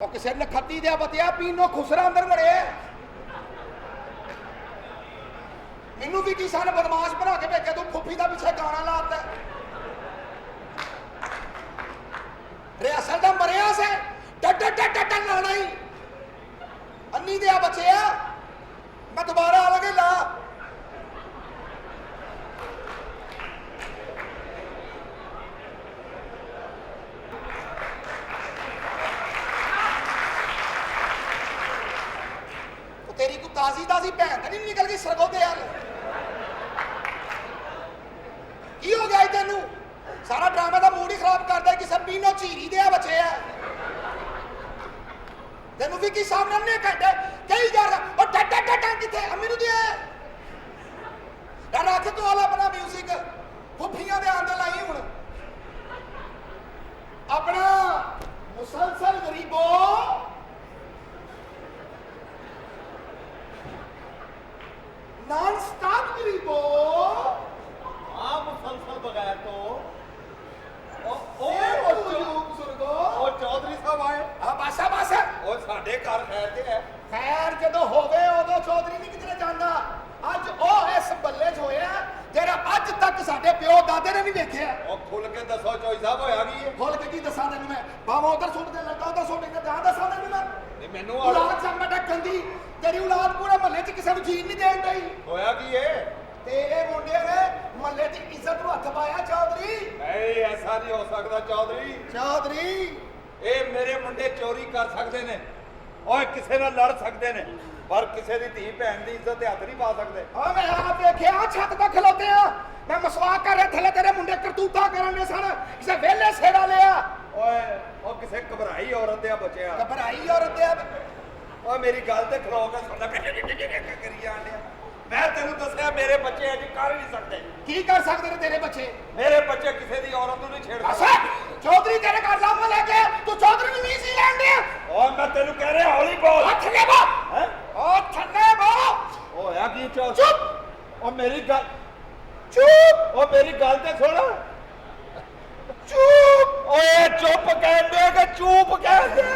किसी ने खत्ती दिया बतिया पीनो खुसरा अंदर बड़े मैनू भी किसी ने बदमाश बना के भेजा तू फुफी का पीछे गाना लाता रिहर्सल का मरिया से टट लाना ही अन्नी दिया बचे मैं दोबारा आ लगे ला तेरी को ताजी ताजी भैन तो नहीं निकल गई सरगो ते यार की हो गया तेनू सारा ड्रामा का मूड ही खराब करता है किसी पीनो चीरी दे बचे है तेनू भी की सामने ने कहते कई जा रहा और टट किथे अम्मी नु दे यार रख तू वाला अपना म्यूजिक फुफियां दे आंदे लाई हुन अपना मुसलसल गरीबो नॉन स्टॉप गरीबो हाँ मुसलसल बगैर तो चौधरी साहब आए बस और साडे घर खैर ते है खैर जदों होवे उदों चौधरी नहीं किधरे जांदा अज ओ इस बल्ले च होया जेड़ा अज तक साडे प्यो दादे ने नहीं देखिया और खुल के दसो चौधरी साहब होया की है खोल के की दसा तैनूं मैं भावें उधर सुट दे लगा उधर सुट के जा दसा तैनूं मैं नहीं मैनू औलाद जन्म ढक्कन दी तेरी औलाद पूरे महल्ले च किसी नूं जीण नहीं देण दई होया की है तेरे मुंडे ने महल्ले दी इज्जत नूं हथ पाया चौधरी नहीं ऐसा नहीं हो सकता चौधरी ये मेरे मुंडे चोरी कर सकते ने और किसी नाल लड़ सकते ने पर किसी दी धी भैन दी इज्जत हथ नहीं पा सकते हाँ मैं आप देखिया छत तक खलोते हैं मैं मसवाक कर रहे थले तेरे मुंडे करतूता करने सन किसे वेले सेड़ा लिया ओए ओ किसे घबराई औरत दे बचिया घबराई औरत दे ओ मेरी गल ते खलो के सुन करी जांदे मैं तेनू दसया मेरे बच्चे अज कर नहीं सकते की कर सकते ने तेरे बच्चे मेरे बच्चे किसी दी औरत नूं नहीं छेड़ अच्छा चौधरी तेरे घर लामा लेके तू चौधरी नूं नहीं सी लैण दे और मैं तेनू कह रहा हौली बोल थल्ले बो हैं ओ थल्ले बो होया की चुप ओ मेरी गल चुप ओ मेरी गल ते सुन चुप ओए चुप कह दे कि चुप कह दे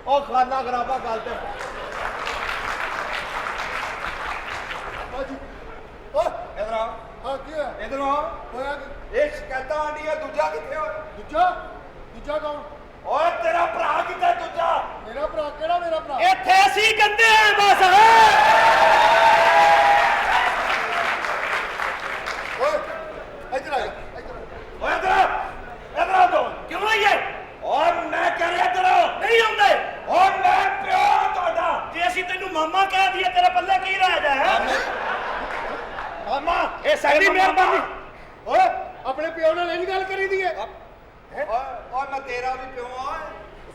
ओ खाना खराबा गल ते इधर आ हां की है इधर आ होया ये शिकायत आंदी है दूजा किथे हो दूजा कौन ओए तेरा भरा किथे दूजा मेरा भरा केड़ा मेरा भरा इथे ਅਸੀਂ गंदे हैं बस ओए इधर आ ओए इधर आ तो क्यों नहीं है और मैं कह रहा इधर नहीं आਉਂਦੇ और मैं प्यो ਤੁਹਾਡਾ ਜੇ ਅਸੀਂ ਤੈਨੂੰ ਮਾਮਾ ਕਹਿ ਦਈਏ ਤੇਰੇ ਪੱਲੇ ਕੀ ਰਹਿ ਜਾਏ ਮਾਮਾ ਇਹ ਸਾਡੀ ਮਿਹਰਬਾਨੀ ओए अपने प्यो नाल इंज गल करी दी है और मैं तेरा भी प्यो आ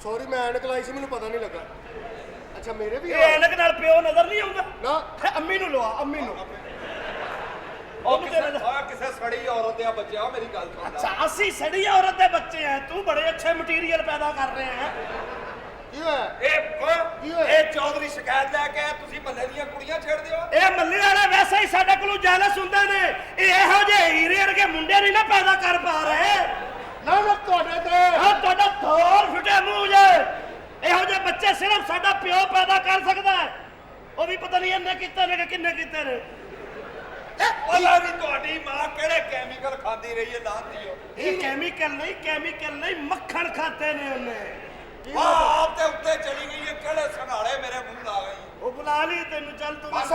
सॉरी मैं ऐनक लाई सी मैनू पता नहीं लगा अच्छा मेरे भी ਇਹ ਐਨਕ ਨਾਲ ਪਿਓ ਨਜ਼ਰ ਨਹੀਂ ਆਉਂਦਾ ना ਅੰਮੀ ਨੂੰ ਲਵਾ ਅੰਮੀ ਨੂੰ ਉਹ ਕਿਸੇ ਸੜੀ ਔਰਤ ਦੇ ਬੱਚਿਆ ਮੇਰੀ ਗੱਲ ਸੁਣ अच्छा ਅਸੀਂ ਸੜੀ ਔਰਤ ਦੇ ਬੱਚੇ ਆ ਤੂੰ ਬੜੇ ਅੱਛੇ ਮਟੀਰੀਅਲ ਪੈਦਾ ਕਰ ਰਹੇ ਹੈ की होया ਇਹ ਚੌਧਰੀ ਸ਼ਿਕਾਇਤ ਲੈ ਕੇ ਆਇਆ ਤੁਸੀਂ ਮੱਲੇ ਦੀਆਂ ਕੁੜੀਆਂ ਛੇੜਦੇ ਹੋ ਇਹ ਮੱਲੇ ਵਾਲੇ ਵੈਸੇ ਹੀ ਸਾਡੇ ਕੋਲੋਂ ਜੈਲਸ ਹੁੰਦੇ ਨੇ ਇਹ ਇਹੋ ਜਿਹੇ ਹੀਰੇ ਵਰਗੇ ਮੁੰਡੇ ਨਹੀਂ ਨਾ ਪੈਦਾ ਕਰ ਪਾ ਰਹੇ ना ना तोड़े ते ਆ ਤੁਹਾਡਾ ਥੋਰ ਫਿਟੇ ਮੂੰਹ ਜੇ ਇਹੋ ਜਿਹੇ ਬੱਚੇ ਸਿਰਫ ਸਾਡਾ ਪਿਓ ਪੈਦਾ ਕਰ ਸਕਦਾ ਹੈ ਉਹ ਵੀ ਪਤਾ ਨਹੀਂ ਇਹਨੇ ਕੀਤੇ ਨੇ ਕਿ ਕਿੰਨੇ ਕੀਤੇ ਨੇ ਉਹਨਾਂ ਦੀ ਤੁਹਾਡੀ ਮਾਂ ਕਿਹੜੇ ਕੈਮੀਕਲ ਖਾਂਦੀ ਰਹੀ ਹੈ ਲਾਂਦੀਓ ਇਹ ਕੈਮੀਕਲ ਨਹੀਂ ਮੱਖਣ ਖਾਤੇ ਨੇ ਉਹਨੇ ਆਪ ਤੇ ਉੱਤੇ ਚਲੀ ਗਈ ਹੈ ਕਿਹੜੇ ਸੰਘਾਲੇ ਮੇਰੇ ਮੂੰਹ ਲਾ ਗਈ ਉਹ ਬੁਲਾ ਲਈ ਤੈਨੂੰ ਚੱਲ ਤੂੰ बस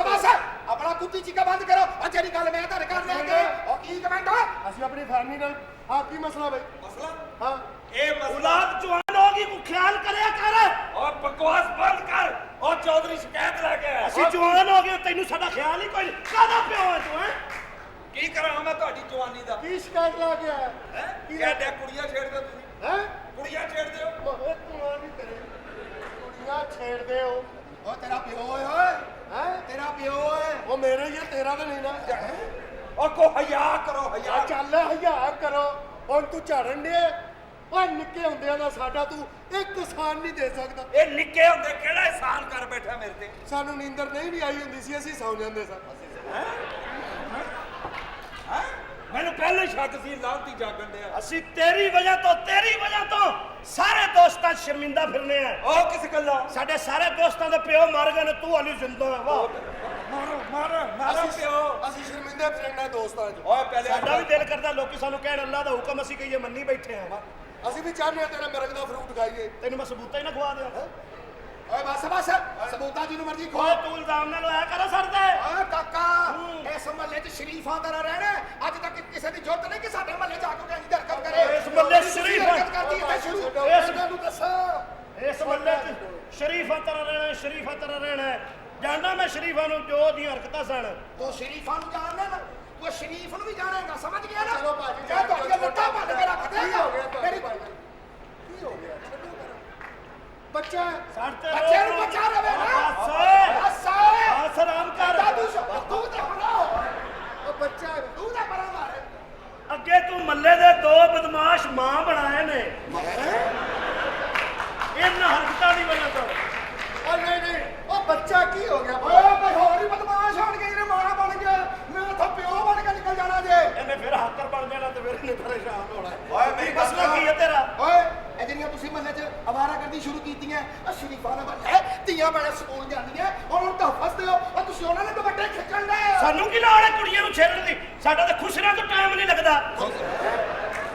अपना कुत्ती चीका बंद करो और जेडी गल मैं तेरे कर लेंगे और की कमेंट असि अपनी फैमिली नाल हां की मसला भाई ਮਸਲਾ हां ਇਹ ਮਸਲਾ ਔਲਾਦ ਜਵਾਨ ਹੋਗੀ ਕੋ ਖਿਆਲ ਕਰਿਆ ਕਰ ਔਰ ਬਕਵਾਸ ਬੰਦ ਕਰ ਔਰ ਚੌਧਰੀ ਸ਼ਿਕਾਇਤ ਲੈ ਕੇ ਆਇਆ ਅਸੀਂ ਜਵਾਨ ਹੋ ਗਏ ਤੈਨੂੰ ਸਾਡਾ ਖਿਆਲ ਹੀ ਕੋਈ ਨਹੀਂ ਕਾਹਦਾ ਪਿਓ ਹੈ ਤੂੰ ਹੈ ਕੀ ਕਰਾਂ ਮੈਂ ਤੁਹਾਡੀ ਜਵਾਨੀ ਦਾ की शिकायत ला के आया ਹੈ ਕਿਹੜੇ ਕੁੜੀਆਂ ਛੇੜਦੇ ਤੁਸੀਂ हैं ਕੁੜੀਆਂ ਛੇੜਦੇ ਹੋ कुड़ियां छेड़ दे हो ओ तेरा प्यो है ओए हैं तेरा प्यो है ओ मेरे ही है तेरा तो नहीं ना ਔਰ ਕੋ ਹਿਆ ਕਰੋ ਹਿਆ ਆ ਚੱਲ ਹਜ਼ਾਰ ਕਰੋ ਹੁਣ ਤੂੰ ਝੜਨ ਦੇ ਓ ਨਿੱਕੇ ਹੁੰਦਿਆਂ ਦਾ ਸਾਡਾ ਤੂੰ ਇੱਕ ਕਿਸਾਨ ਨਹੀਂ ਦੇ ਸਕਦਾ ਇਹ ਨਿੱਕੇ ਹੁੰਦੇ ਕਿਹੜਾ ਇਹਸਾਨ ਕਰ ਬੈਠਾ ਮੇਰੇ ਤੇ ਸਾਨੂੰ ਨੀਂਦਰ ਨਹੀਂ ਵੀ ਆਈ ਹੁੰਦੀ ਸੀ ਅਸੀਂ ਸੌਂ ਜਾਂਦੇ ਸਾਂ ਹੈ ਮੈਨੂੰ ਪਹਿਲਾਂ ਹੀ ਸ਼ੱਕ ਸੀ ਲਾਂਤੀ ਜਾਗਣ ਡਿਆ। ਅਸੀਂ ਤੇਰੀ ਵਜ੍ਹਾ ਤੋਂ ਸਾਰੇ ਦੋਸਤਾਂ 'ਚ ਸ਼ਰਮਿੰਦਾ ਫਿਰਨੇ ਆ। ਉਹ ਕਿਸ ਗੱਲੋਂ? ਸਾਡੇ ਸਾਰੇ ਦੋਸਤਾਂ ਦੇ ਪਿਓ ਮਰ ਗਏ ਨੇ, ਤੂੰ ਹਾਲੀ ਜ਼ਿੰਦਾ ਹੈ। ਵਾਹ, ਮਾਰੋ ਪਿਓ। ਅਸੀਂ ਸ਼ਰਮਿੰਦੇ ਫਿਰਨੇ ਦੋਸਤਾਂ 'ਚ। ਓਏ ਪਹਿਲੇ ਸਾਡਾ ਵੀ ਦਿਲ ਕਰਦਾ ਲੋਕੀ ਸਾਨੂੰ ਕਹਿਣ ਅੱਲਾ ਦਾ ਹੁਕਮ, ਅਸੀਂ ਕਹੀਏ ਮੰਨੀ ਬੈਠੇ ਆ। ਅਸੀਂ ਵੀ ਚਾਹੁੰਦੇ ਹਾਂ ਤੇਰੇ ਮਿਰਗ ਦਾ ਫਰੂਟ ਖਾਈਏ। ਤੈਨੂੰ ਮੈਂ ਸਬੂਤਾਂ ਹੀ ਨਾ ਖਵਾ ਦਿਆਂ। ਓਏ ਬਸ ਸਬੂਤਾ ਜਿਹਨੂੰ ਮਰਜ਼ੀ ਖੋ। ਓਏ ਤੂੰ ਇਲਜ਼ਾਮ ਨਾਲ ਲਾਇਆ ਕਰ ਸਰਦਾ ਹੈ। ਓਏ ਕਾਕਾ ਇਸ ਮਹੱਲੇ 'ਚ ਸ਼ਰੀਫਾਂ ਤਰ੍ਹਾਂ ਰਹਿਣਾ। ਅੱਜ ਤੱਕ ਕਿਸੇ ਦੀ ਜ਼ਰੂਰਤ ਨਹੀਂ ਕਿ ਸਾਡੇ ਮਹੱਲੇ 'ਚ ਆ ਕੇ ਇੰਨੀ ਹਰਕਤ ਕਰੇ। ਇਸ ਮਹੱਲੇ 'ਚ ਸ਼ਰੀਫ ਹਰਕਤ ਕਰਦੀ ਹੈ ਸ਼ੁਰੂ। ਇਸ ਨੂੰ ਦੱਸੋ ਇਸ ਮਹੱਲੇ 'ਚ ਸ਼ਰੀਫਾਂ ਤਰ੍ਹਾਂ ਰਹਿਣਾ। ਜਾਣਦਾ ਮੈਂ ਸ਼ਰੀਫਾਂ ਨੂੰ, ਜੋ ਦੀਆਂ ਹਰਕਤਾਂ ਸਨ। ਤੂੰ ਸ਼ਰੀਫਾਂ ਨੂੰ ਜਾਣਦਾ ਨਾ, ਤੂੰ ਸ਼ਰੀਫ ਨੂੰ ਵੀ ਜਾਣੇਗਾ, ਸਮਝ ਗਿਆ ਨਾ? ਚਲੋ ਭਾਜੀ, ਜੇ ਤੁਹਾਡੀਆਂ ਲੱਤਾਂ ਬੰਨ ਕੇ ਰੱਖ ਕੀ ਹੋ ਗਿਆ ਦੇਗਾ ਮੇਰੀ ਮੇਰੀ ਕੀ ਹੋ ਗਿਆ? ਛੱਡੋ ਕਰ। ਬੱਚਾ ਸਾਡੇ ਬੱਚੇ ਨੂੰ ਬਚਾ ਰਵੇ ਨਾ। ਬਸ ਬਸ ਬਸ ਆਰਾਮ ਕਰ। ਤੂੰ ਤੇ ਬਣਾ, ਉਹ ਬੱਚਾ ਹੈ। ਤੂੰ ਤੇ ਬਣਾ ਮਾਰੇ। ਅੱਗੇ ਤੂੰ ਮੱਲੇ ਦੇ 2 ਬਦਮਾਸ਼ ਮਾਂ ਬਣਾਏ ਨੇ ਇਹਨਾਂ ਹਰਕਤਾਂ ਦੀ ਵਜ੍ਹਾ ਤੋਂ। ਉਹ ਨਹੀਂ ਉਹ ਬੱਚਾ ਕੀ ਹੋ ਗਿਆ? ਓਏ ਕੋਈ ਹੋਰ ਹੀ ਬਦਮਾਸ਼ ਹੋਣਗੇ ਜਿਹੜੇ ਮਾਂ ਬਣ ਗਿਆ। ਮੈਂ ਤਾਂ ਪਿਓ ਬਣ ਕੇ ਨਿਕਲ ਜਾਣਾ ਜੇ। ਇਹਨੇ ਫਿਰ ਹਾਕਰ ਬਣ ਜਾਣਾ ਤੇ ਫਿਰ ਇਹਨੇ ਪਰੇਸ਼ਾਨ ਹੋਣਾ। ਓਏ ਮੇਰੀ ਗੱਲ ਮਸਲਾ ਕੀ ਹੈ ਤੇਰਾ? ਓਏ ਇਹ ਜਿਹੜੀਆਂ ਤੁਸੀਂ ਮਹੱਲੇ 'ਚ ਅਵਾਰਾਗਰਦੀ ਸ਼ੁਰੂ ਕੀਤੀਆਂ, ਸ਼ਰੀਫਾਂ ਦਾ ਮਹੱਲਾ, ਧੀਆਂ ਭੈਣਾਂ ਸਕੂਲ ਜਾਂਦੀਆਂ, ਉਹਨਾਂ ਨੂੰ ਤਹਫਜ਼ ਦਿਓ, ਉਹ ਤੁਸੀਂ ਉਹਨਾਂ ਨੇ ਦੁਪੱਟੇ ਖਿੱਚਣ ਦੇ। ਸਾਨੂੰ ਕੀ ਲੋੜ ਹੈ ਕੁੜੀਆਂ ਨੂੰ ਛੇੜਨ ਦੀ? ਸਾਡਾ ਤਾਂ ਖੁਸ਼ਰਿਆਂ ਤੋਂ ਟਾਈਮ ਨਹੀਂ ਲੱਗਦਾ।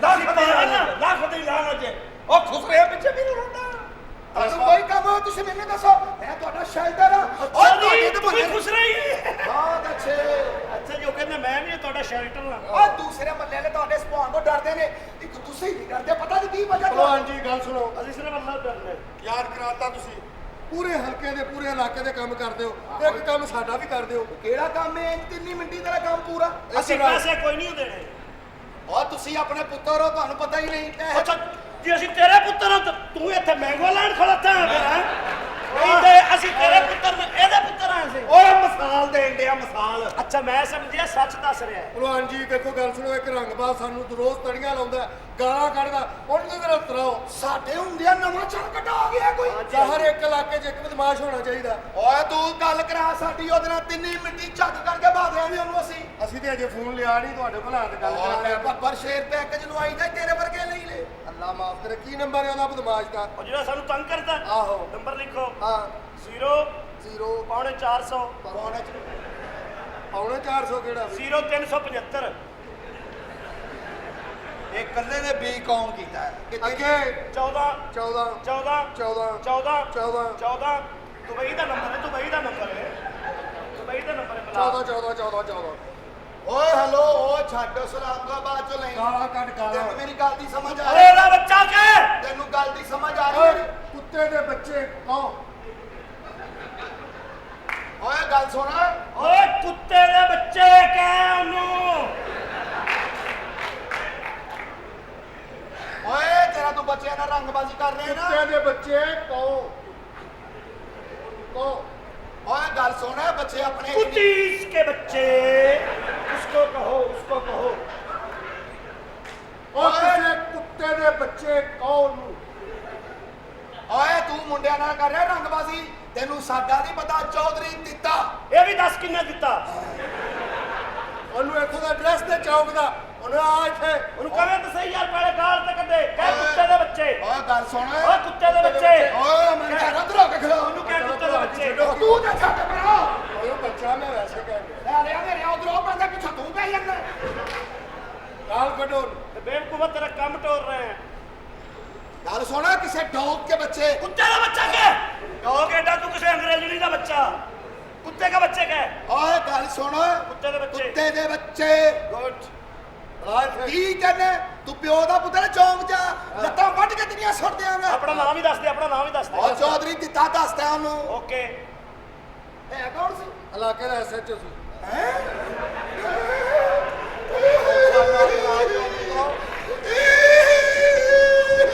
ਲੱਖ ਦੀ ਲਾਹਨਤ ਜੇ। ਉਹ ਖੁਸਰੇ ਪਿੱਛੇ ਵੀ ਨਹੀਂ ਹੁੰਦਾ। ਤੁਹਾਨੂੰ ਕੋਈ ਕੰਮ ਹੋ ਤੁਸੀਂ ਮੈਨੂੰ ਦੱਸੋ, ਮੈਂ ਤੁਹਾਡਾ ਸ਼ੈਲਟਰ ਹਾਂ। ਓਏ ਤੁਹਾਡੇ ਤੇ ਤੂੰ ਵੀ ਮਹੱਲੇ ਖੁਸ਼ ਰਹੀ। ਬਹੁਤ ਅੱਛੇ। ਅੱਛਾ ਜੋ ਕਹਿੰਦਾ ਮੈਂ ਵੀ ਤੁਹਾਡਾ ਸ਼ੈਲਟਰ ਹਾਂ। ਓਏ ਦੂਸਰੇ ਮਹੱਲੇ ਵਾਲੇ ਤੁਹਾਡੇ ਸੁਭਾਅ ਤੋਂ ਡਰਦੇ ਨੇ, ਇੱਕ ਤੁਸੀਂ ਨਹੀਂ ਡਰਦੇ। ਪਤਾ ਨਹੀਂ ਕੀ ਵਜ੍ਹਾ ਭਲਵਾਨ ਜੀ ਗੱਲ ਸੁਣੋ। ਅਸੀਂ ਸਿਰਫ ਅੱਲਾਹ ਡਰਦੇ। ਯਾਦ ਕਰਾਤਾ ਤੁਸੀਂ। ਪੂਰੇ ਹਲਕੇ ਦੇ ਪੂਰੇ ਇਲਾਕੇ ਦੇ ਕੰਮ ਕਰਦੇ ਹੋ, ਇੱਕ ਕੰਮ ਸਾਡਾ ਵੀ ਕਰ ਦਿਓ। ਕਿਹੜਾ ਕੰਮ ਹੈ? 3 ਮਿੰਟੀ ਤੇਰਾ ਕੰਮ ਪੂਰਾ। ਅਸੀਂ ਪੈਸੇ ਕੋਈ ਨਹੀਂ ਦੇਣੇ। ਓਏ ਤੁਸੀਂ ਆਪਣੇ ਪੁੱਤਰ ਹੋ, ਤੁਹਾਨੂੰ ਪਤਾ ਹੀ ਨਹੀਂ। ਅੱਛਾ ਜੇ ਅਸੀਂ ਤੇਰੇ ਪੁੱਤਰ ਹਾਂ ਤਾਂ ਤੂੰ ਇੱਥੇ ਮੈਂਗੋ ਲੈਣ ਖੜੋਤਾ ਹੈ ਫਿਰ ਹੈਂ? ਨਹੀਂ ਤੇ ਅਸੀਂ ਤੇਰੇ ਪੁੱਤਰ ਨੇ ਇਹਦੇ ਪੁੱਤਰ ਹਾਂ ਅਸੀਂ। ਓਏ ਮਿਸਾਲ ਦੇਣ ਡਿਆ ਮਿਸਾਲ। ਅੱਛਾ ਮੈਂ ਸਮਝਿਆ ਸੱਚ ਦੱਸ ਰਿਹਾ ਹੈ। ਭਲਵਾਨ ਜੀ ਦੇਖੋ ਗੱਲ ਸੁਣੋ, ਇੱਕ ਰੰਗਬਾਜ਼ ਸਾਨੂੰ ਰੋਜ਼ ਤੜੀਆਂ ਲਾਉਂਦਾ, ਗਾਲਾਂ ਕੱਢਦਾ, ਉਹਨੂੰ ਜ਼ਰਾ ਉਤਰਾਓ। ਸਾਡੇ ਹੁੰਦਿਆਂ ਨਵਾਂ ਚੜਕਟਾ ਆ ਗਿਆ ਕੋਈ। ਹਰ ਇੱਕ ਇਲਾਕੇ 'ਚ ਇੱਕ ਬਦਮਾਸ਼ ਹੋਣਾ ਚਾਹੀਦਾ। ਓਏ ਤੂੰ ਗੱਲ ਕਰਾ ਸਾਡੀ ਉਹਦੇ ਨਾਲ 3 ਮਿੰਟੀ ਝੱਗ ਕਰਕੇ ਬਾਦਿਆਂ ਨੇ ਉਹਨੂੰ ਅਸੀਂ। ਅਸੀਂ ਤੇ ਅਜੇ ਫੋਨ ਲਿਆ ਨਹੀਂ, ਤੁਹਾਡੇ ਭਲਾ ਤੇ ਗੱਲ ਕਰਾ ਓਏ ਰਹੇ। ਬੱਬਰ ਸ਼ੇਰ ਪੈਕੇਜ ਨੂੰ ਆਈਦਾ ਤੇਰੇ ਵਰਗੇ ਲਈ ਲੈ। ਅੱਲਾ ਮਾਫ ਕਰੇ। ਕੀ ਨੰਬਰ ਹੈ ਉਹਦਾ ਬਦਮਾਸ਼ ਦਾ? ਉਹ ਜਿਹੜਾ ਸਾਨੂੰ ਤੰਗ ਕਰਦਾ ਆਹੋ। ਨੰਬਰ ਲਿਖੋ। ਹਾਂ 0 0 ਪੌਣੇ 400 ਪੌਣੇ ਪੌਣੇ 400 ਕਿਹੜਾ? 0375। ਇਹ ਕੱਲੇ ਨੇ ਬੀ ਕੌਣ ਕੀਤਾ ਹੈ? ਅੱਗੇ 14 14 14 14 14 14 14 ਦੁਬਈ ਦਾ ਨੰਬਰ ਹੈ। ਦੁਬਈ ਦਾ ਨੰਬਰ ਹੈ। 14 14 14। ਓਏ ਹੈਲੋ, ਓ ਛੱਡ ਸਲਾਮਾਬਾਦ ਚੋਂ ਲਈ। ਗਾਲਾਂ ਕੱਢ ਗਾਲਾਂ। ਤੈਨੂੰ ਮੇਰੀ ਗੱਲ ਦੀ ਸਮਝ ਆ ਓਏ ਇਹਦਾ ਬੱਚਾ ਕਹਿ। ਤੈਨੂੰ ਗੱਲ ਦੀ ਸਮਝ ਆ ਓਏ ਰਹੀ? ਕੁੱਤੇ ਦੇ ਬੱਚੇ ਕਹੋ। ਓਏ ਗੱਲ ਸੁਣ। ਓਏ ਕੁੱਤੇ ਦੇ ਬੱਚੇ ਕਹਿ ਉਹਨੂੰ। ਓਏ ਤੇਰਾ ਤੂੰ ਬੱਚਿਆਂ ਨਾਲ ਰੰਗਬਾਜ਼ੀ ਕਰ ਰਿਹਾ ਨਾ। ਕੁੱਤੇ ਦੇ ਬੱਚੇ ਕਹੋ। ਕਹੋ। ਓਏ ਗੱਲ ਸੁਣ, ਬੱਚੇ ਆਪਣੇ कुत्तीस के बच्चे उसको कहो ਉਹ ਕਿਸੇ ਕੁੱਤੇ ਦੇ ਬੱਚੇ ਕਹੋ ਉਹਨੂੰ। ਓਏ ਤੂੰ ਮੁੰਡਿਆਂ ਨਾਲ ਕਰ ਰਿਹਾ ਰੰਗਬਾਜ਼ੀ, ਤੈਨੂੰ ਸਾਡਾ ਨਹੀਂ ਪਤਾ। ਚੌਧਰੀ ਦਿੱਤਾ। ये भी 10 किन्ने दिता। ਉਹਨੂੰ ਇੱਥੋਂ ਦਾ ਐਡਰੈਸ ਦੇ ਚੌਕ ਦਾ। ਉਹਨੇ ਆ ਇੱਥੇ ਉਹਨੂੰ ਕਹਵੇਂ ਤਾਂ ਸਹੀ ਯਾਰ ਪਹਿਲੇ ਗਾਲ ਤੇ ਕੱਢੇ ਕਹਿ ਕੁੱਤੇ ਦੇ ਬੱਚੇ। ਓਏ ਗੱਲ ਸੁਣ। ਓਏ ਕੁੱਤੇ ਦੇ ਬੱਚੇ। ਓਏ ਮੈਂ ਘਰ ਅੰਦਰ ਹੋ ਕੇ ਖੜਾ। ਉਹਨੂੰ ਕਹਿ ਕੁੱਤੇ ਦੇ ਬੱਚੇ। ਤੂੰ ਤਾਂ ਛੱਡ ਪਰਾ। ਉਹ ਬੱਚਾ ਮੈਂ ਵੈਸੇ ਕਹਿੰਦਾ। ਲੈ ਲਿਆ ਮੇਰੇ ਉਧਰੋਂ ਬੰਦਾ ਪਿੱਛੇ ਤੂੰ ਪੈ ਜਾਂਦਾ। ਗਾਲ ਕੱਢੋ। ਤੇ ਬੇਵਕੂਫ तेरा ਕੰਮ ਟੋਰ ਰਹੇ हैं। ਗੱਲ ਸੁਣ, ਕਿਸੇ ਡੌਗ के बच्चे। कुत्ते का बच्चा क्या? डॉग एडा तू किसी अंग्रेजी का बच्चा। कुत्ते का बच्चे क्या? ਓਏ ਗੱਲ ਸੁਣ। कुत्ते के बच्चे। ਕੁੱਤੇ ਦੇ ਬੱਚੇ। गुड। ਆ ਇੱਥੇ ਕੀ ਕਹਿੰਦੇ ਤੂੰ? ਪਿਓ ਦਾ ਪੁੱਤਰ ਚੌਂਕ ਜਾ, ਲੱਤਾਂ ਵੱਢ ਕੇ ਤੇਰੀਆਂ ਸੁੱਟ ਦਿਆਂਗਾ। अपना नाम ही दस दे। अपना नाम ही दस ਓ दे। ਚੌਧਰੀ ਦਿੱਤਾ ਦੱਸਦਾ ਉਹਨੂੰ। ओके। ਹੈ ਕੌਣ ਸੀ? ਇਲਾਕੇ ਦਾ ਐਸਐਚਓ ਸੀ।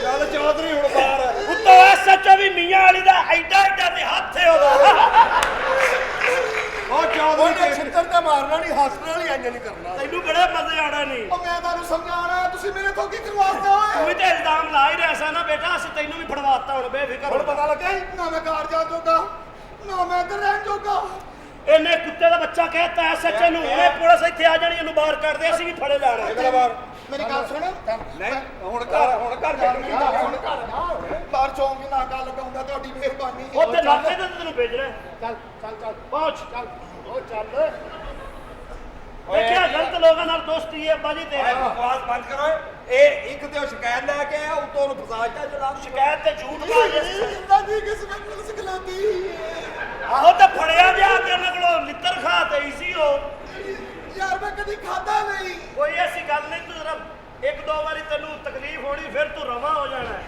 ਚੱਲ ਚੌਧਰੀ ਹੁਣ ਬਾਹਰ। उत्तो सच्चो भी मियां वाली दा एडा एडा ते हाथ है ओदा। ਉਹ ਚੌਧਰੀ ਉਹਨੇ ਛਿੱਤਰ ਤੇ ਮਾਰਨਾ ਨਹੀਂ, ਹੱਸਣਾ ਨਹੀਂ, ਇੰਜ ਨਹੀਂ ਕਰਨਾ। ਤੈਨੂੰ ਬੜੇ ਮਜ਼ੇ ਆਣਾ ਨਹੀਂ। ਉਹ ਮੈਂ ਤੁਹਾਨੂੰ ਸਮਝਾਉਣਾ, ਤੁਸੀਂ ਮੇਰੇ ਤੋਂ ਕੀ ਕਰਵਾਉਂਦੇ ਤੂੰ ਓਏ? ਵੀ ਤੇ ਇਲਜ਼ਾਮ ਲਾ ਹੀ ਰਿਹਾ ਸੀ ਨਾ ਬੇਟਾ। ਅਸੀਂ ਤੈਨੂੰ ਵੀ ਫੜਵਾਤਾ ਹੁਣ ਬੇਫਿਕਰ ਹੁਣ ਪਤਾ ਲੱਗਿਆ ਨਾ ਮੈਂ ਕਾਰ ਜਾਣ ਜੋਗਾ, ਨਾ ਮੈਂ ਇੱਧਰ ਰਹਿਣ ਜੋਗਾ। ਇਹਨੇ ਕੁੱਤੇ ਦਾ ਬੱਚਾ ਕਹਿਤਾ ਐਸਐਚਓ ਨੂੰ ਹੁਣੇ ਪੁਲਿਸ ਇੱਥੇ ਆ ਜਾਣੀ ਇਹਨੂੰ ਬਾਹਰ ਕੱਢ ਦੇ ਅਸੀਂ ਵੀ ਫੜੇ ਲੈਣਾ ਅਗਲਾ ਵਾਰ ਮੇਰੀ ਗੱਲ ਸੁਣ ਨਹੀਂ ਹੁਣ ਘਰ ਬਾਹਰ ਚੌਂਕ ਨਾ ਗੱਲ ਲਗਾਉਂਦਾ ਤੁਹਾਡੀ ਮਿਹਰਬਾਨੀ ਉੱਥੇ ਨਾਕੇ ਤੇ ਤੈਨੂੰ ਭੇਜਣਾ ਚੱਲ ਚੱਲ ਚੱਲ ਪਹੁੰਚ ਚੱਲ ਉਹ ਚੱਲ ਦੇਖਿਆ ਗਲਤ ਲੋਕਾਂ ਨਾਲ ਦੋਸਤੀ ਹੈ ਬਾਜੀ ਤੇ ਓਏ ਬਕਵਾਸ ਬੰਦ ਕਰੋ ਇਹ ਇੱਕ ਤੇ ਉਹ ਸ਼ਿਕਾਇਤ ਲੈ ਕੇ ਆਇਆ ਉਤੋਂ ਉਹਨੂੰ ਫਸਾ ਦਿੱਤਾ ਜਨਾਬ ਸ਼ਿਕਾਇਤ ਤੇ ਝੂਠ ਮਾਰ ਜਿੰਦਾ ਦੀ ਕਿਸਮਤ ਨੂੰ ਸਿਖਲਾਉਂਦੀ ਆਹੋ ਤੇ ਫੜਿਆ ਗਿਆ ਤੇ ਉਹਨਾਂ ਕੋਲੋਂ ਲਿੱਤਰ ਖਾ ਤੇ ਸੀ ਉਹ ਯਾਰ ਮੈਂ ਕਦੀ ਖਾਦਾ ਨਹੀਂ ਕੋਈ ਐਸੀ ਗੱਲ ਨਹੀਂ ਤੂੰ ਜਰਾ ਇੱਕ ਦੋ ਵਾਰੀ ਤੈਨੂੰ ਤਕਲੀਫ ਹੋਣੀ ਫਿਰ ਤੂੰ ਰਵਾ ਹੋ ਜਾਣਾ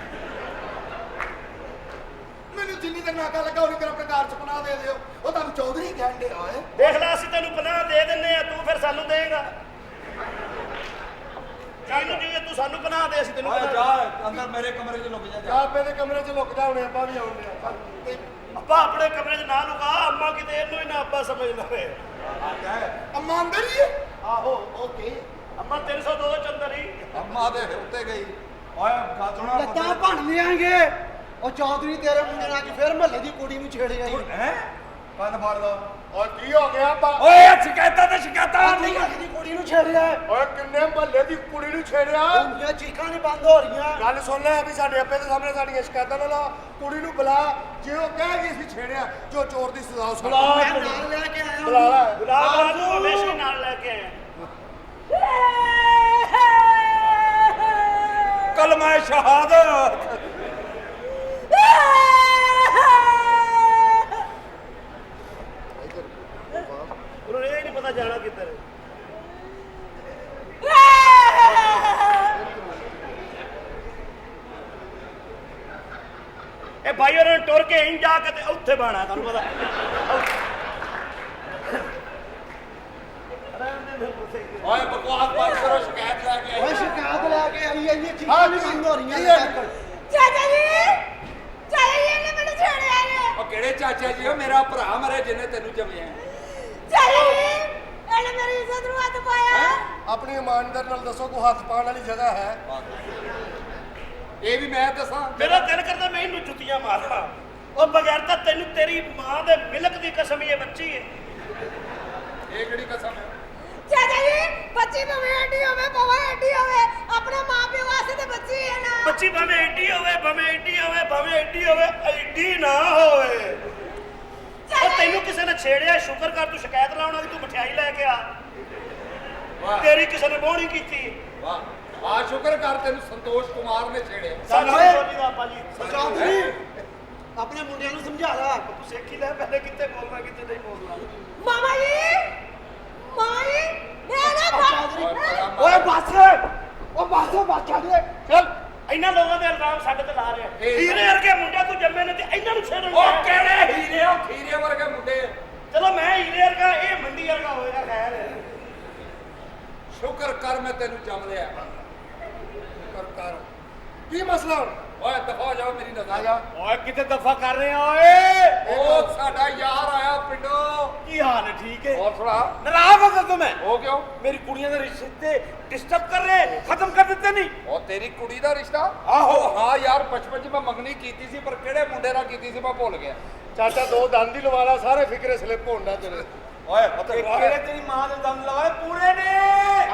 ਮੈਨੂੰ ਜਿੰਨੀ ਤੱਕ ਨਾਕਾ ਲੱਗਾ ਉਨੀ ਤੇਰਾ ਪ੍ਰਕਾਰ ਚ ਪਨਾਹ ਦੇ ਦਿਓ ਉਹ ਤੁਹਾਨੂੰ ਚੌਧਰੀ ਕਹਿੰਦੇ ਓਏ ਦੇਖ ਲੈ ਅਸੀਂ ਤੈਨੂੰ ਪਨਾਹ ਦੇ ਦਿੰਨੇ ਆ ਤੂੰ ਫਿਰ ਸਾਨੂੰ ਦੇਂਗਾ ਜਿਹਨੂੰ ਜਿਵੇਂ ਤੂੰ ਸਾਨੂੰ ਪਨਾਹ ਦੇ ਅਸੀਂ ਤੈਨੂੰ ਓਏ ਪਨਾਹ ਜਾ ਅੰਦਰ ਮੇਰੇ ਕਮਰੇ 'ਚ ਲੁਕ ਜਾ ਜਾ ਆਪੇ ਦੇ ਕਮਰੇ 'ਚ ਲੁਕ ਜਾ ਹੁਣੇ ਆਪਾਂ ਵੀ ਆਉਂਦੇ ਆ ਚੱਲ ਤੇ ਅੱਬਾ ਆਪਣੇ ਕਮਰੇ 'ਚ ਨਾ ਲੁਕਾ ਅੰਮਾ ਕਿਤੇ ਇਹਨੂੰ ਹੀ ਨਾ ਅੱਬਾ ਸਮਝ ਲਵੇ ਅੰਮਾ ਅੰਦਰ ਹੀ ਹੈ ਆਹੋ ਓਕੇ ਅੰਮਾ 302 ਚ ਅੰਦਰ ਹੀ ਅੰਮਾ ਦੇ ਉੱਤੇ ਗਈ ਓਏ ਗੱਲ ਸੁਣਾ ਲੱਤਾਂ ਭੰਨ ਲਿਆਂਗੇ ਉਹ ਚੌਧਰੀ ਤੇਰੇ ਮੁੰਡੇ ਨਾਲ ਅੱਜ ਫਿਰ ਮਹੱਲੇ ਦੀ ਕੁੜੀ ਨੂੰ ਛੇੜਿਆ ਈ ਹੈ ਕੰਨ ਫੜ ਦੋ ਓਏ ਕੀ ਹੋ ਗਿਆ ਆਪਾਂ ਓਏ ਇਹ ਸ਼ਿਕਾਇਤਾਂ ਤੇ ਸ਼ਿਕਾਇਤਾਂ ਨਹੀਂ ਮਹੱਲੇ ਦੀ ਕੁੜੀ ਨੂੰ ਛੇੜਿਆ ਓਏ ਕਿੰਨੇ ਮਹੱਲੇ ਦੀ ਕੁੜੀ ਨੂੰ ਛੇੜਿਆ ਉਹਦੀਆਂ ਚੀਕਾਂ ਨਹੀਂ ਬੰਦ ਹੋ ਰਹੀਆਂ ਗੱਲ ਸੁਣ ਲੈ ਵੀ ਸਾਡੇ ਅੱਪੇ ਦੇ ਸਾਹਮਣੇ ਸਾਡੀਆਂ ਸ਼ਿਕਾਇਤਾਂ ਨਾ ਲਾ ਕੁੜੀ ਨੂੰ ਬੁਲਾ ਜੇ ਉਹ ਕਹੇਗੀ ਅਸੀਂ ਛੇੜਿਆ ਜੋ ਚੋਰ ਦੀ ਸਜ਼ਾ ਸੁਣਾ ਮੈਂ ਨਾਲ ਲੈ ਕੇ ਆਇਆ ਬੁਲਾ ਲੈ ਗੁਲਾਬ ਨੂੰ ਹਮੇਸ਼ਾ ਨਾਲ ਲੈ ਕੇ ਆਇਆ ਕਲਮਾ ਸ਼ਹਾਦਤ ਉਹਨੂੰ ਇਹ ਨਹੀਂ ਪਤਾ ਜਾਣਾ ਕਿੱਧਰ ਹੈ ਇਹ ਭਾਈ ਉਹਨਾਂ ਨੂੰ ਟੁਰ ਕੇ ਇੰਜ ਜਾ ਕੇ ਤੇ ਉੱਥੇ ਬਾਣਾ ਤੁਹਾਨੂੰ ਪਤਾ ਓਏ ਬਕਵਾਸ ਬੰਦ ਕਰੋ ਸ਼ਿਕਾਇਤ ਲੈ ਕੇ ਓਏ ਸ਼ਿਕਾਇਤ ਲੈ ਕੇ ਆਈ ਐ ਇਹ ਚੀਕਾਂ ਹਾਂ, ਨਹੀਂ ਬੰਦ ਹੋ ਰਹੀਆਂ ਕੀ ਹੈ? ਚਾਚਾ ਜੀ ਚਾਚਾ ਜੀ ਨੇ ਮੈਨੂੰ ਛੇੜਿਆ ਨੇ ਉਹ ਕਿਹੜੇ ਚਾਚਾ ਜੀ ਉਹ ਮੇਰਾ ਭਰਾ ਮਰੇ ਜਿਹਨੇ ਤੈਨੂੰ ਜੰਮਿਆ ਚਾਚਾ ਜੀ ਇਹਨੇ ਮੇਰੀ ਇੱਜ਼ਤ ਨੂੰ ਹੱਥ ਪਾਇਆ ਆਪਣੀ ਇਮਾਨਦਾਰ ਨਾਲ ਦੱਸੋ ਕੋਈ ਹੱਥ ਪਾਉਣ ਵਾਲੀ ਜਗ੍ਹਾ ਹੈ ਇਹ ਵੀ ਮੈਂ ਦੱਸਾਂ ਮੇਰਾ ਦਿਲ ਕਰਦਾ ਮੈਂ ਇਹਨੂੰ ਜੁੱਤੀਆਂ ਮਾਰਾਂ ਉਹ ਬਗੈਰ ਤਾਂ ਤੈਨੂੰ ਤੇਰੀ ਮਾਂ ਦੇ ਮਿਲਕ ਦੀ ਕਸਮ ਇਹ ਬੱਚੀ ਹੈ ਇਹ ਕਿਹੜੀ ਕਸਮ ਹੈ ਚਾਚਾ ਜੀ ਬੱਚੀ ਭਾਵੇਂ ਐਡੀ ਹੋਵੇ ਭਾਵੇਂ ਐਡੀ ਹੋਵੇ ਆਪਣੇ ਮਾਂ ਪਿਓ ਵਾਸਤੇ ਤੇ ਬੱਚੀ ਹੈ ਨਾ ਬੱਚੀ ਭਾਵੇਂ ਏਡੀ ਹੋਵੇ ਭਾਵੇਂ ਏਡੀ ਹੋਵੇ ਭਾਵੇਂ ਏਡੀ ਹੋਵੇ ਏਡੀ ਨਾ ਹੋਵੇ ਉਹ ਤੈਨੂੰ ਕਿਸੇ ਨੇ ਛੇੜਿਆ ਸ਼ੁਕਰ ਕਰ ਤੂੰ ਸ਼ਿਕਾਇਤ ਲਾਉਣ ਵਾਲੀ ਤੂੰ ਮਠਿਆਈ ਲੈ ਕੇ ਆ ਤੇਰੀ ਕਿਸੇ ਨੇ ਬੋਣੀ ਕੀਤੀ ਵਾਹ ਆ ਸ਼ੁਕਰ ਕਰ ਤੈਨੂੰ ਸੰਤੋਸ਼ ਕੁਮਾਰ ਨੇ ਛੇੜਿਆ ਸਾਨੂੰ ਓਏ। ਚੋਰੀ ਦਾ ਆਪਾ ਜੀ ਚੌਧਰੀ ਆਪਣੇ ਮੁੰਡਿਆਂ ਨੂੰ ਸਮਝਾ ਲੈ ਤੂੰ ਸਿੱਖ ਹੀ ਲੈ ਪਹਿਲੇ ਕਿੱਥੇ ਬੋਲਣਾ ਕਿੱਥੇ ਨਹੀਂ ਬੋਲਣਾ ਮਾਮਾ ਜੀ ਮਾਈ ਮੈਂ ਨਾ ਚੌਧਰੀ ਓਏ ਉਹ ਬੱਸ ਛੱਡ ਚੱਲ ਇਹਨਾਂ ਲੋਕਾਂ ਦੇ ਇਲਜ਼ਾਮ ਸਾਡੇ ਤੇ ਲਾ ਰਿਹਾ ਇਹ- ਹੀਰੇ ਵਰਗੇ ਮੁੰਡੇ ਤੂੰ ਜੰਮੇ ਨੇ ਤੇ ਇਹਨਾਂ ਨੂੰ ਛੇੜਨ ਉਹ ਗਿਆ। ਕਿਹੜੇ ਹੀਰੇ ਉਹ ਖੀਰੇ ਵਰਗੇ ਮੁੰਡੇ ਚਲੋ ਮੈਂ ਹੀਰੇ ਵਰਗਾ ਇਹ ਮੰਡੀ ਵਰਗਾ ਹੋਏਗਾ ਖੈਰ ਸ਼ੁਕਰ ਕਰ ਮੈਂ ਤੈਨੂੰ ਜੰਮ ਲਿਆ ਕਰ ਕੀ ਮਸਲਾ ਹੁਣ ਓਏ ਦਫਾ ਜਾਓ ਮੇਰੀ ਨਜ਼ਰ ਆ ਜਾ ਓਏ ਕਿੱਥੇ ਦਫਾ ਕਰ ਰਹੇ ਆ ਓਏ ਉਹ ਸਾਡਾ ਯਾਰ ਆਇਆ ਪਿੰਡੋਂ ਕੀ ਹਾਲ ਹੈ ਠੀਕ ਹੈ ਹੋਰ ਸੁਣਾ नाराज हो तुम ਉਹ ਕਿਉਂ मेरी कुड़ियां के रिश्ते डिस्टर्ब कर रहे हैं खत्म कर देते नहीं ਉਹ ਤੇਰੀ ਕੁੜੀ ਦਾ ਰਿਸ਼ਤਾ ਆਹੋ ਹਾਂ ਯਾਰ ਬਚਪਨ 'ਚ ਮੈਂ ਮੰਗਣੀ ਕੀਤੀ ਸੀ ਪਰ ਕਿਹੜੇ ਮੁੰਡੇ ਨਾਲ ਕੀਤੀ ਸੀ ਮੈਂ ਭੁੱਲ ਗਿਆ ਚਾਚਾ ਦੋ ਦੰਦ ਹੀ ਲਵਾ ਲਾ ਸਾਰੇ ਫਿਕਰੇ ਸਲਿੱਪ ਹੋਣਾ ਤੇਰੇ ਓਏ ਪਤਾ तेरी मां ने दम लगाए पूरे ने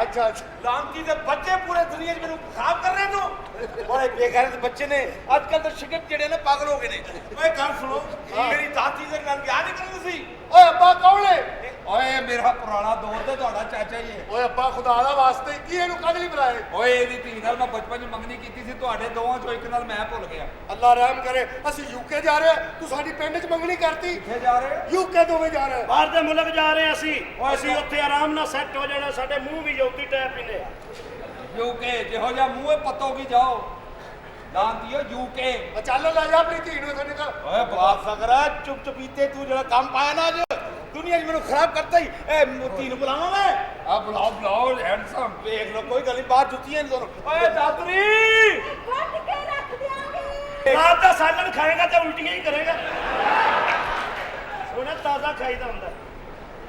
ਅੱਛਾ ਅੱਛਾ लांती के बच्चे पूरे दुनिया में खराब कर रहे हैं तू बड़े बेकार बच्चे ने आजकल तो शिकत जड़े ने पागल हो गए ने ओए गल सुनो मेरी दादी से गल क्या नहीं करनी सी ਓਏ ਅੱਬਾ ਕੌਣ ਹੈ ਓਏ ਮੇਰਾ ਪੁਰਾਣਾ ਦੋਸਤ ਤੇ ਤੁਹਾਡਾ ਚਾਚਾ ਹੀ ਹੈ ਓਏ ਅੱਬਾ ਖੁਦਾ ਦਾ ਵਾਸਤੇ ਕੀ ਇਹਨੂੰ ਕਦ ਲਈ ਬੁਲਾਏ ਓਏ ਇਹਦੀ ਧੀ ਨਾਲ ਮੈਂ ਬਚਪਨ 'ਚ ਮੰਗਣੀ ਕੀਤੀ ਸੀ ਤੁਹਾਡੇ ਦੋਵਾਂ 'ਚੋਂ ਇੱਕ ਨਾਲ ਮੈਂ ਭੁੱਲ ਗਿਆ ਅੱਲਾ ਰਹਿਮ ਕਰੇ ਅਸੀਂ ਯੂਕੇ ਜਾ ਰਹੇ ਹਾਂ, ਤੂੰ ਸਾਡੀ ਪਿੰਡ 'ਚ ਮੰਗਣੀ ਕਰਤੀ ਕਿੱਥੇ ਜਾ ਰਹੇ ਯੂਕੇ ਦੋਵੇਂ ਜਾ ਰਹੇ ਹਾਂ। ਬਾਹਰ ਦੇ ਮੁਲਕ ਜਾ ਰਹੇ ਅਸੀਂ ਓਏ ਅਸੀਂ ਉੱਥੇ ਆਰਾਮ ਨਾਲ ਸੈੱਟ ਹੋ ਜਾਣਾ ਸਾਡੇ ਮੂੰਹ ਵੀ ਯੋਤੀ ਟੈਪ ਹੀ ਨੇ ਯੂਕੇ ਜਿਹੋ ਜਿਹਾ ਮੂੰਹੇ ਪੱਤੋ ਕੀ ਜਾਓ ਦਾਂਤੀਓ ਯੂਕੇ ਆ ਚੱਲ ਲੈ ਜਾ ਆਪਣੀ ਧੀ ਨੂੰ ਇੱਥੇ ਨਿਕਲ ਓਏ ਬਾਪ ਫਕਰਾ ਚੁੱਪ ਚੁਪੀਤੇ ਤੂੰ ਜਿਹੜਾ ਕੰਮ ਪਾਇਆ ਨਾ ਅੱਜ ਦੁਨੀਆ 'ਚ ਮੈਨੂੰ ਖਰਾਬ ਕਰਤਾ ਹੀ ਇਹ ਮੋਤੀ ਨੂੰ ਬੁਲਾਵਾਂ ਮੈਂ ਆ ਬੁਲਾਓ ਹੈਂਡਸਮ ਵੇਖ ਲੋ ਕੋਈ ਗੱਲ ਨਹੀਂ ਬਾਹਰ ਜੁੱਤੀਆਂ ਨੇ ਦੋਨੋਂ ਓਏ ਦਾਤਰੀ ਕੱਢ ਕੇ ਰੱਖ ਦਿਆਂਗੇ ਰਾਤ ਦਾ ਸਾਲਨ ਖਾਏਗਾ ਤੇ ਉਲਟੀਆਂ ਹੀ ਕਰੇਗਾ ਸੋਨਾ ਤਾਜ਼ਾ ਖਾਈਦਾ ਹੁੰਦਾ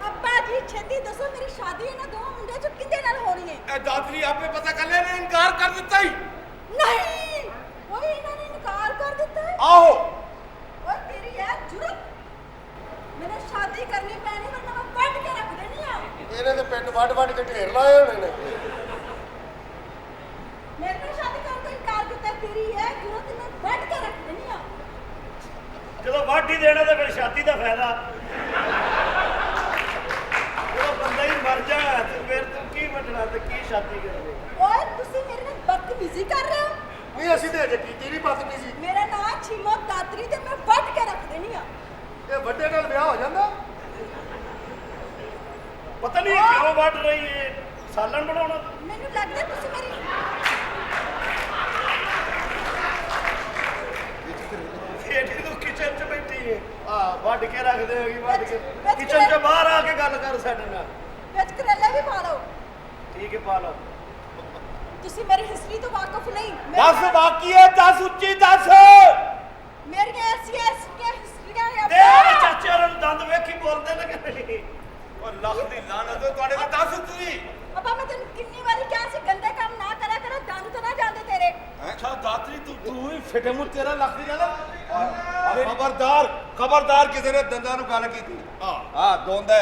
ਅੱਬਾ ਜੀ ਛੇਤੀ ਦੱਸੋ ਮੇਰੀ ਸ਼ਾਦੀ ਇਹਨਾਂ ਦੋ ਮੁੰਡਿਆਂ ਚੋਂ ਕਿਹਦੇ ਨਾਲ ਹੋਣੀ ਹੈ ਇਹ ਦਾਤਰੀ ਆਪੇ ਪਤਾ ਕਰ ਲੈ ਨੇ ਇਨਕਾਰ ਕਰ ਦਿੱਤਾ ਹੀ ਨਹੀਂ ਓਏ ਇਹਨਾਂ ਨੇ ਇਨਕਾਰ ਕਰ ਦਿੱਤਾ ਹੈ ਆਹੋ ਓਏ ਤੇਰੀ ਇਹ ਜੁਰਤ ਮੈਨੇ ਸ਼ਾਦੀ ਕਰਨੀ ਪੈਣੀ ਵਰਨਾ ਰੋਟੀ ਦੇਣਾ ਤੇ ਫਿਰ ਸ਼ਾਦੀ ਦਾ ਫਾਇਦਾ। ਉਹ ਬੰਦਾ ਹੀ ਮਰ ਜਾ ਤੇ ਫਿਰ ਤੂੰ ਕੀ ਵੱਢਣਾ ਤੇ ਕੀ ਸ਼ਾਦੀ ਕਰਨੀ। ਓਏ ਤੁਸੀਂ ਮੇਰੇ ਨਾਲ ਬਦਤਮੀਜ਼ੀ ਕਰ ਰਹੇ ਹੋ। ਨਹੀਂ ਅਸੀਂ ਤੇ ਅਜੇ ਕੀਤੀ ਨਹੀਂ ਬਦਤਮੀਜ਼ੀ। ਮੇਰਾ ਨਾਂ ਛੀਮੋ ਦਾਤਰੀ ਤੇ ਮੈਂ ਵੱਢ ਕੇ ਰੱਖ ਦੇਣੀ ਆ। ਇਹ ਵੱਡੇ ਨਾਲ ਵਿਆਹ ਹੋ ਜਾਂਦਾ। ਪਤਾ ਨਹੀਂ ਇਹ ਕਿਉਂ ਵੱਢ ਰਹੀ ਏ, ਸਾਲਣ ਬਣਾਉਣਾ। ਮੈਨੂੰ ਲੱਗਦਾ ਤੁਸੀਂ ਮੇਰੀ ਇਹਦੀ ਤੂੰ ਕਿਚਨ 'ਚ ਬੈਠੀ ਏ। ਆ ਵੱਢ ਕੇ ਰੱਖ ਦੇਗੀ, ਵੱਢ ਕੇ ਵਿੱਚ ਕਿਚਨ 'ਚ ਬਾਹਰ ਆ ਕੇ ਗੱਲ ਕਰ ਸਾਡੇ ਨਾਲ। ਵਿੱਚ ਕਰੇਲੇ ਵੀ ਪਾ ਲਓ। ਠੀਕ ਹੈ, ਪਾ ਲਓ। ਤੁਸੀਂ ਮੇਰੀ ਹਿਸਟਰੀ ਤੋਂ ਵਾਕਿਫ ਨਹੀਂ। ਦੱਸ ਬਾਕੀ ਹੈ, ਦੱਸ ਉੱਚੀ ਦੱਸ। ਮੇਰੀਆਂ ਐਸੀਆਂ ਹਿਸਟਰੀਆਂ ਨੇ ਤੇਰੇ ਚਾਚੇ ਹੋਰਾਂ ਨੂੰ ਦੰਦ ਵੇਖੀ ਬੋਲਦੇ ਨੇ ਕਿ ਨਹੀਂ। ਉਹ ਲੱਖ ਦੀ ਲਾਨਤ ਹੋਏ ਤੁਹਾਡੇ ਤੇ, ਦੱਸ ਤੁਸੀਂ। ਅੱਬਾ ਮੈਂ ਤੈਨੂੰ ਕਿੰਨੀ ਵਾਰੀ ਕਿਹਾ ਸੀ ਗੰਦੇ ਕੰਮ ਨਾ ਕਰਿਆ ਕਰੋ, ਦੰਦ ਤਾਂ ਨਾ ਜਾਂਦੇ ਤੇਰੇ। ਅੱਛਾ ਦਾਤਰੀ ਤੂੰ ਹੀ ਫਿੱਟੇ ਮੂੰਹ ਤੇਰਾ ਲੱਖ ਦੀ ਜਾਣਾ। ਖਬਰਦਾਰ ਕਿਸੇ ਨੇ ਦੰਦਾਂ ਨੂੰ ਗੱਲ ਕੀਤੀ। ਹਾਂ ਦੋਂਦਾ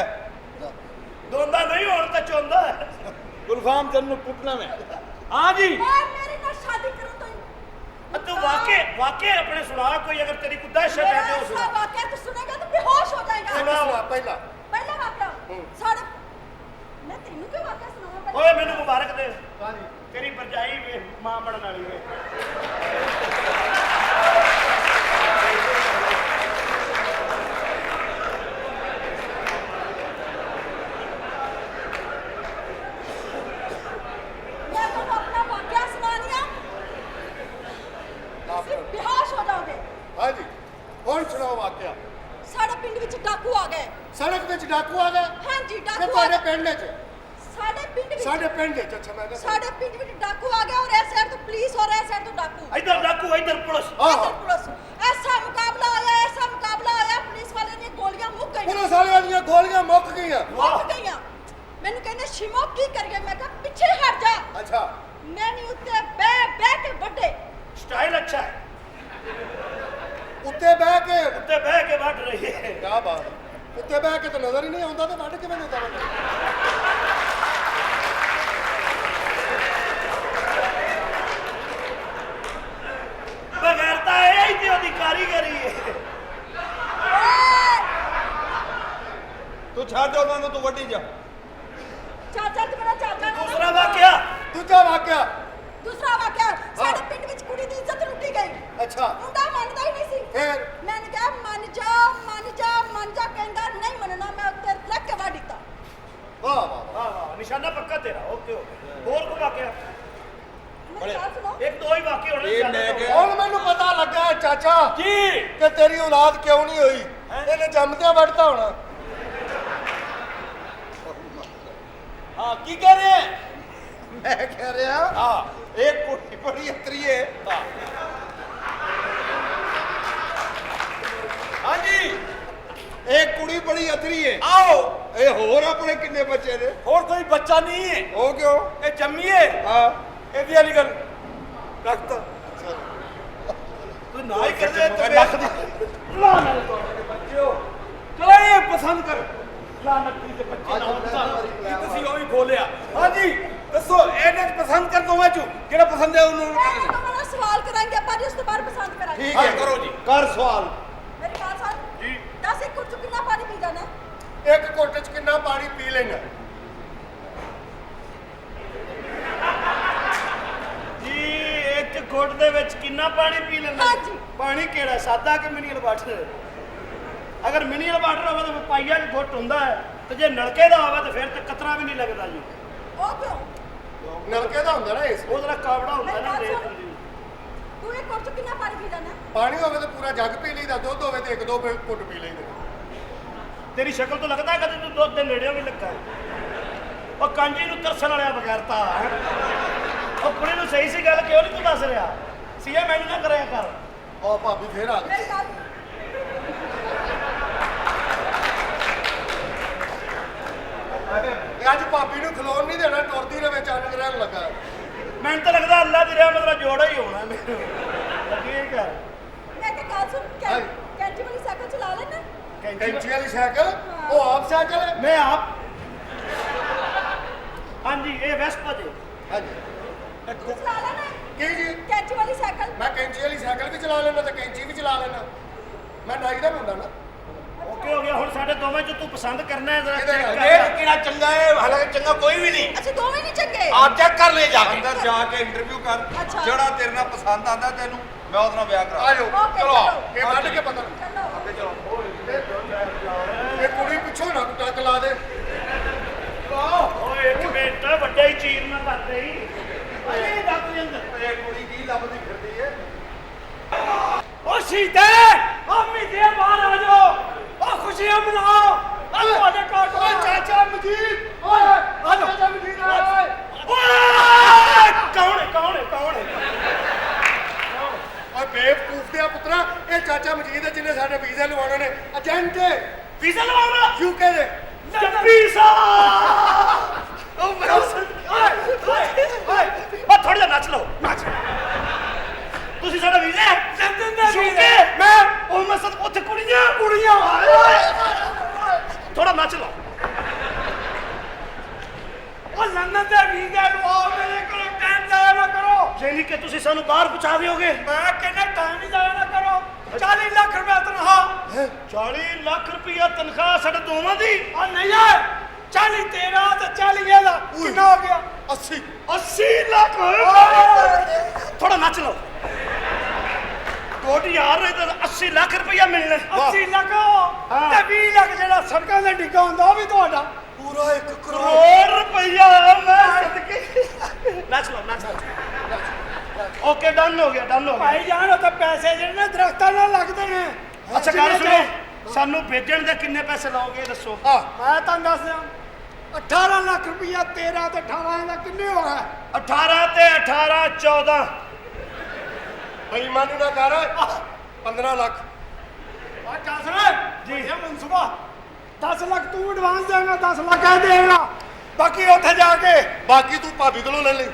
ਦੋਂਦਾ ਨਹੀਂ ਹੁਣ ਤਾਂ ਚੋਂਦਾ ਹੈ। ਗੁਲਫਾਮ ਤੈਨੂੰ ਪੁੱਟਣਾ ਮੈਂ। ਹਾਂ ਜੀ ਓਏ ਮੇਰੇ ਨਾਲ ਸ਼ਾਦੀ ਕਰੋ ਤੋਂ ਹੀ। ਤੂੰ ਵਾਕੇ ਆਪਣੇ ਸੁਣਾ ਕੋਈ, ਅਗਰ ਤੇਰੀ ਕੋਈ ਦਹਿਸ਼ਤ ਹੈ ਤੇ ਉਹ ਮੇਰਾ ਸੁਣਾ। ਵਾਕਿਆ ਤੂੰ ਸੁਣੇਗਾ ਤਾਂ ਬੇਹੋਸ਼ ਹੋ ਜਾਏਗਾ। ਸੁਣਾ ਪਹਿਲਾਂ। ਪਹਿਲਾ ਵਾਕਿਆ ਸਾਡੇ ਮੈਂ ਤੈਨੂੰ ਕਿਉਂ ਵਾਕਿਆ ਸੁਣਾਵਾਂ ਪਹਿਲਾਂ? ਓਏ ਮੈਨੂੰ ਮੁਬਾਰਕ ਦੇ। ਤੇਰੀ ਭਰਜਾਈ ਵੇ ਮਾਂ ਬਣਨ ਵਾਲੀ ਵੇ। ਮੈਂ ਤੁਹਾਨੂੰ ਆਪਣਾ ਵਾਕਿਆ ਸੁਣਾਉਣੀ ਆ। ਤੁਸੀਂ ਬੇਹੋਸ਼ ਹੋ ਜਾਓਗੇ। ਹਾਂਜੀ ਹੁਣ ਸੁਣਾਓ ਵਾਕਿਆ। ਸਾਡੇ ਪਿੰਡ ਵਿੱਚ ਡਾਕੂ ਆ ਗਏ। ਸੜਕ ਵਿੱਚ ਡਾਕੂ ਆ ਗਏ। ਹਾਂਜੀ ਇਹ ਡਾਕੂ ਆ ਤੁਹਾਡੇ ਗਏ। ਪਿੰਡ 'ਚ। ਸਾਡੇ ਪਿੰਡ ਵਿੱਚ ਸਾਡੇ ਪਿੰਡ 'ਚ। ਅੱਛਾ ਮੈਂ ਕਿਹਾ ਸਾਡੇ ਪਿੰਡ ਵਿੱਚ ਡਾਕੂ ਆ ਗਿਆ ਔਰ ਇਸ ਸਾਈਡ ਤੋਂ ਪੁਲਿਸ ਔਰ ਇਸ ਸਾਈਡ ਤੋਂ ਡਾਕੂ। ਇੱਧਰ ਡਾਕੂ ਇੱਧਰ ਪੁਲਿਸ। ਇੱਧਰ ਪੁਲਿਸ। ਐਸਾ ਮੁਕਾਬਲਾ ਹੋਇਆ ਪੁਲਿਸ ਵਾਲੇ ਦੀਆਂ ਗੋਲੀਆਂ ਮੁੱਕ ਗਈਆਂ। ਪੁਲਿਸ ਵਾਲਿਆਂ ਦੀਆਂ ਗੋਲੀਆਂ ਮੁੱਕ ਗਈਆਂ। ਮੁੱਕ ਗਈਆਂ। ਮੈਨੂੰ ਕਹਿੰਦੇ ਸ਼ਿਮੋ ਕੀ ਕਰੀਏ? ਮੈਂ ਕਿਹਾ ਪਿੱਛੇ ਹਟ ਜਾ। ਅੱਛਾ ਮੈਂ ਨਹੀਂ ਉੱਤੇ ਬਹਿ ਕੇ ਵੱਡੇ। ਸਟਾਈਲ ਅੱਛਾ ਹੈ। ਉੱਤੇ ਬਹਿ ਕੇ ਉੱਤੇ ਬਹਿ ਕੇ ਵੱਢ ਰਹੀ ਹੈ। ਕਿਆ ਬਾਤ ਹੈ। ਉੱਤੇ ਬਹਿ ਕੇ ਤਾਂ ਨਜ਼ਰ ਹੀ ਨਹੀਂ ਆਉਂਦਾ ਤੇ ਵੱਢ ਕਿਵੇਂ ਦਿੰਦਾ ਬੰਦਾ? ਬਗੈਰਤਾ ਇਹ ਹੀ ਤੇ ਉਹਦੀ ਕਾਰੀਗਰੀ ਹੈ। ਓਏ ਤੂੰ ਛੱਡ ਉਹਨਾਂ ਨੂੰ, ਤੂੰ ਵੱਡੀ ਜਾ। ਚਾਚਾ ਤੇ ਮੇਰਾ ਚਾਚਾ ਨਾ। ਦੂਸਰਾ ਵਾਕਿਆ। ਦੂਜਾ ਵਾਕਿਆ। ਦੂਸਰਾ ਵਾਕਿਆ ਸਾਡੇ ਪਿੰਡ ਵਿੱਚ ਕੁੜੀ ਦੀ ਇੱਜ਼ਤ ਲੁੱਟੀ ਗਈ। ਅੱਛਾ ਮੁੰਡਾ ਮੰਨਦਾ ਹੀ ਨਹੀਂ ਸੀ। ਫਿਰ ਮੈंने ਕਿਹਾ ਮੰਨ ਜਾ ਕਹਿੰਦਾ ਨਹੀਂ ਮੰਨਣਾ। ਮੈਂ ਉੱਤੇ ਰੱਖ ਕੇ ਵਾਹ ਦਿੱਤਾ। ਵਾਹ ਵਾਹ ਵਾਹ। ਵਾਹ ਵਾਹ, ਨਿਸ਼ਾਨਾ ਪੱਕਾ ਤੇਰਾ। ਓਕੇ ਹੋਰ ਕੋ ਵਾਕਿਆ? ਮੇਰੀ ਗੱਲ ਸੁਣੋ। ਇੱਕ ਦੋ ਹੀ ਵਾਕਿਆ ਹੋਣੇ। ਇਹ ਜ਼ਿਆਦਾ ਮੈਂ ਤੋਂ। ਕਿਹਾ- ਹੁਣ ਮੈਨੂੰ ਪਤਾ ਲੱਗਾ ਚਾਚਾ ਜੀ ਕਿ ਤੇਰੀ ਔਲਾਦ ਕਿਉਂ ਨਹੀਂ ਹੋਈ। ਇਹਨੇ ਜੰਮਦਿਆਂ ਵੱਢਤਾ ਹੋਣਾ। ਹਾਂ ਕੀ ਕਹਿ ਰਹੇ ਹੈ? ਮੈਂ ਕਹਿ ਰਿਹਾ ਹਾਂ ਇਹ ਕੁੜੀ ਬੜੀ ਅਤਰੀ ਹੈ। ਹਾਂਜੀ ਇਹ ਕੁੜੀ ਬੜੀ ਅਥਰੀ ਹੈ। ਆਓ। ਇਹ ਹੋਰ ਆਪਣੇ ਕਿੰਨੇ ਬੱਚੇ ਨੇ? ਹੋਰ ਕੋਈ ਬੱਚਾ ਨਹੀਂ ਹੈ। ਉਹ ਕਿਉਂ? ਇਹ ਜੰਮੀ ਹੈ। ਹਾਂ ਇਹਦੀ ਵਾਲੀ ਗੱਲ ਰੱਖਤਾ। ਤੂੰ ਨਾ ਹੀ ਕਰਦੇ ਤੇ ਲੱਖ ਦੀ ਲਾਨਤ ਤੁਹਾਡੇ ਬੱਚਿਓ। ਚਲੋ ਇਹ ਪਸੰਦ ਕਰ। ਲਾਨਤ ਦੀ ਬੱਚੇ ਨਾ ਤੁਸੀਂ ਉਹ ਵੀ ਬੋਲਿਆ। ਹਾਂਜੀ ਦੱਸੋ ਇਹਨੇ ਪਸੰਦ ਕਰ ਦੋਵਾਂ ਚੋਂ ਜਿਹੜਾ ਪਸੰਦ ਹੈ ਉਹਨੂੰ ਮੈਂ ਤੁਹਾਨੂੰ ਸਵਾਲ ਕਰਾਂਗੇ ਆਪਾਂ ਜੀ ਉਸ ਤੋਂ ਬਾਅਦ ਪਸੰਦ ਕਰਾਂਗੇ। ਠੀਕ ਹਾਂ ਹੈ ਕਰੋ ਜੀ। ਕਰ ਸਵਾਲ। ਮੇਰੀ ਗੱਲ ਸੁਣ। ਜੀ 10 ਇੱਕ ਕੁੱਟ ਕਿੰਨਾ ਪਾਣੀ ਪੀ ਜਾਣਾ? ਇੱਕ ਘੁੱਟ 'ਚ ਕਿੰਨਾ ਪਾਣੀ ਪੀ ਲੈਣਾ? ਜੀ ਇੱਕ ਗੁੱਟ ਦੇ ਵਿੱਚ ਕਿੰਨਾ ਪਾਣੀ ਪੀ ਲੈਂਦਾ? ਹਾਂਜੀ। ਪਾਣੀ ਕਿਹੜਾ, ਸਾਦਾ ਕਿ ਮਿਨੀਅਲ ਵਾਟਰ? ਅਗਰ ਮਿਨੀਅਲ ਵਾਟਰ ਹੋਵੇ ਤਾਂ ਪਾਈਆ ਚ ਗੁੱਟ ਹੁੰਦਾ ਹੈ, ਤੇ ਜੇ ਨਲਕੇ ਦਾ ਹੋਵੇ ਤਾਂ ਫਿਰ ਤੇ ਕਤਰਾ ਵੀ ਨਹੀਂ ਲੱਗਦਾ ਜੀ। ਉਹ ਕਿਉਂ? ਨਲਕੇ ਦਾ ਹੁੰਦਾ ਨਾ ਇਸ। ਉਹ ਜਿਹੜਾ ਕਾਵੜਾ ਹੁੰਦਾ ਮੇਰੀ ਨਾ ਗੱਲ ਰੇਤ ਸੁਣ। ਹੁੰਦੀ। ਤੂੰ ਇੱਕ ਕੁੱਟ ਕਿੰਨਾ ਪਾਣੀ ਪੀ ਜਾਣਾ? ਪਾਣੀ ਹੋਵੇ ਤਾਂ ਪੂਰਾ ਜੱਗ ਪੀ ਲਈਦਾ। ਦੁੱਧ ਹੋਵੇ ਤੇ ਇੱਕ ਦੋ ਘੁੱਟ ਪੀ ਲਈਦੇ। ਤੇਰੀ ਸ਼ਕਲ ਤੋਂ ਲੱਗਦਾ ਕਦੇ ਤੂੰ ਦੁੱਧ ਦੇ ਨੇੜਿਓਂ ਵੀ ਲੱਗਾ ਉਹ ਕਾਂਜੀ ਨੂੰ ਤਰਸਣ ਵਾਲਿਆ ਬਗੈਰਤਾ। ਉਹ ਕੁੜੀ ਨੂੰ ਸਹੀ ਸੀ ਗੱਲ ਕਿਉਂ ਨਹੀਂ ਤੂੰ ਦੱਸ ਰਿਹਾ? ਸੀਏ ਮੈਨੂੰ ਨਾ ਕਰਿਆ ਕਰ। ਉਹ ਭਾਬੀ ਫੇਰ ਆ ਗਈ। ਮੇਰੀ ਗੱਲ ਇਹ ਅੱਜ ਭਾਬੀ ਨੂੰ ਖਲੋਣ ਨਹੀਂ ਦੇਣਾ। ਟੁਰਦੀ ਰਵੇ ਚੰਨ ਰਹਿਣ ਲੱਗਾ। ਮੈਨੂੰ ਤਾਂ ਲੱਗਦਾ ਅੱਲਾ ਦੀ ਰਹਿਮਤ ਨਾਲ ਜੋੜਾ ਹੀ ਹੋਣਾ ਮੈਨੂੰ। ਠੀਕ ਹੈ। ਮੈਂ ਕਿ ਗੱਲ ਸੁਣ ਹਾਂਜੀ। ਕੈਂਚੀ ਵਾਲੀ ਸਾਈਕਲ ਚਲਾ ਲੈਣਾ? ਕੈਂਚੀ ਵਾਲੀ ਸਾਈਕਲ? ਉਹ ਆਪ ਸਾਈਕਲ ਹੈ? ਮੈਂ ਆਪ। ਹਾਂਜੀ ਇਹ ਵੈਸਪਾ ਜੀ। ਹਾਂਜੀ ਤੂੰ ਚਲਾ ਲੈਣਾ? ਕੀ ਜੀ? ਕੈਂਚੀ ਵਾਲੀ ਸਾਈਕਲ? ਮੈਂ ਕੈਂਚੀ ਵਾਲੀ ਸਾਈਕਲ ਵੀ ਚਲਾ ਲੈਣਾ ਤੇ ਕੈਂਚੀ ਵੀ ਚਲਾ ਲੈਣਾ। ਮੈਂ ਨਾਈ ਦਾ ਮੁੰਡਾ ਨਾ। ਓਕੇ ਹੋ ਗਿਆ ਹੁਣ ਸਾਡੇ ਦੋਵਾਂ ਚ ਤੂੰ ਪਸੰਦ ਕਰਨਾ ਹੈ ਜ਼ਰਾ ਇਹਦੇ ਚੈੱਕ ਨਾਲ। ਕਰ ਇਹ ਕਿਹੜਾ ਚੰਗਾ ਹੈ ਹਾਲਾਂਕਿ ਚੰਗਾ ਕੋਈ ਵੀ ਨਹੀਂ ਅੱਛਾ ਦੋਵੇਂ ਨਹੀਂ ਚੰਗੇ ਆਪ ਚੈੱਕ ਕਰ ਲੈ ਜਾ ਕੇ ਅੰਦਰ ਜਾ ਕੇ ਇੰਟਰਵਿਊ ਕਰ ਅੱਛਾ। ਜਿਹੜਾ ਤੇਰੇ ਨਾਲ ਪਸੰਦ ਆਂਦਾ ਤੈਨੂੰ ਮੈਂ ਉਹਦੇ ਨਾਲ ਵਿਆਹ ਕਰਾ ਆ ਜਾਓ ਓਕੇ, ਚਲੋ ਚਲੋ। ਇਹ ਵੱਢ ਕੇ ਪਤਾ ਚਲੋ ਇਹ ਕੁੜੀ ਪਿੱਛੋਂ ਨਾ ਟੱਕ ਲਾ ਦੇ। ਓਏ ਇੱਕ ਮਿੰਟ ਵੱਡਾ ਹੀ ਚੀਰ ਨਾ ਕਰਦੇ ਹੀ ਅਰੇ ਦੱਤ ਦੇ ਅੰਦਰ ਇਹ ਕੁੜੀ ਕੀ ਲੱਭਦੀ ਫਿਰਦੀ ਏ? ਓ ਸ਼ੀਤੇ ਅੰਮੀ ਦੇ ਬਾਹਰ ਆ ਜਾਓ ਓ ਖੁਸ਼ੀਆਂ ਮਨਾਓ ਆ ਤੁਹਾਡੇ ਘਰ ਓਏ ਚਾਚਾ ਮਜੀਦ ਓਏ ਆ ਚਾਚਾ ਮਜੀਦ ਓਏ ਓਏ ਕੌਣ ਹੈ ਓਏ ਬੇਵਕੂਫ ਦੇ ਪੁੱਤਰਾ ਇਹ ਚਾਚਾ ਮਜੀਦ ਹੈ ਜਿਹਨੇ ਸਾਡੇ ਵੀਜ਼ਾ ਲਵਾਉਣੇ ਨੇ ਏਜੰਟ ਵੀਜ਼ਾ ਲਵਾਉਣਾ ਯੂਕੇ ਦੇ। ਵੀਜ਼ਾ ਓ ਮੇਰਾ ਓਏ ਥੋੜਾ ਜਿਹਾ ਨੱਚ ਲਓ ਨੱਚ ਤੁਸੀਂ ਸਾਡਾ ਵੀਜ਼ਾ ਲੰਡਨ ਦਾ ਵੀਜ਼ਾ ਮੈਂ ਉਹ ਮਸਦ ਉੱਥੇ ਕੁੜੀਆਂ ਥੋੜਾ ਨੱਚ ਲਓ ਓ ਲੰਡਨ ਦੇ ਵੀਜ਼ਾ ਲਵਾਓ ਮੇਰੇ ਕੋਲ ਟਾਈਮ ਜਾਇਆ ਨਾ ਕਰੋ ਯਾਨੀ ਕਿ ਤੁਸੀਂ ਸਾਨੂੰ ਬਾਹਰ ਪਹੁੰਚਾ ਦਿਓਗੇ ਮੈਂ ਕਹਿੰਦਾ ਟਾਈਮ ਹੀ ਜਾਇਆ ਨਾ ਕਰੋ 40 ਲੱਖ ਰੁਪਏ ਤਨਖਾਹ 40 ਲੱਖ ਰੁਪਇਆ ਤਨਖਾਹ ਸਾਡੇ ਦੋਵਾਂ ਦੀ ਆ ਨਹੀਂ ਯਾਰ 40 ਤੇਰਾ ਤੇ 40 ਇਹਦਾ ਕਿੰਨਾ ਹੋ ਗਿਆ 80 80 ਲੱਖ ਥੋੜਾ ਨੱਚ ਲਓ ਕੋਟੀ ਯਾਰ ਇਹ ਤਾਂ 80 ਲੱਖ ਰੁਪਇਆ ਮਿਲਣਾ 80 ਲੱਖ ਤੇ 20 ਲੱਖ ਜਿਹੜਾ ਸੜਕਾਂ ਤੇ ਡਿੱਗਾ ਹੁੰਦਾ ਉਹ ਵੀ ਤੁਹਾਡਾ ਪੂਰਾ 1 ਕਰੋੜ। ਕਰੋੜ ਰੁਪਇਆ ਮੈਂ ਸਦਕੇ ਨੱਚ ਲਓ ਓਕੇ ਡਨ ਹੋ ਗਿਆ ਭਾਈ ਜਾਨ ਉਹ ਤਾਂ ਪੈਸੇ ਜਿਹੜੇ ਨੇ ਦਰਖਤਾਂ ਨਾਲ ਲੱਗਦੇ ਨੇ ਅੱਛਾ ਗੱਲ ਸੁਣੋ ਸਾਨੂੰ ਭੇਜਣ ਦੇ ਕਿੰਨੇ ਪੈਸੇ ਲਾਓਗੇ ਦੱਸੋ ਹਾਂ ਮੈਂ ਤੁਹਾਨੂੰ ਦੱਸ ਦਿਆਂ 18 ਲੱਖ ਰੁਪਇਆ 13 ਤੇ 18 ਦਾ ਕਿੰਨੇ ਹੋ ਗਏ 18 ਤੇ 18 14 ਬੇਈਮਾਨੀ ਨਾ ਕਰ 15 ਲੱਖ। ਆ ਕਾਸਰ ਜੀ ਇਹ ਮਨਸੂਬਾ 10 ਲੱਖ ਤੂੰ ਐਡਵਾਂਸ ਦੇਗਾ 10 ਲੱਖ ਇਹ ਦੇਗਾ ਬਾਕੀ ਉੱਥੇ ਜਾ ਕੇ ਬਾਕੀ ਤੂੰ ਭਾਬੀ ਕੋਲੋਂ ਲੈ ਲਈ।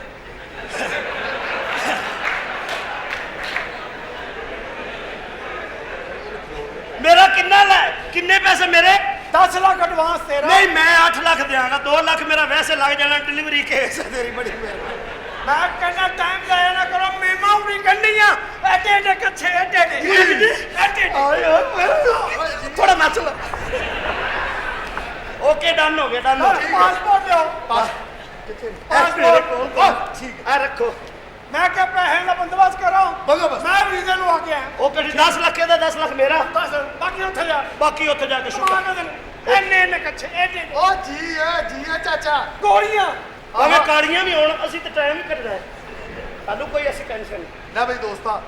ਮੇਰਾ ਕਿੰਨੇ ਪੈਸੇ ਮੇਰੇ 10 ਲੱਖ ਐਡਵਾਂਸ ਤੇਰਾ ਨਹੀਂ ਮੈਂ 8 ਲੱਖ ਦਿਆਂਗਾ 2 ਲੱਖ ਮੇਰਾ ਵੈਸੇ ਲੱਗ ਜਾਣਾ ਡਿਲੀਵਰੀ ਕੇਸ ਹੈ ਤੇਰੀ ਬੜੀ ਮਿਹਰਬਾਨੀ ਮੈਂ ਕਹਿੰਦਾ ਟਾਈਮ ਜਾਇਆ ਨਾ ਕਰੋ ਮੇਮਾ ਵੀ ਕੰਡੀਆਂ ਐਡੇ ਕੱਛੇ ਐਡੇ ਥੋੜਾ ਨੱਚ ਲਓ ਓਕੇ ਡਨ ਹੋ ਗਿਆ ਪਾਸਪੋਰਟ ਲਿਓ ਪਾਸਪੋਰਟ ਠੀਕ ਆ ਰੱਖੋ ਮੈਂ ਕਿਹਾ ਪੈਸੇ ਦਾ ਬੰਦੋਬਸਤ ਕਰੋ ਬੰਦੋਬਸਤ। ਮੈਂ ਵੀਜ਼ੇ ਨੂੰ ਆ ਗਿਆ ਓਕੇ ਜੀ 10 ਲੱਖ ਇਹਦਾ 10 ਲੱਖ ਮੇਰਾ ਬਸ ਬਾਕੀ ਉੱਥੇ ਜਾ ਬਾਕੀ ਉੱਥੇ ਜਾ ਕੇ ਸ਼ੁਕਰ ਐਨੇ ਕੱਛੇ ਐਡੇ ਓ ਜੀ ਹੈ ਚਾਚਾ। ਗੋਲੀਆਂ ਭਾਵੇਂ ਕਾੜੀਆਂ ਵੀ ਹੋਣ ਅਸੀਂ ਤਾਂ ਟਾਈਮ ਹੀ ਕੱਢਣਾ ਹੈ ਸਾਨੂੰ ਕੋਈ ਐਸੀ ਟੈਨਸ਼ਨ ਨਹੀਂ ਲੈ ਬਈ ਦੋਸਤਾ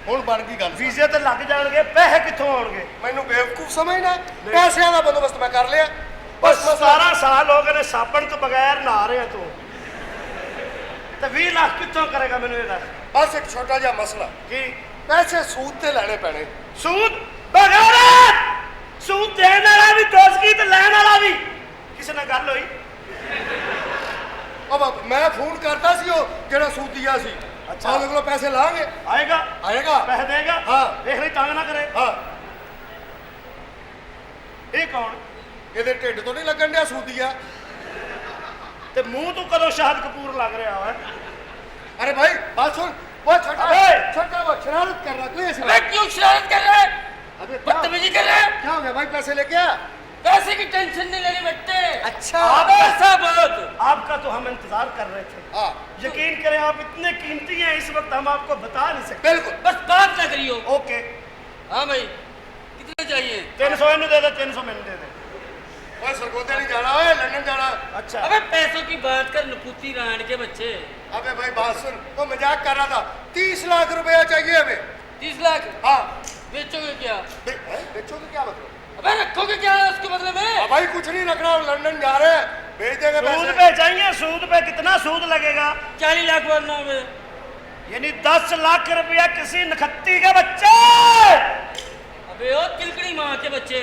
ਹੁਣ ਬਣ ਗਈ ਗੱਲ। ਵੀਜ਼ੇ ਤੇ ਲੱਗ ਜਾਣਗੇ ਪੈਸੇ ਕਿੱਥੋਂ ਆਉਣਗੇ ਮੈਨੂੰ ਬੇਵਕੂਫ ਸਮਝਣਾ ਪੈਸਿਆਂ ਦਾ ਬੰਦੋਬਸਤ ਮੈਂ ਕਰ ਲਿਆ। ਬਸ 17 ਸਾਲ ਹੋ ਗਏ ਨੇ ਸਾਬਣ ਤੋਂ ਬਗੈਰ ਨਹਾ ਰਿਹਾ ਤੂੰ ਤੇ 20 ਲੱਖ ਕਿੱਥੋਂ ਕਰੇਗਾ ਮੈਨੂੰ ਇਹਦਾ ਬਸ ਇੱਕ ਛੋਟਾ ਜਿਹਾ ਮਸਲਾ ਕੀ ਪੈਸੇ ਸੂਦ ਤੇ ਲੈਣੇ ਪੈਣੇ। ਸੂਦ ਬਗੈਰ ਸੂਦ ਦੇਣ ਵਾਲਾ ਵੀ ਦੋਸਤੀ ਤੇ ਲੈਣ ਵਾਲਾ ਵੀ ਕਿਸੇ ਨਾਲ ਗੱਲ ਹੋਈ अब मैं फोन करता सी वो जेड़ा सूदिया सी। अच्छा। ਉਹਦੇ ਕੋਲੋਂ ਪੈਸੇ ਲਾਂਗੇ ਆਏਗਾ ਆਏਗਾ ਪੈਸੇ ਦੇਗਾ ਹਾਂ। ਦੇਖ ਲਈ ਤੰਗ ਨਾ ਕਰੇ ਹਾਂ ਇਹ ਕੌਣ ਇਹਦੇ ਢਿੱਡ ਤੋਂ ਨਹੀਂ ਲੱਗਣ ਡਿਆ सूदिया। ਤੇ ਮੂੰਹ ਤੋਂ ਕਦੋਂ ਸ਼ਾਹਦ ਕਪੂਰ ਲੱਗ ਰਿਹਾ ਵਾ अरे भाई बात सुन वो छोटा अबे! छोटा वो शरारत कर रहा कोई ऐसी अबे क्यों शरारत कर रहे हैं? अबे क्या बदतमीजी कर रहे हैं? क्या हो गया भाई पैसे लेके आ। पैसे की टेंशन नहीं लेनी बेटे। अच्छा। अबे ऐसा बहुत आपका तो हम इंतजार कर रहे थे हाँ यकीन करें आप इतने कीमती हैं इस वक्त हम आपको बता नहीं सकते बिल्कुल। बस बात ना करियो। ओके हाँ भाई कितने चाहिए? 300 इन्हें दे दे 300 मैंने दे दे ओए सरगोदे नहीं जाना ओए लंदन जाना। अच्छा अबे पैसों की बात कर नपुती रान के बच्चे। अबे भाई बात सुन वो मजाक कर रहा था 30 लाख रुपया चाहिए हमें। 30 लाख हाँ बेचोगे क्या? बेचोगे क्या मतलब। अबे रखोगे क्या उसके बदले में? अब भाई कुछ नहीं रखना लंदन जा रहे हैं भेज देंगे सूद पैसे। पे चाहिए सूद पे कितना सूद लगेगा 40 लाख भरना में। यानी 10 लाख रुपया किसी नखत्ती के बच्चे अबे ओ तिलकड़ी माँ के बच्चे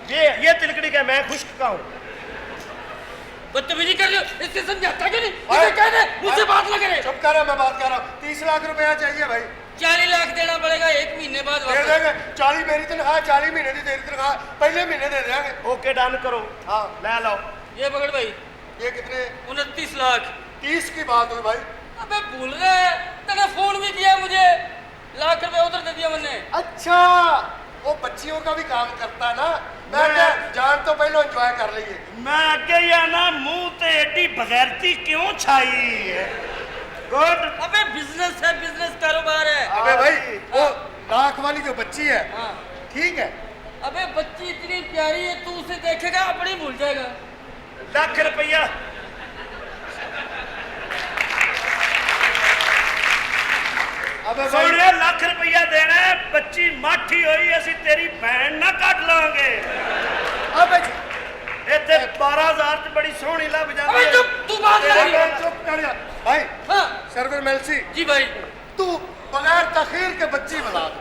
ये तिलकड़ी का मैं खुश्क का हूँ बदतमीजी कर रहे हो इससे समझाता क्यों नहीं? ओए! मुझे कह दे मुझसे बात ना करे। चुप कर मैं बात कर रहा हूँ 30 लाख रुपया चाहिए भाई 40 लाख देना पड़ेगा 1 महीने बाद दे वापस। देंगे 40 मेरी तनख्वाह 40 महीने की तेरी तनख्वाह पहले महीने दे देंगे। ओके डन करो हाँ ले लो ये पकड़ भाई ये कितने 29 लाख। 30 की बात हुई भाई। अबे भूल रहे हैं तेने फोन भी किया मुझे लाख रुपए उधर दे दिया मैंने। अच्छा वो बच्चे बच्चियों का भी काम करता है ना मैं क्या जान तो पहले एंजॉय कर लीजिए मैं अगे ही आना मुंह ते एडी बगैरती क्यों छाई है गुड अबे बिजनेस है, बिजनेस कारोबार है। अबे भाई वो लाख वाली जो बच्ची है हाँ। ठीक है अबे बच्ची इतनी प्यारी है, तू उसे देखेगा अपनी भूल जाएगा। लाख रुपया अबे भाई सोने लाख रुपया देना है, बच्ची माठी हुई असी तेरी बहन ना कट लांगे। अबे इतने 12,000 च बड़ी सोहनी लग अबे जाती चुप, तू बात कर रही है। चुप कर जा भाई हाँ सर्वर मेलसी जी भाई। तू बगैर तखीर के बच्ची बुला दे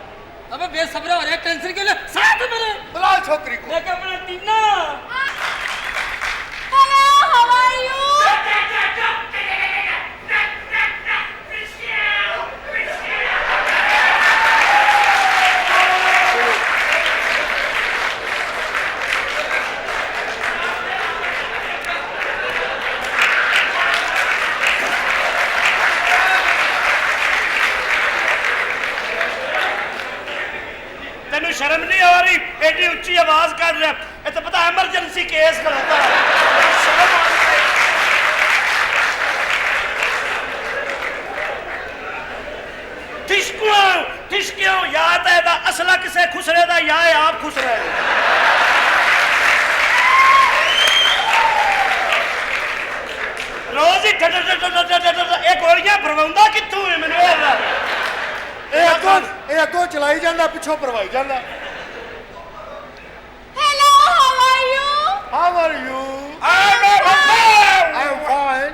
अबे बेसब्र हो रहा है, टेंशन क्यों ले? साथ मेरे बुला छोकरी को मैं क्या अपना टीना। हेलो हाउ आर यू तेन शर्म नहीं आ रही एडी उच्ची आवाज कर रहा है तो पता इमरजेंसी केस कराता है शर्म आनी चाहिए। ठिशक्यों याद है दा असला किसे खुसरे दा या है आप खुसरे रोज ही एक गोलियां भरवाउंदा कित्थों है मैनू ਇਹ ਅੱਗੋਂ ਚਲਾਈ ਜਾਂਦਾ ਪਿੱਛੋਂ ਭਰਵਾਈ ਜਾਂਦਾ hello how are you How are you? I'm I'm fine.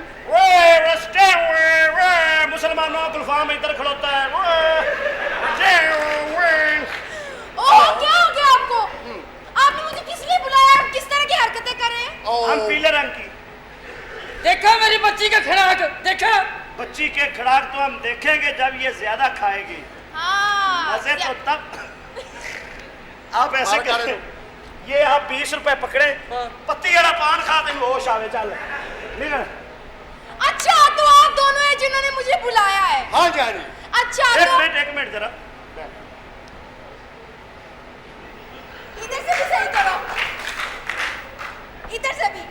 मुसलमानों गुलफाम इधर खड़ोता है ओह क्या हो गया आपको आपने मुझे किस लिए बुलाया आप किस तरह की हरकतें कर रहे हैं हम पीले रंग की देखा मेरी बच्ची का खड़ाक, देखा? बच्ची के खड़ाक तो हम देखेंगे जब ये ज्यादा खाएगी हाँ मजे तो तब आप ऐसे मार करें करें। ये आप 20 रुपए पकड़े पत्ती वाला पान खाते ही होश आवे चल निकल अच्छा तो आप दोनों हैं जिन्होंने मुझे बुलाया है हाँ जानी अच्छा एक तो मिनट जरा इधर से भी सही करो इधर से भी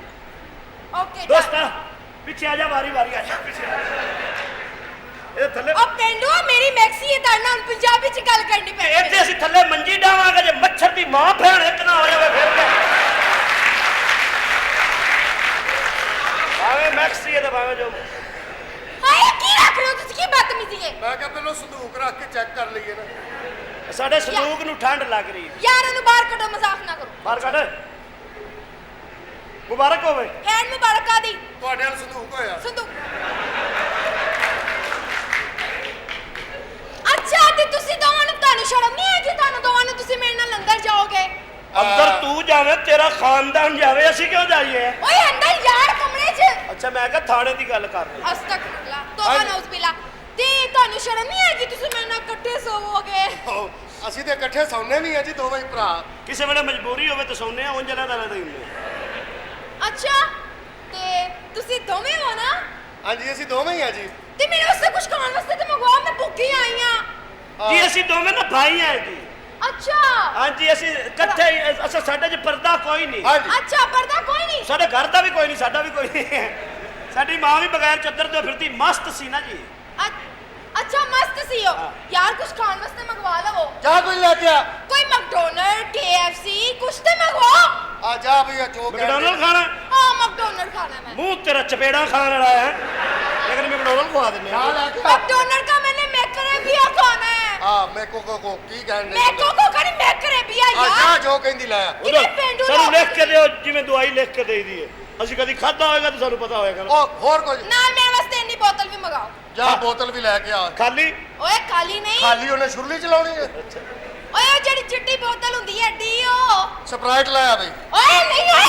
ओके दोस्ता पीछे आ जा बारी बारी आ जा पीछे ये थल्ले अब पेंडू मेरी मैक्सी है ताना हम पंजाबी च गल करनी पैंदी ਇੱਥੇ ਅਸੀਂ ਥੱਲੇ ਮੰਜੀ ਡਾਵਾਂਗੇ ਜੇ ਮੱਛਰ ਦੀ ਮਾਂ ਭੈਣ ਇੱਕ ਨਾ ਹੋ ਜਾਵੇ ਫਿਰ ਕੀ ਭਾਵੇਂ ਮੈਕਸੀ ਹੈ ਤੇ ਭਾਵੇਂ ਜੋ ਹਾਏ ਕੀ ਰੱਖ ਰਹੇ ਹੋ ਤੁਸੀਂ ਕੀ ਬਦਤਮੀਜ਼ੀ ਹੈ ਮੈਂ ਕਿਹਾ ਪਹਿਲਾਂ ਸੰਦੂਕ ਰੱਖ ਕੇ ਚੈੱਕ ਕਰ ਲਈਏ ਨਾ ਸਾਡੇ ਸੰਦੂਕ ਨੂੰ ਠੰਡ ਲੱਗ ਰਹੀ ਹੈ ਯਾਰ ਇਹਨੂੰ ਬਾਹਰ ਕੱਢੋ ਮਜ਼ਾਕ ਨਾ ਕਰੋ ਬਾਹਰ ਕੱਢ ਮੁਬਾਰਕ ਹੋਵੇ ਐਨ ਮੁਬਾਰਕਾਂ ਦੀ ਤੁਹਾਡੇ ਨਾਲ ਸੰਦੂਕ ਹੋਇਆ ਸੰਦੂਕ ਅੱਛਾ ਤੇ ਤੁਸੀਂ ਦੋਵਾਂ ਨੂੰ ਤੁਹਾਨੂੰ ਸ਼ਰਮ ਨਹੀਂ ਆਈ ਕਿ ਤੁਹਾਨੂੰ ਦੋਵਾਂ ਨੂੰ ਤੁਸੀਂ ਮੇਰੇ ਨਾਲ ਅੰਦਰ ਜਾਓਗੇ ਅੰਦਰ ਤੂੰ ਜਾਵੇਂ ਤੇਰਾ ਖਾਨਦਾਨ ਜਾਵੇ ਅਸੀਂ ਕਿਉਂ ਜਾਈਏ ਓਏ ਅੰਦਰ ਯਾਰ ਕਮਰੇ 'ਚ ਅੱਛਾ ਮੈਂ ਕਿਹਾ ਥਾਣੇ ਦੀ ਗੱਲ ਕਰ ਰਹੀ ਅਸਤਗਫਿਰullah ਤੋਬਾ ਨੌਜ਼ ਬਿਲਾ ਤੇ ਤੁਹਾਨੂੰ ਸ਼ਰਮ ਨਹੀਂ ਆਏਗੀ ਤੁਸੀਂ ਮੇਰੇ ਨਾਲ ਇਕੱਠੇ ਸੋਵੋਗੇ ਅਸੀਂ ਤੇ ਇਕੱਠੇ ਸੌਂਦੇ ਵੀ ਆ ਜੀ ਦੋਵੇਂ ਹੀ ਭਰਾ ਕਿਸੇ ਵੇਲੇ ਮਜਬੂਰੀ ਹੋਵੇ ਤਾਂ ਸੌਂਦੇ ਆ ਉਂਝ ਲੈਦਾ ਲੈਦਾ ਹੀ ਹੁੰਦੇ ਅੱਛਾ ਤੇ ਤੁਸੀਂ ਦੋਵੇਂ ਹੋ ਨਾ ਹਾਂਜੀ ਅਸੀਂ ਦੋਵੇਂ ਹੀ ਆ ਜੀ ਤੇ ਮੇਰੇ ਵਾਸਤੇ ਕੁਝ ਖਾਣ ਵਾਸਤੇ ਤੇ ਮੰਗਵਾਓ ਮੈਂ ਭੁੱਖੀ ਆਈ ਆ ਜੀ ਅਸੀਂ ਦੋਵੇਂ ਨਾ ਭਾਈ ਆ ਜੀ ਅੱਛਾ ਹਾਂਜੀ ਅਸੀਂ ਇਕੱਠੇ ਅਸਾਂ ਸਾਡੇ 'ਚ ਪਰਦਾ ਕੋਈ ਨਹੀਂ ਹਾਂਜੀ ਅੱਛਾ ਪਰਦਾ ਕੋਈ ਨਹੀਂ ਸਾਡੇ ਘਰ ਦਾ ਵੀ ਕੋਈ ਨਹੀਂ ਸਾਡਾ ਵੀ ਕੋਈ ਨਹੀਂ ਸਾਡੀ ਮਾਂ ਵੀ ਬਗੈਰ ਚੱਦਰ ਤੋਂ ਫਿਰਦੀ ਮਸਤ ਸੀ ਨਾ ਜੀ ਅੱਛਾ ਮਸਤ ਸੀ ਹੋ ਯਾਰ ਕੁਝ ਖਾਣ ਵਾਸਤੇ ਮੰਗਵਾ ਲਵੋ ਜਾ ਕੋਈ ਲੈ ਕੇ ਆ ਕੋਈ ਮੈਕਡੋਨਲਡ KFC ਕੁਝ ਤੇ ਮੰਗਵਾਓ ਆ ਜਾ ਭਈਆ ਜੋ ਮੈਕਡੋਨਲਡ ਖਾਣਾ ਹਾਂ ਮੈਕਡੋਨਲਡ ਖਾਣਾ ਮੈਂ ਮੂੰਹ ਤੇਰਾ ਚਪੇੜਾ ਖਾਣ ਵਾਲਾ ਹੈ ਲੇਕਿਨ ਮੈਕਡੋਨਲਡ ਖਵਾ ਦਿੰਦੇ ਜਾ ਆ ਲੈ ਕੇ ਆ मैकडोनल्ड का मैंने मैकरेबिया खाना है ਹਾਂ ਮੈਂ ਕੋ ਕੀ ਕਹਿਣ ਦੇ मैको को करी मैकरेबिया ਆ ਜਾ यार ਜੋ ਕਹਿੰਦੀ ਲੈ ਆ ਕਿਤੇ ਪਿੰਡੂ ਸਾਨੂੰ ਲੋਕ ਲਿਖ ਕੇ ਦਿਓ ਜਿਵੇਂ ਦਵਾਈ ਲਿਖ ਕੇ ਦੇਈ ਦੀ ਹੈ ਅਸੀਂ ਕਦੀ ਖਾਧਾ ਹੋਏਗਾ ਤਾਂ ਸਾਨੂੰ ਪਤਾ ਹੋਏਗਾ ਨਾ ਉਹ ਹੋਰ ਕੁਝ नाल मेरे वास्ते इन्नी बोतल भी मंगाओ ਜਾ ਬੋਤਲ ਵੀ ਲੈ ਕੇ ਆ ਖਾਲੀ ओए काली नहीं ਖਾਲੀ ਉਹਨੇ ਸ਼ੁਰਲੀ ਚਲਾਉਣੀ ਹੈ ओए ओ जेडी चिट्टी बोतल हुंदी है डीओ ਸਪਰਾਈਟ ਲੈ ਆ ਬਈ ओए नहीं है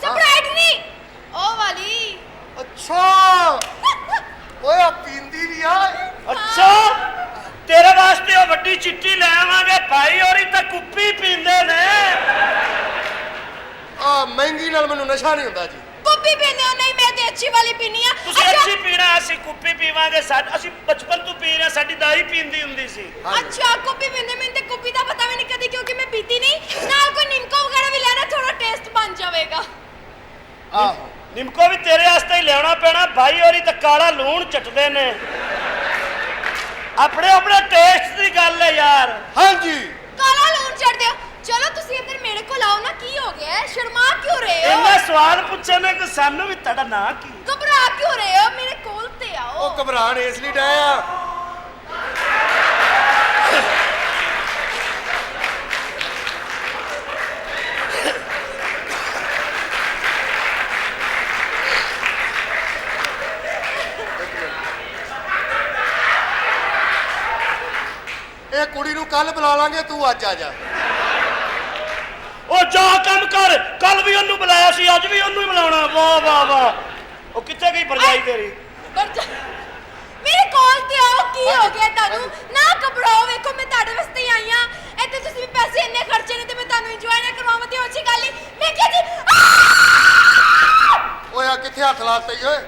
स्प्राइट नहीं ओ वाली ਅੱਛਾ ਓਏ ਆ ਪੀਂਦੀ ਵੀ ਆ ਅੱਛਾ ਤੇਰੇ ਵਾਸਤੇ ਉਹ ਵੱਡੀ ਚਿੱਟੀ ਲੈ ਆਵਾਂਗੇ ਭਾਈ ਹੋਰੀ ਤਾਂ ਕੁੱਪੀ ਪੀਂਦੇ ਨੇ ਆ ਮਹਿੰਗੀ ਨਾਲ ਮੈਨੂੰ ਨਸ਼ਾ ਨਹੀਂ ਹੁੰਦਾ ਜੀ कुप्पी पीने हो नहीं मैं ते अच्छी वाली पीनी है ਤੁਸੀਂ ਅੱਛੀ ਪੀਣਾ ਅਸੀਂ ਕੁੱਪੀ ਪੀਵਾਂਗੇ ਅਸੀਂ ਬਚਪਨ ਤੋਂ ਪੀ ਰਹੇ ਸਾਡੀ ਦਾਈ ਪੀਂਦੀ ਹੁੰਦੀ ਸੀ अच्छा कुप्पी पीने में ते कुप्पी दा पता भी नहीं कदी क्योंकि मैं पीती नहीं ਤਾਈ ਹੋਰੀ ਤਾਂ ਕਾਲਾ ਲੂਣ ਚਟਦੇ ਨੇ ਆਪਣੇ ਆਪਣੇ ਟੇਸਟ ਦੀ ਗੱਲ ਹੈ ਯਾਰ ਹਾਂਜੀ ਕਾਲਾ ਲੂਣ ਛੱਡ ਦਿਓ ਚਲੋ ਤੁਸੀਂ ਇੱਧਰ ਮੇਰੇ ਕੋਲ ਆਓ ਨਾ ਕੀ ਹੋ ਗਿਆ ਹੈ? ਸ਼ਰਮਾ ਕਿਉਂ ਰਹੇ ਹੋ ਇੰਨੇ ਸਵਾਲ ਪੁੱਛੇ ਨੇ ਕਿ ਸਾਨੂੰ ਵੀ ਤੁਹਾਡਾ ਨਾਂ ਕੀ ਘਬਰਾ ਕਿਉਂ ਰਹੇ ਹੋ ਮੇਰੇ ਕੋਲ ਤੇ ਆਓ ਉਹ ਘਬਰਾਣ ਇਸ ਲਈ ਡਏ ਆ ਇਹ ਕੁੜੀ ਨੂੰ ਕੱਲ ਬੁਲਾ ਲਾਂਗੇ ਤੂੰ ਅੱਜ ਆ ਜਾ ਉਹ ਜਾ ਕੰਮ ਕਰ ਕੱਲ ਵੀ ਉਹਨੂੰ ਬੁਲਾਇਆ ਸੀ ਅੱਜ ਵੀ ਉਹਨੂੰ ਹੀ ਬੁਲਾਉਣਾ ਵਾਹ ਵਾਹ ਵਾਹ ਉਹ ਕਿੱਥੇ ਗਈ ਭਰਜਾਈ ਤੇਰੀ ਮੇਰੇ ਕੋਲ ਤੇ ਆਓ ਕੀ ਹੋ ਗਿਆ ਤੁਹਾਨੂੰ ਨਾ ਘਬਰਾਓ ਵੇਖੋ ਮੈਂ ਤੁਹਾਡੇ ਵਾਸਤੇ ਹੀ ਆਈ ਆ ਇੱਥੇ ਤੁਸੀਂ ਵੀ ਪੈਸੇ ਇੰਨੇ ਖਰਚੇ ਨੇ ਤੇ ਮੈਂ ਤੁਹਾਨੂੰ ਇੰਜੋਏ ਨਾ ਕਰਵਾਵਾਂ ਤੇ ਅੱਛੀ ਗੱਲ ਹੀ ਮੈਂ ਕਿਹਾ ਜੀ ਓਏ ਆ ਕਿੱਥੇ ਹੱਥ ਲਾਤੇ ਈ ਓਏ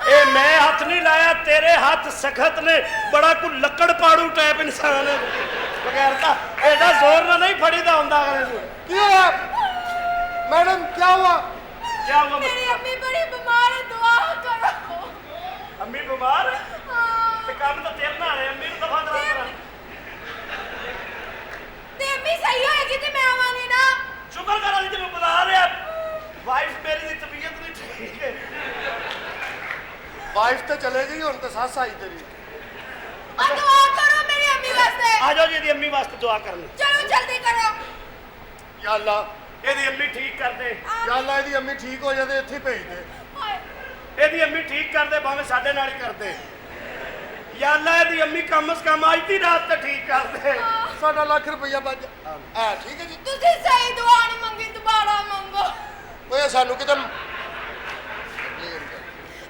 ਇਹ ਮੈਂ ਹੱਥ ਨਹੀਂ ਲਾਇਆ ਤੇਰੇ ਹੱਥ ਸਖਤ ਨੇ ਬੜਾ ਕੋ ਲੱਕੜ ਪਾੜੂ ਟਾਈਪ ਇਨਸਾਨ ਹੈ ਬਗੈਰ ਤਾਂ ਐਡਾ ਜ਼ੋਰ ਨਾਲ ਨਹੀਂ ਫੜੀਦਾ ਹੁੰਦਾ ਅਗਲੇ ਨੂੰ ਕੀ ਹੋਇਆ ਮੈਡਮ ਕੀ ਹੁਆ ਕਿਆ ਹੁਆ ਮੇਰੀ ਅੰਮੀ ਬੜੀ ਬਿਮਾਰ ਹੈ ਦੁਆ ਕਰੋ ਅੰਮੀ ਬਿਮਾਰ ਹੈ ਹਾਂ ਤੇ ਕੰਮ ਤਾਂ ਤੇਰੇ ਨਾਲ ਹੈ ਅੰਮੀ ਨੂੰ ਦਫਾ ਕਰਾ ਤੇ ਅੰਮੀ ਸਹੀ ਹੋਏਗੀ ਤੇ ਮੈਂ ਆਵਾਂਗੀ ਨਾ ਸ਼ੁਕਰ ਕਰ ਅਲੀ ਤੈਨੂੰ ਬੁਲਾ ਲਿਆ ਵਾਈਫ ਮੇਰੀ ਦੀ ਤਬੀਅਤ ਨਹੀਂ ਠੀਕ ਹੈ ਵਾਈਫ ਤੇ ਚਲੇ ਗਈ ਹੁਣ ਤੇ ਸੱਸ ਆਈ ਤੇਰੀ ਆ ਦੁਆ ਕਰੋ ਮੇਰੀ ਅੰਮੀ ਵਾਸਤੇ ਆ ਜਾਓ ਜੀ ਇਹਦੀ ਅੰਮੀ ਵਾਸਤੇ ਦੁਆ ਕਰਨੀ ਚਲੋ ਜਲਦੀ ਕਰੋ ਯਾ ਅੱਲਾ ਇਹਦੀ ਅੰਮੀ ਠੀਕ ਕਰ ਦੇ ਯਾ ਅੱਲਾ ਇਹਦੀ ਅੰਮੀ ਠੀਕ ਹੋ ਜਾਵੇ ਇੱਥੇ ਭੇਜ ਦੇ ਹਾਏ ਇਹਦੀ ਅੰਮੀ ਠੀਕ ਕਰ ਦੇ ਭਾਵੇਂ ਸਾਡੇ ਨਾਲ ਹੀ ਕਰਦੇ ਯਾ ਅੱਲਾ ਇਹਦੀ ਅੰਮੀ ਕਮ ਸ ਕਮ ਅੱਜ ਦੀ ਰਾਤ ਤੇ ਠੀਕ ਕਰ ਦੇ ਸਾਡਾ ਲੱਖ ਰੁਪਈਆ ਬਚ ਆ ਠੀਕ ਹੈ ਜੀ ਤੁਸੀਂ ਸਹੀ ਦੁਆ ਨਹੀਂ ਮੰਗੀ ਦੁਬਾਰਾ ਮੰਗੋ ਓਏ ਸਾਨੂੰ ਕਿਤੇ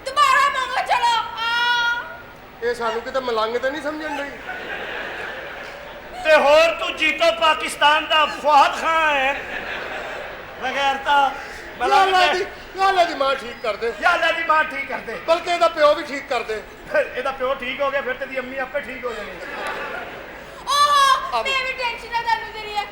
ਦੁਬਾਰਾ ਮੰਗੋ ਚਲੋ ਇਹ ਸਾਨੂੰ ਕਿਤੇ ਮਲੰਗ ਤੇ ਨਹੀਂ ਸਮਝਣ ਡਈ ਤੇ ਹੋਰ ਤੂੰ ਜੀਤੋ ਪਾਕਿਸਤਾਨ ਦਾ ਫੁਆਦ ਖਾਨ ਹੈ ਬਗੈਰ ਤਾਂ ਯਾ ਅੱਲਾ ਦੀ ਮਾਂ ਠੀਕ ਕਰ ਦੇ ਯਾ ਅੱਲਾ ਦੀ ਮਾਂ ਠੀਕ ਕਰ ਦੇ ਬਲਕਿ ਇਹਦਾ ਪਿਓ ਵੀ ਠੀਕ ਕਰ ਦੇ ਇਹਦਾ ਪਿਓ ਠੀਕ ਹੋ ਗਿਆ ਫਿਰ ਤੇਰੀ ਅੰਮੀ ਆਪੇ ਠੀਕ ਹੋ ਜਾਣੀ ਓਹ ਮੈਂ ਵੀ ਟੈਨਸ਼ਨ ਆ ਤੁਹਾਨੂੰ ਜਰੀ ਹੈ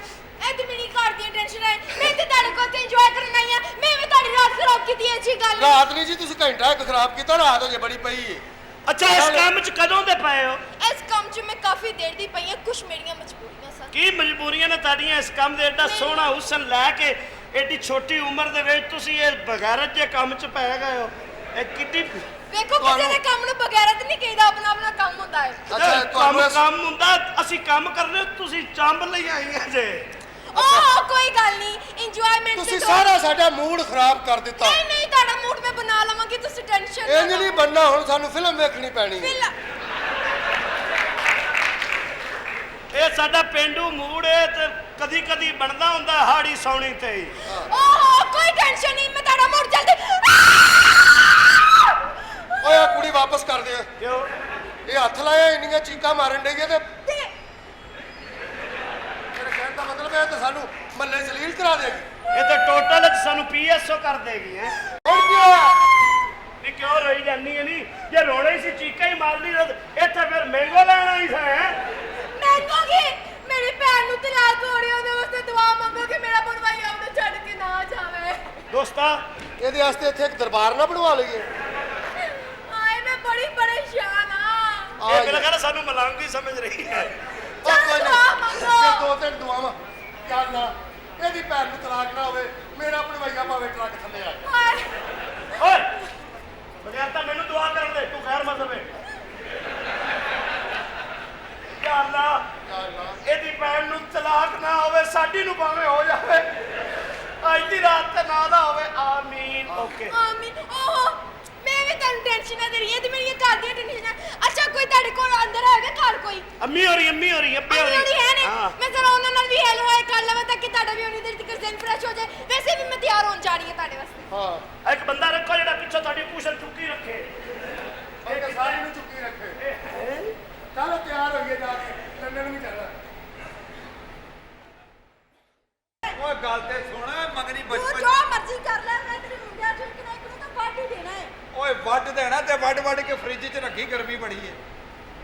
ਇਹ ਤੇ ਮੇਰੀ ਘਰ ਦੀ ਟੈਨਸ਼ਨ ਹੈ ਮੈਂ ਤੇ ਤੁਹਾਡੇ ਕੋਲ ਤੇ ਇੰਜੋਏ ਕਰਨ ਆਈ ਆ ਮੈਂ ਵੀ ਤੁਹਾਡੀ ਰਾਤ ਖਰਾਬ ਕੀਤੀ ਹੈ ਜੀ ਗੱਲ ਰਾਤ ਨਹੀਂ ਜੀ ਤੁਸੀਂ ਘੰਟਾ ਇੱਕ ਖਰਾਬ ਕੀਤਾ ਰਾਤ ਹੋ ਜੇ ਬੜੀ ਪਈ ਏ ਅੱਛਾ ਇਸ ਕੰਮ 'ਚ ਕਦੋਂ ਦੇ ਪਏ ਹੋ ਇਸ ਕੰਮ 'ਚ ਮੈਂ ਕਾਫੀ ਦੇਰ ਦੀ ਪਈ ਹਾਂ ਕੁਝ ਮੇਰੀਆਂ ਮਜਬੂਰੀਆਂ ਸਨ ਕੀ ਮਜਬੂਰੀਆਂ ਨੇ ਤੁਹਾਡੀਆਂ ਇਸ ਕੰਮ ਦੇ ਐਡਾ ਸੋਹਣਾ ਹੁਸਨ ਲੈ ਕੇ ਐਡੀ ਛੋਟੀ ਉਮਰ ਦੇ ਵਿੱਚ ਤੁਸੀਂ ਇਹ ਬਗੈਰਤ ਜੇ ਕੰਮ 'ਚ ਪੈ ਗਏ ਹੋ ਇਹ ਕਿੱਡੀ ਵੇਖੋ ਕਿਸੇ ਦੇ ਕੰਮ ਨੂੰ ਬਗੈਰਤ ਨਹੀਂ ਕਹੀਦਾ ਆਪਣਾ ਆਪਣਾ ਕੰਮ ਹੁੰਦਾ ਹੈ ਅੱਛਾ ਕੰਮ ਹੁੰਦਾ ਅਸੀਂ ਕੰਮ ਕਰਨੇ ਤੁਸੀਂ ਚੰਬ ਲਈ ਆਈਆਂ ਜੇ ਓਹ ਕੋਈ ਗੱਲ ਨਹੀਂ ਇੰਜੋਇਮੈਂਟ ਤੁਸੀਂ ਸਾਰਾ ਸਾਡਾ ਮੂਡ ਖਰਾਬ ਕਰ ਦਿੱਤਾ ਨਹੀਂ ਨਹੀਂ ਤੁਹਾਡਾ ਮੂਡ ਮੈਂ ਬਣਾ ਲਵਾਂਗੀ ਤੁਸੀਂ ਟੈਨਸ਼ਨ ਇੰਜ ਨਹੀਂ ਬਣਨਾ ਹੁਣ ਸਾਨੂੰ ਫਿਲਮ ਵੇਖਣੀ ਪੈਣੀ ਹੈ ਇਹ ਸਾਡਾ ਪਿੰਡੂ ਮੂਡ ਹੈ ਤੇ ਕਦੀ ਕਦੀ ਬਣਦਾ ਹੁੰਦਾ ਹਾੜੀ ਸੌਣੀ ਤੇ ਹੀ ਓਹ ਕੋਈ ਟੈਨਸ਼ਨ ਨਹੀਂ ਮੈਂ ਤੁਹਾਡਾ ਮੂਡ ਜਲਦੀ ਓਏ ਆ ਕੁੜੀ ਵਾਪਸ ਕਰ ਦੇ ਕਿਉਂ ਇਹ ਹੱਥ ਲਾਇਆ ਇੰਨੀਆਂ ਚੀਕਾਂ ਮਾਰਨ ਡਈ ਹੈ ਤੇ ਮੇਰੇ ਕਹਿਣ ਦਾ ਮਤਲਬ ਹੈ ਤੇ ਸਾਨੂੰ ਮੱਲੇ ਜਲੀਲ ਕਰਾ ਦੇਗੀ ਇਹ ਤੇ ਟੋਟਲ ਚ ਸਾਨੂੰ ਪੀਐਸਓ ਕਰ ਦੇਗੀ ਹੈ ਹੁਣ ਕੀ ਹੋਇਆ ਨਹੀਂ ਕਿਉਂ ਰੋਈ ਜਾਂਦੀ ਹੈ ਨਹੀਂ ਜੇ ਰੋਣਾ ਹੀ ਸੀ ਚੀਕਾਂ ਹੀ ਮਾਰਦੀ ਇੱਥੇ ਫਿਰ ਮੈਂਗੋ ਲੈਣਾ ਹੀ ਹੈ ਮੰਗੋਗੇ ਮੇਰੀ ਭੈਣ ਨੂੰ ਤਲਾਕ ਹੋ ਰਹੀ ਉਹਦੇ ਵਾਸਤੇ ਦੁਆ ਮੰਗੋ ਕਿ ਮੇਰਾ ਬਣਵਾਈ ਉਹਨੂੰ ਛੱਡ ਕੇ ਨਾ ਜਾਵੇ ਦੋਸਤਾ ਇਹਦੇ ਵਾਸਤੇ ਇੱਥੇ ਇੱਕ ਦਰਬਾਰ ਨਾ ਬਣਵਾ ਲਈਏ ਹਾਏ ਮੈਂ ਬੜੀ ਪਰੇਸ਼ਾਨ ਆ ਇਹ ਮੇਰਾ ਕਹਿੰਦਾ ਸਾਨੂੰ ਮਲੰਗ ਹੀ ਸਮਝ ਰਹੀ ਹੈ ਉਹ ਕੋਈ ਦੁਆ ਨਹੀਂ ਮੰਗੋ। ਜੇ ਦੋ ਤਿੰਨ ਦੁਆਵਾਂ ਯਾ ਅੱਲਾ ਇਹਦੀ ਭੈਣ ਨੂੰ ਤਲਾਕ ਨਾ ਹੋਵੇ ਮੇਰਾ ਭਣਵਈਆ ਭਾਵੇਂ ਟਰੱਕ ਥੱਲੇ ਆ ਜਾਏ ਹਾਏ ਓਏ ਬਗੈਰ ਤਾਂ ਮੈਨੂੰ ਦੁਆ ਕਰਨ ਦੇ ਤੂੰ ਖੈਰ ਮਤਲਬ ਹੈ ਯਾ ਅੱਲਾ ਯਾ ਅੱਲਾ ਇਹਦੀ ਭੈਣ ਨੂੰ ਤਲਾਕ ਨਾ ਹੋਵੇ ਸਾਡੀ ਨੂੰ ਭਾਵੇਂ ਹੋ ਜਾਵੇ ਅੱਜ ਦੀ ਰਾਤ ਤੇ ਨਾ ਦਾ ਹੋਵੇ ਆਮੀਨ ਓਕੇ ਆਮੀਨ ਓਹ ਮੈਂ ਵੀ ਤੁਹਾਨੂੰ ਟੈਨਸ਼ਨ ਨਾ ਦੇ ਰਹੀ ਹਾਂ ਤੇ ਮੇਰੀਆਂ ਘਰ ਦੀਆਂ ਟੈਨਸ਼ਨ ਅੱਛਾ ਕੋਈ ਤੁਹਾਡੇ ਕੋਲ ਅੰਦਰ ਹੈਗਾ ਘਰ ਕੋਈ ਅੰਮੀ ਹੋ ਰਹੀ ਅੱਬੇ ਹੋ ਰਹੀ ਹੈ ਨੇ ਹਾਂ ਮੈਂ ਜ਼ਰਾ ਉਹਨਾਂ ਨਾਲ ਵੀ ਹੈਲੋ ਹਾਈ ਕਰ ਲਵਾਂ ਤਾਂ ਕਿ ਤੁਹਾਡਾ ਵੀ ਉਨੀ ਦੇਰ ਤੱਕ ਦਿਨ ਫਰੈਸ਼ ਹੋ ਜਾਏ ਵੈਸੇ ਵੀ ਮੈਂ ਤਿਆਰ ਹੋਣ ਜਾ ਰਹੀ ਹਾਂ ਤੁਹਾਡੇ ਵਾਸਤੇ ਹਾਂ ਇੱਕ ਬੰਦਾ ਰੱਖੋ ਜਿਹੜਾ ਪਿੱਛੋਂ ਤੁਹਾਡੀ ਪੂਛਲ ਚੁੱਕੀ ਰੱਖੇ ਇਹ ਸਾਰੀ ਨੂੰ ਚੁੱਕੀ ਰੱਖੇ ਚਲੋ ਤਿਆਰ ਹੋਈਏ ਜਾ ਕੇ ਲੰਡਨ ਵੀ ਜਾਣਾ ਓਏ ਗੱਲ ਤੇ ਸੁਣ ਮੰਗਣੀ ਤੂੰ ਬਚਪਨ ਜੋ ਮਰਜ਼ੀ ਕਰ ਲੈ ਮੈਂ ਤੇਰੀ ਮੁੰਡਿਆਂ ਚੋਂ ਇੱਕ ਨਾ ਇੱਕ ਨੂੰ ਤਾਂ ਵੱਢ ਹੀ ਦੇਣਾ ਹੈ ਓਏ ਵੱਢ ਦੇਣਾ ਤੇ ਵੱਢ ਕੇ ਫ੍ਰਿਜ 'ਚ ਰੱਖੀ ਗਰਮੀ ਬੜੀ ਏ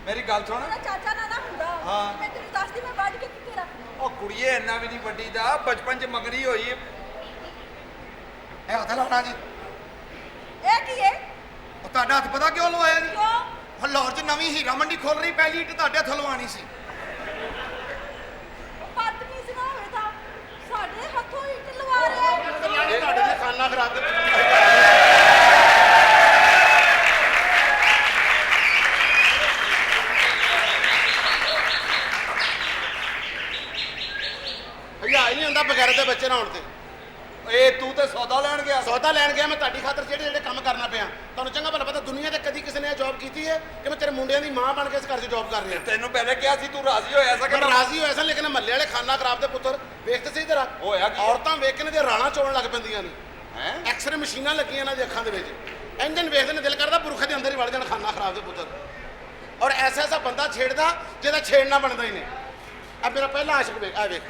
ਮੇਰੀ ਗੱਲ ਸੁਣ ਮੇਰਾ ਚਾਚਾ ਨਾ ਹੁੰਦਾ ਹਾਂ। ਮੈਂ ਤੈਨੂੰ ਦੱਸਦੀ ਮੈਂ ਵੱਢ ਕੇ ਕਿੱਥੇ ਰੱਖਣਾ ਉਹ ਕੁੜੀਏ ਇੰਨਾ ਵੀ ਨਹੀਂ ਵੱਡੀ ਦਾ ਬਚਪਨ 'ਚ ਮੰਗਣੀ ਹੋਈ ਏ ਇਹ ਹੱਥ ਲਾਉਣਾ ਜੀ ਇਹ ਕੀ ਹੈ ਤੁਹਾਡਾ ਹੱਥ ਪਤਾ ਕਿਉਂ ਲਵਾਇਆ ਜੀ? ਕਿਉਂ? ਲਾਹੌਰ 'ਚ ਨਵੀਂ ਹੀਰਾ ਮੰਡੀ ਖੁੱਲ ਰਹੀ, ਪਹਿਲੀ ਇੱਟ ਤੁਹਾਡੇ ਹੱਥੋਂ ਲਵਾਉਣੀ ਸੀ। ਬਦਤਮੀਜ਼ ਨਾ ਹੋਵੇ ਤਾਂ ਸਾਡੇ ਹੱਥੋਂ ਇੱਟ ਲਵਾ ਰਿਹਾ। ਤੁਹਾਡੇ ਦੇ ਖਾਨਾ ਖਰਾਬ ਦੇ ਭਈਆ ਹੀ ਨਹੀਂ ਹੁੰਦਾ ਬਗੈਰ ਦੇ ਬੱਚੇ ਨਾ ਹੋਣ ਤੇ। ਇਹ ਤੂੰ ਤੇ ਸੌਦਾ ਲੈਣ ਗਿਆ ਸੌਦਾ ਲੈਣ ਗਿਆ ਮੈਂ ਤੁਹਾਡੀ ਖਾਤਰ ਜਿਹੜੇ ਕੰਮ ਕਰਨਾ ਪਿਆ। ਤੁਹਾਨੂੰ ਚੰਗਾ ਭਲਾ ਪਤਾ ਦੁਨੀਆ ਤੇ ਕਦੀ ਕਿਸੇ ਨੇ ਇਹ ਜੌਬ ਕੀਤੀ ਹੈ ਕਿ ਮੈਂ ਤੇਰੇ ਮੁੰਡਿਆਂ ਦੀ ਮਾਂ ਬਣ ਕੇ ਇਸ ਘਰ 'ਚ ਜੌਬ ਕਰ ਰਿਹਾ। ਤੈਨੂੰ ਪਹਿਲੇ ਕਿਹਾ ਸੀ ਤੂੰ ਰਾਜ਼ੀ ਹੋਇਆ ਸੀ ਕਿ ਮੈਂ ਰਾਜ਼ੀ ਹੋਇਆ ਸਾਂ, ਲੇਕਿਨ ਮਹੱਲੇ ਵਾਲੇ ਖਾਨਾ ਖਰਾਬ ਦੇ ਪੁੱਤਰ ਵੇਖ ਤੇ ਸਹੀ ਤਰ੍ਹਾਂ ਹੋਇਆ ਕੀ? ਔਰਤਾਂ ਵੇਖ ਕੇ ਨੇ ਤੇ ਰਾਣਾ ਚੋਣ ਲੱਗ ਪੈਂਦੀਆਂ ਨੇ। ਹੈ ਐਕਸਰੇ ਮਸ਼ੀਨਾਂ ਲੱਗੀਆਂ ਇਹਨਾਂ ਦੀ ਅੱਖਾਂ ਦੇ ਵਿੱਚ, ਇੰਜਨ ਵੇਖਦੇ ਨੇ ਦਿਲ ਕਰਦਾ ਬੁਰਖੇ ਦੇ ਅੰਦਰ ਹੀ ਵੜ ਜਾਣ ਖਾਨਾ ਖਰਾਬ ਦੇ ਪੁੱਤਰ। ਔਰ ਐਸਾ ਐਸਾ ਬੰਦਾ ਛੇੜਦਾ ਜਿਹਦਾ ਛੇੜਨਾ ਬਣਦਾ ਹੀ ਨਹੀਂ। ਆ ਮੇਰਾ ਪਹਿਲਾ ਆਸ਼ਿਕ ਵੇਖ, ਆ ਵੇਖ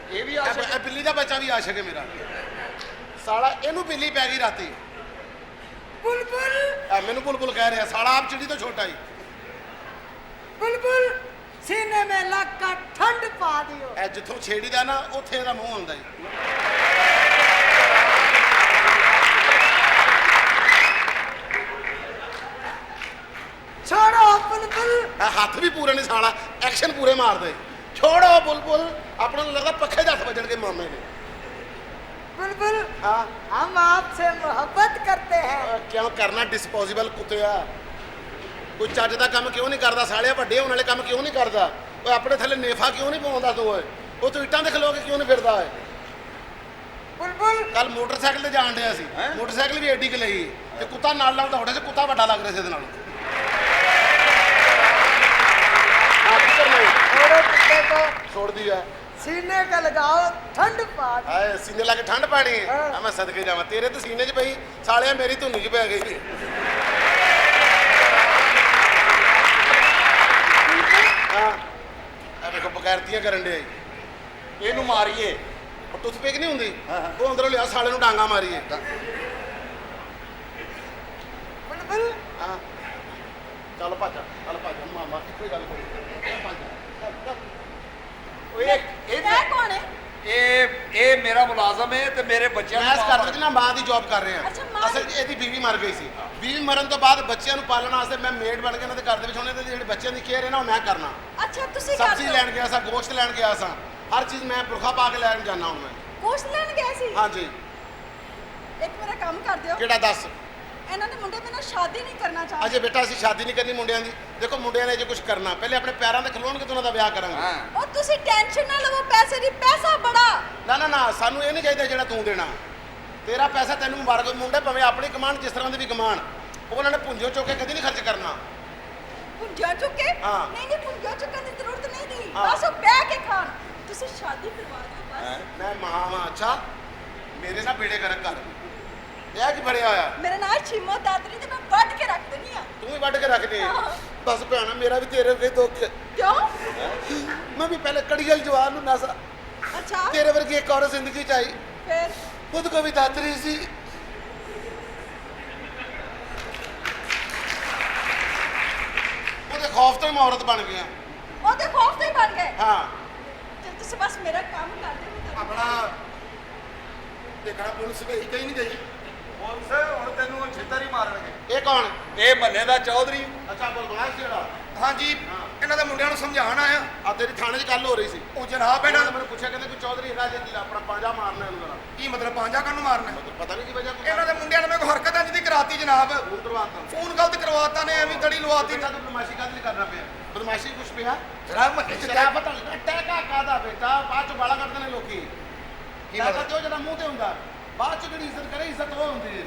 ਇਹ ਵੀ ਇਹ ਬਿੱਲੀ ਦਾ ਬੱਚਾ ਵੀ ਆਸ਼ਿਕ ਹੈ ਮੇਰਾ ਸਾਲਾ। ਇਹਨੂੰ ਬਿੱਲੀ ਪੈ ਗਈ ਰਾਤੀ। बुलबुल ਮੈਨੂੰ ਬੁਲਬੁਲ ਕਹਿ ਰਿਹਾ, ਸਾਲਾ ਆਪ ਚਿੜੀ ਤੋਂ ਛੋਟਾ ਹੀ। बुलबुल सीने में लग कर ठंड पा दियो। ਇਹ ਜਿੱਥੋਂ ਛੇੜੀਦਾ ਨਾ ਉੱਥੇ ਇਹਦਾ ਮੂੰਹ ਹੁੰਦਾ ਹੀ। छोड़ो बुलबुल। ਇਹ ਹੱਥ ਵੀ ਪੂਰੇ ਨਹੀਂ ਸਾਲਾ, ਐਕਸ਼ਨ ਪੂਰੇ ਮਾਰਦੇ। ਛੋੜੋ ਬੁਲਬੁਲ, ਆਪਣਾ ਨੂੰ ਲੱਗਦਾ ਪੱਖੇ ਦੇ ਹੱਥ ਵੱਜਣਗੇ ਮਾਮੇ ਦੇ। बुलबुल ਹਾਂ हम आपसे मोहब्बत करते हैं। ਕਿਉਂ ਕਰਨਾ ਡਿਸਪੋਜ਼ੇਬਲ ਕੁੱਤਿਆ? ਕੋਈ ਚੱਜ ਦਾ ਕੰਮ ਕਿਉਂ ਨਹੀਂ ਕਰਦਾ ਸਾਲਿਆ? ਵੱਡੇ ਹੋਣ ਵਾਲੇ ਕੰਮ ਕਿਉਂ ਨਹੀਂ ਕਰਦਾ? ਓਏ ਆਪਣੇ ਥੱਲੇ ਨੇਫਾ ਕਿਉਂ ਨਹੀਂ ਪਾਉਂਦਾ ਤੂੰ? ਓਏ ਉਹ ਤੂੰ ਇੱਟਾਂ ਦੇ ਖਲੋ ਕੇ ਕਿਉਂ ਨਹੀਂ ਫਿਰਦਾ? ਓਏ बुलबुल ਕੱਲ ਮੋਟਰਸਾਈਕਲ ਤੇ ਜਾਣ ਡਿਆ ਸੀ, ਮੋਟਰਸਾਈਕਲ ਵੀ ਐਡੀ ਕਿ ਲਈ ਤੇ ਕੁੱਤਾ ਨਾਲ ਨਾਲ ਦੌੜਿਆ ਸੀ। ਕੁੱਤਾ ਵੱਡਾ ਲੱਗ ਰਿਹਾ ਸੀ ਇਹਦੇ ਨਾਲ। ਹਾਂ ਕੀ ਕਰਨਾ ਹੈ? छोड़ो कुत्ते को, ਛੋੜਦੀ ਆ सीने का लगाओ ठंड पा दियो। ਆਏ ਸੀਨੇ ਲਾ ਕੇ ਠੰਡ ਪੈਣੀ ਹੈ। ਆ ਮੈਂ ਸਦਕੇ ਜਾਵਾਂ ਤੇਰੇ ਤੇ ਸੀਨੇ 'ਚ ਪਈ ਸਾਲਿਆ, ਮੇਰੀ ਧੁੰਨੀ 'ਚ ਪੈ ਗਈ। ਹਾਂ ਆ ਵੇਖੋ ਬਗੈਰਤੀਆਂ ਕਰਨ ਡਿਆ ਜੀ। ਇਹਨੂੰ ਮਾਰੀਏ। ਉਹ ਟੁੱਥਪਿਕ ਨਹੀਂ ਹੁੰਦੀ, ਉਹ ਅੰਦਰੋਂ ਲਿਆ ਸਾਲੇ ਨੂੰ ਡਾਂਗਾ ਮਾਰੀਏ। बुलबुल ਹਾਂ ਚੱਲ ਭੱਜ ਮਾਮਾ ਇੱਕੋ ਹੀ ਗੱਲ ਕਰੀ। ਭੱਜ ਓਏ ਇਹ ਕੌਣ ਹੈ? ਇਹ ਮੇਰਾ ਮੁਲਾਜ਼ਮ ਹੈ ਤੇ ਮੇਰੇ ਬੱਚਿਆਂ ਮੈਂ ਇਸ ਘਰ ਵਿੱਚ ਨਾ ਮਾਂ ਦੀ ਜੌਬ ਕਰ ਰਿਹਾ। ਅੱਛਾ, ਮਾਂ ਅਸਲ 'ਚ ਇਹਦੀ ਬੀਵੀ ਮਰ ਗਈ ਸੀ। ਬੀਵੀ ਮਰਨ ਤੋਂ ਬਾਅਦ ਬੱਚਿਆਂ ਨੂੰ ਪਾਲਣ ਵਾਸਤੇ ਮੈਂ ਮੇਡ ਬਣ ਕੇ ਇਹਨਾਂ ਦੇ ਘਰ ਦੇ ਵਿੱਚ ਹੁਣ ਇਹਦੇ ਜਿਹੜੇ ਬੱਚਿਆਂ ਦੀ ਕੇਅਰ ਹੈ ਨਾ ਉਹ ਮੈਂ ਕਰਨਾ। ਅੱਛਾ ਤੁਸੀਂ ਸਬਜ਼ੀ ਕਰਦੇ ਹੋ? ਲੈਣ ਗਿਆ ਸਾਂ, ਗੋਸ਼ਤ ਲੈਣ ਗਿਆ ਸਾਂ, ਹਰ ਚੀਜ਼ ਮੈਂ ਬੁਰਖਾ ਪਾ ਕੇ ਲੈਣ ਜਾਣਾ ਹੁਣ ਮੈਂ। ਗੋਸ਼ਤ ਲੈਣ ਗਏ ਸੀ? ਹਾਂਜੀ ਇੱਕ ਮੇਰਾ ਕੰਮ ਕਰ ਦਿਓ। ਕਿਹੜਾ ਦੱਸ? ਇਹਨਾਂ ਦੇ ਮੁੰਡੇ ਮੇਰੇ ਨਾਲ ਸ਼ਾਦੀ ਨਹੀਂ ਕਰਨਾ ਚਾਹੁੰਦੇ। ਅਜੇ ਬੇਟਾ ਅਸੀਂ ਸ਼ਾਦੀ ਨਹੀਂ ਕਰਨੀ ਮੁੰਡਿਆਂ ਦੀ। ਦੇਖੋ ਮੁੰਡਿਆਂ ਨੇ ਜੇ ਕੁਝ ਕਰਨਾ ਪਹਿਲੇ ਆਪਣੇ ਪੈਰਾਂ ਤੇ ਖਲੋਣਗੇ ਤਾਂ ਉਹਨਾਂ ਦਾ ਵਿਆਹ ਕਰਾਂਗੇ। ਹਾਂ ਉਹ ਤੁਸੀਂ ਟੈਨਸ਼ਨ ਨਾ ਲਵੋ ਪੈਸੇ ਦੀ, ਪੈਸਾ ਬੜਾ। ਨਾ ਨਾ ਨਾ ਸਾਨੂੰ ਇਹ ਨਹੀਂ ਚਾਹੀਦਾ ਜਿਹੜਾ ਤੂੰ ਦੇਣਾ। ਤੇਰਾ ਪੈਸਾ ਤੈਨੂੰ ਮੁਬਾਰਕ। ਮੁੰਡੇ ਭਾਵੇਂ ਆਪਣੀ ਕਮਾਨ ਜਿਸ ਤਰ੍ਹਾਂ ਦੀ ਵੀ ਕਮਾਨ, ਉਹਨਾਂ ਨੇ ਪੁੰਜੋ ਚੁੱਕ ਕੇ ਕਦੀ ਨਹੀਂ ਖਰਚ ਕਰਨਾ। ਪੁੰਜਾ ਚੁੱਕੇ? ਹਾਂ। ਨਹੀਂ ਨਹੀਂ, ਪੁੰਜਾ ਚੁੱਕਣ ਦੀ ਜ਼ਰੂਰਤ ਨਹੀਂ ਦੀ। ਹਾਂ। ਬਸ ਉਹ ਬਹਿ ਕੇ ਖਾਣ। ਤੁਸੀਂ ਸ਼ਾਦੀ ਕਰਵਾ ਦਿਓ ਬਸ। ਮੈਂ ਮਾਂ ਅੱਛਾ ਮੇਰੇ ਨਾਲ ਬੇੜੇ ਗਰਕ ਕਰ। ਇਹ ਕੀ ਫੜਿਆ ਹੋਇਆ? ਮੇਰੇ ਨਾਲ ਛਿਮੋ ਦਾਤਰੀ ਤੇ ਮੈਂ ਵੱਢ ਕੇ ਰੱਖ ਦੇਣੀ ਆ। ਤੂੰ ਵੀ ਵੱਢ ਕੇ ਰੱਖ ਦੇ। ਹਾਂ। ਬਸ ਭੈਣਾ ਮੇਰਾ ਵੀ ਤੇਰੇ ਵਰਗੇ ਦੁੱਖ ਹੈ। ਕਿਉਂ? ਮੈਂ ਵੀ ਪਹਿਲੇ ਕੜੀਅਲ ਜਵਾਨ ਨੂੰ ਨਸਾ ਅੱਛਾ ਤੇਰੇ ਵਰਗੀ ਇੱਕ ਔਰਤ ਜ਼ਿੰਦਗੀ ਚ ਆਈ, ਫਿਰ ਖੁਦ ਕੋ ਵੀ ਦਾਤਰੀ ਸੀ। ਉਹਦੇ ਖੌਫ ਤੋਂ ਹੀ ਮੈਂ ਔਰਤ ਬਣ ਗਿਆ। ਉਹਦੇ ਖੌਫ ਤੋਂ ਹੀ ਬਣ ਗਏ। ਹਾਂ ਤੇ ਤੁਸੀਂ ਬਸ ਮੇਰਾ ਕੰਮ ਕਰ ਦਿਓ। ਆਪਣਾ ਦੇਖਣਾ ਪੁਲਿਸ ਗਈ ਕहीं ਨਹੀਂ ਗਈ। ਪੁਲਿਸ ਹੁਣ ਤੈਨੂੰ ਛਿੱਤਰ ਹੀ ਮਾਰਨਗੇ। ਇਹ ਕੌਣ? ਇਹ ਮੰਨੇ ਦਾ ਚੌਧਰੀ। ਅੱਛਾ ਬੁਲਬੁਲਾ ਜਿਹੜਾ। ਹਾਂਜੀ ਇਹਨਾਂ ਦੇ ਮੁੰਡਿਆਂ ਨੂੰ ਸਮਝਾਉਣ ਆਇਆ। ਆ ਤੇਰੀ ਥਾਣੇ 'ਚ ਗੱਲ ਹੋ ਰਹੀ ਸੀ। ਉਹ ਜਨਾਬ ਇਹਨਾਂ ਇਹਨਾਂ ਨੇ ਮੈਨੂੰ ਪੁੱਛਿਆ ਕਹਿੰਦੇ ਕੋਈ ਚੌਧਰੀ ਹੈਗਾ ਜੇ ਆਪਣਾ ਪੰਜਾ ਮਾਰਨਾ ਇਹਨੂੰ ਜਰਾ। ਕੀ ਮਤਲਬ ਪੰਜਾ ਕਾਹਨੂੰ ਮਾਰਨਾ? ਪਤਾ ਨਹੀਂ ਕੀ ਵਜ੍ਹਾ ਕੋਈ। ਇਹਨਾਂ ਦੇ ਮੁੰਡਿਆਂ ਨੇ ਮੈਨੂੰ ਹਰਕਤ ਇੰਜ ਦੀ ਕਰਾਤੀ ਜਨਾਬ। ਫੋਨ ਕਰਵਾਤਾ। ਫੋਨ ਗਲਤ ਕਰਵਾਤਾ ਨੇ, ਐਵੇਂ ਦੜੀ ਲਵਾਤੀ। ਬੇਟਾ ਤੂੰ ਬਦਮਾਸ਼ੀ ਕਾਹਦੀ ਕਰਨਾ ਪਿਆ? ਬਦਮਾਸ਼ੀ ਕੁਛ ਪਿਆ? ਜਨਾਬ ਮੱਥੇ ਚ ਤੇਰਾ ਪਤਾ ਟੈਕਾ ਕਾਦਾ ਬੇਟਾ? ਬਾਅਦ ਚ ਗਾਲਾਂ ਕੱਢਦੇ ਨੇ ਲੋਕੀ। ਕੀ ਟੈਕਾ ਮਤਲਬ? ਤੇ ਉਹ ਜਿਹੜਾ ਮੂੰਹ ਤੇ ਹੁੰਦਾ, ਬਾਅਦ ਚ ਜਿਹੜੀ ਇੱਜ਼ਤ ਕਰੇ ਇੱਜ਼ਤ ਉਹ ਹੁੰਦੀ ਹੈ।